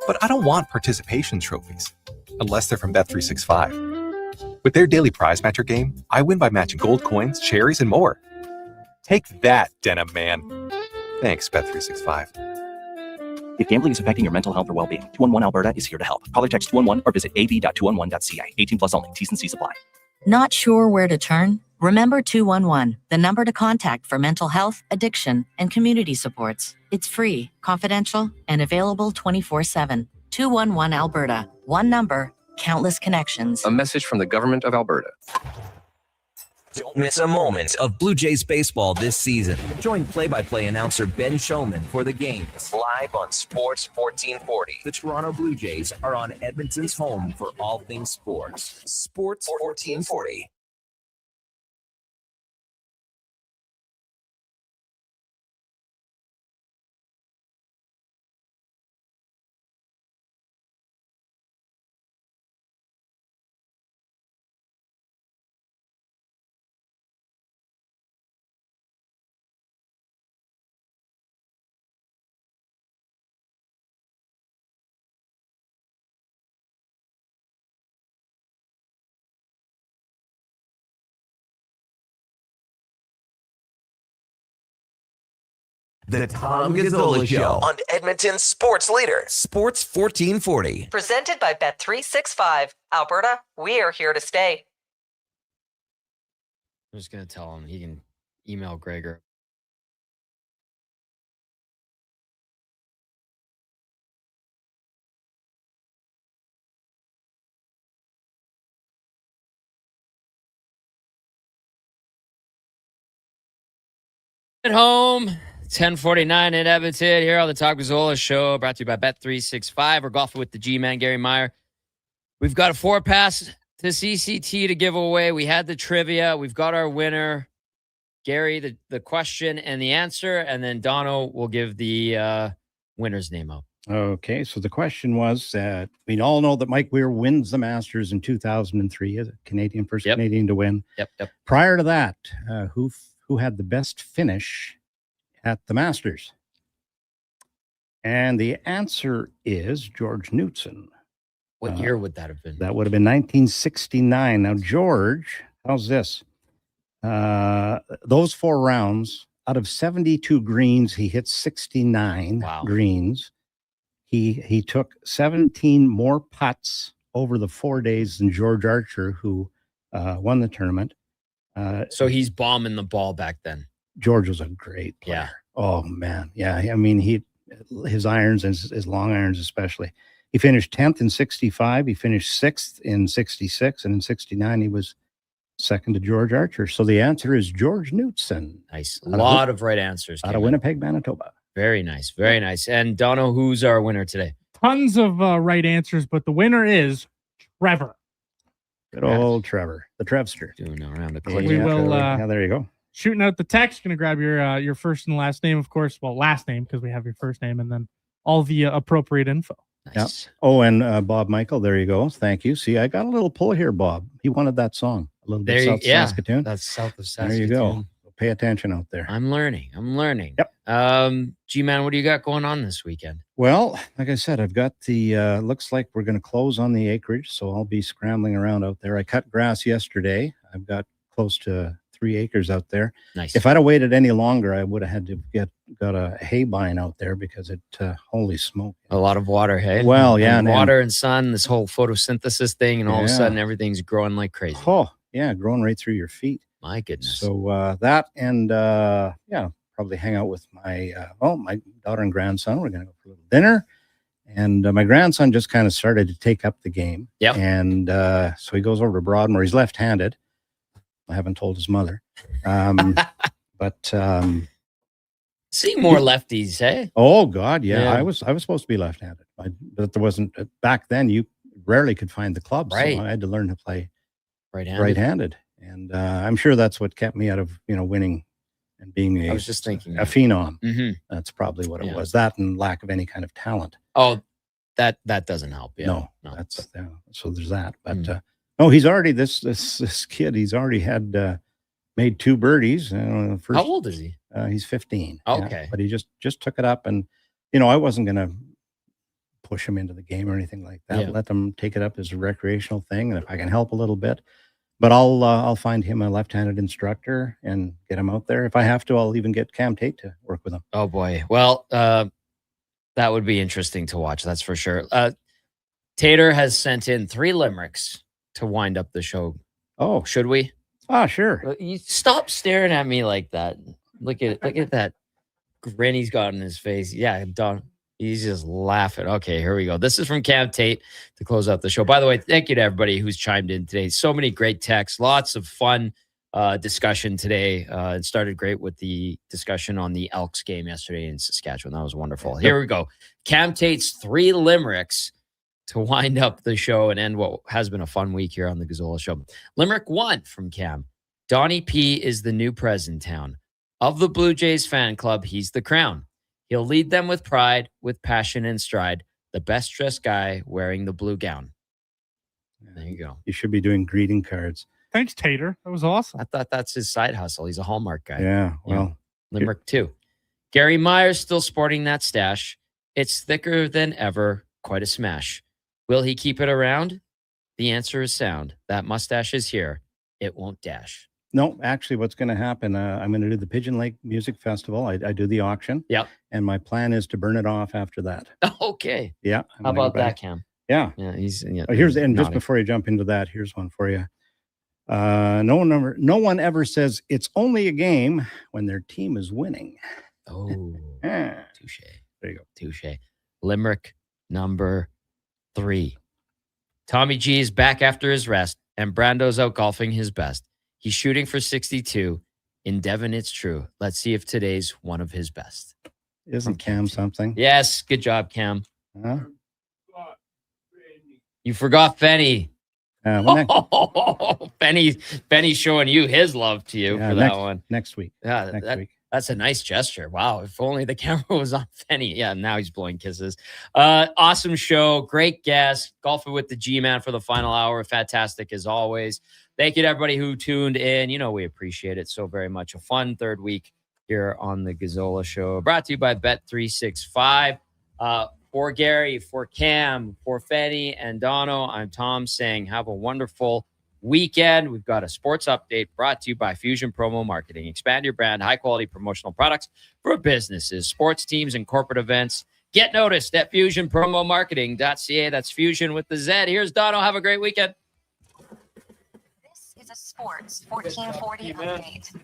But I don't want participation trophies, unless they're from Bet365. With their daily prize matcher game, I win by matching gold coins, cherries, and more. Take that, denim man. Thanks, Bet365. If gambling is affecting your mental health or well-being, 211 Alberta is here to help. Call or text 211 or visit ab.211.ca. 18 plus only. T's and C's apply. Not sure where to turn? Remember 211, the number to contact for mental health, addiction, and community supports. It's free, confidential, and available 24/7. 211 Alberta. One number, countless connections. A message from the Government of Alberta. Don't miss a moment of Blue Jays baseball this season. Join play-by-play announcer Ben Shulman for the games live on Sports 1440. The Toronto Blue Jays are on Edmonton's home for all things sports. Sports 1440. The Tom Gazzola Show on Edmonton's sports leader, Sports 1440. Presented by Bet365. Alberta, we are here to stay. I'm just going to tell him he can email Gregor. At home, 10:49 in Edmonton. Here on the Tom Gazzola Show, brought to you by Bet365. We're golfing with the G-Man, Gary Meyer. We've got a 4-pass to CCT to give away. We had the trivia. We've got our winner, Gary, the question and the answer, and then Dono will give the winner's name out. Okay, so the question was that we all know that Mike Weir wins the Masters in 2003 as a Canadian, first Canadian to win. Yep. Prior to that, who had the best finish at the Masters? And the answer is George Knudson. What year would that have been? That would have been 1969. Now, George, how's this? Those 4 rounds, out of 72 greens, he hit 69 greens. He took 17 more putts over the 4 days than George Archer, who won the tournament. So he's bombing the ball back then. George was a great player. Yeah. Oh, man. Yeah. I mean, his irons and his long irons especially. He finished 10th in 65. He finished 6th in 66. And in 69, he was second to George Archer. So the answer is George Knudson. Nice. A lot of right answers. Out of Winnipeg, Manitoba. Very nice. Very nice. And Dono, who's our winner today? Tons of right answers, but the winner is Trevor. Good old Trevor, the Trevster. Doing around the We will. Yeah, there you go. Shooting out the text. Going to grab your first and last name, of course. Well, last name, because we have your first name, and then all the appropriate info. Nice. Yeah. Oh, and Bob Michael, there you go. Thank you. See, I got a little pull here, Bob. He wanted that song. A little bit South Saskatoon. That's south of Saskatoon. There you go. Pay attention out there. I'm learning. Yep. G-Man, what do you got going on this weekend? Well, like I said, I've got the, looks like we're going to close on the acreage, so I'll be scrambling around out there. I cut grass yesterday. I've got close to 3 acres out there. Nice. If I'd have waited any longer, I would have had to got a hay bine out there because it, holy smoke. A lot of water, hey? Well, yeah. And water and sun, this whole photosynthesis thing, and all of a sudden everything's growing like crazy. Oh, yeah, growing right through your feet. My goodness. So that and, probably hang out with my, my daughter and grandson. We're going to go for a little dinner. And my grandson just kind of started to take up the game. Yep. And so he goes over to Broadmoor. He's left-handed. I haven't told his mother. But see more lefties, hey? Oh God, yeah. I was supposed to be left-handed, but there wasn't back then. You rarely could find the club, right? So I had to learn to play right-handed. And I'm sure that's what kept me out of winning and being I was just thinking a phenom. Mm-hmm. That's probably what it was. That and lack of any kind of talent. Oh, that doesn't help. Yeah. No. That's so there's that. But he's already this kid. He's already had made 2 birdies. First, how old is he? He's 15. Okay, yeah, but he just took it up, and I wasn't gonna push him into the game or anything like that. Yeah. Let them take it up as a recreational thing, and if I can help a little bit. But I'll find him a left-handed instructor and get him out there. If I have to, I'll even get Cam Tate to work with him. Oh boy. Well, that would be interesting to watch. That's for sure. Tater has sent in 3 limericks to wind up the show. Oh, should we? Ah, sure. You stop staring at me like that. Look at that grin he's got in his face. Yeah, Don. He's just laughing. Okay, here we go. This is from Cam Tate to close out the show. By the way, thank you to everybody who's chimed in today. So many great texts, lots of fun discussion today. It started great with the discussion on the Elks game yesterday in Saskatchewan. That was wonderful. Here we go. Cam Tate's 3 limericks to wind up the show and end what has been a fun week here on the Gazzola Show. Limerick 1 from Cam. Donnie P is the new prez in town. Of the Blue Jays fan club, he's the crown. He'll lead them with pride, with passion and stride. The best dressed guy wearing the blue gown. There you go. You should be doing greeting cards. Thanks, Tater. That was awesome. I thought that's his side hustle. He's a Hallmark guy. Yeah, well. Limerick 2. Gary Myers still sporting that stash. It's thicker than ever. Quite a smash. Will he keep it around? The answer is sound. That mustache is here. It won't dash. No, actually, what's going to happen, I'm going to do the Pigeon Lake Music Festival. I do the auction. Yep. And my plan is to burn it off after that. Okay. Yeah. How about that, Cam? Yeah. Yeah, he's Here's and just nodding. before you jump into that, here's one for you. No one ever says it's only a game when their team is winning. Oh, touche. There you go. Touche. Limerick number 3. Tommy G is back after his rest, and Brando's out golfing his best. He's shooting for 62. In Devon, it's true. Let's see if today's one of his best. Isn't Cam something? Yes. Good job, Cam. Huh? You forgot Fenny. Benny's showing you his love to you for that one. Next week. Yeah, Next week. That's a nice gesture. Wow. If only the camera was on Fenny. Yeah, now he's blowing kisses. Awesome show. Great guest. Golfing with the G-Man for the final hour. Fantastic as always. Thank you to everybody who tuned in. You know, we appreciate it so very much. A fun third week here on the Gazzola Show. Brought to you by Bet365. For Gary, for Cam, for Fenny, and Dono, I'm Tom saying have a wonderful weekend. We've got a sports update brought to you by Fusion Promo Marketing. Expand your brand, high-quality promotional products for businesses, sports teams, and corporate events. Get noticed at fusionpromomarketing.ca. That's Fusion with the Z. Here's Dono. Have a great weekend. This is a Sports 1440 update.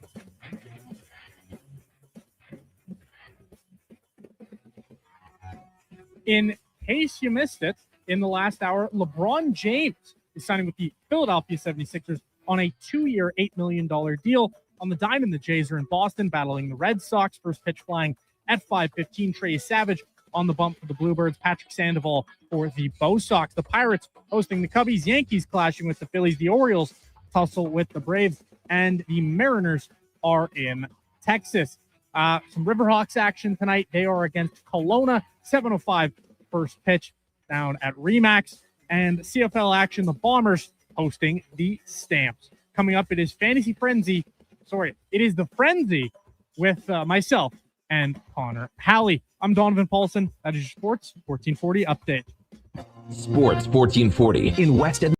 In case you missed it, in the last hour, LeBron James is signing with the Philadelphia 76ers on a 2-year, $8 million deal. On the diamond, the Jays are in Boston battling the Red Sox. First pitch flying at 5:15. Trey Savage on the bump for the Bluebirds. Patrick Sandoval for the Bo Sox. The Pirates hosting the Cubbies. Yankees clashing with the Phillies. The Orioles tussle with the Braves. And the Mariners are in Texas. Some Riverhawks action tonight. They are against Kelowna. 7:05 first pitch down at Remax. And CFL action, the Bombers hosting the Stamps. Coming up, it is Fantasy Frenzy. Sorry, it is the Frenzy with myself and Connor Halley. I'm Donovan Paulson. That is your Sports 1440 update. Sports 1440 in West Edmonton.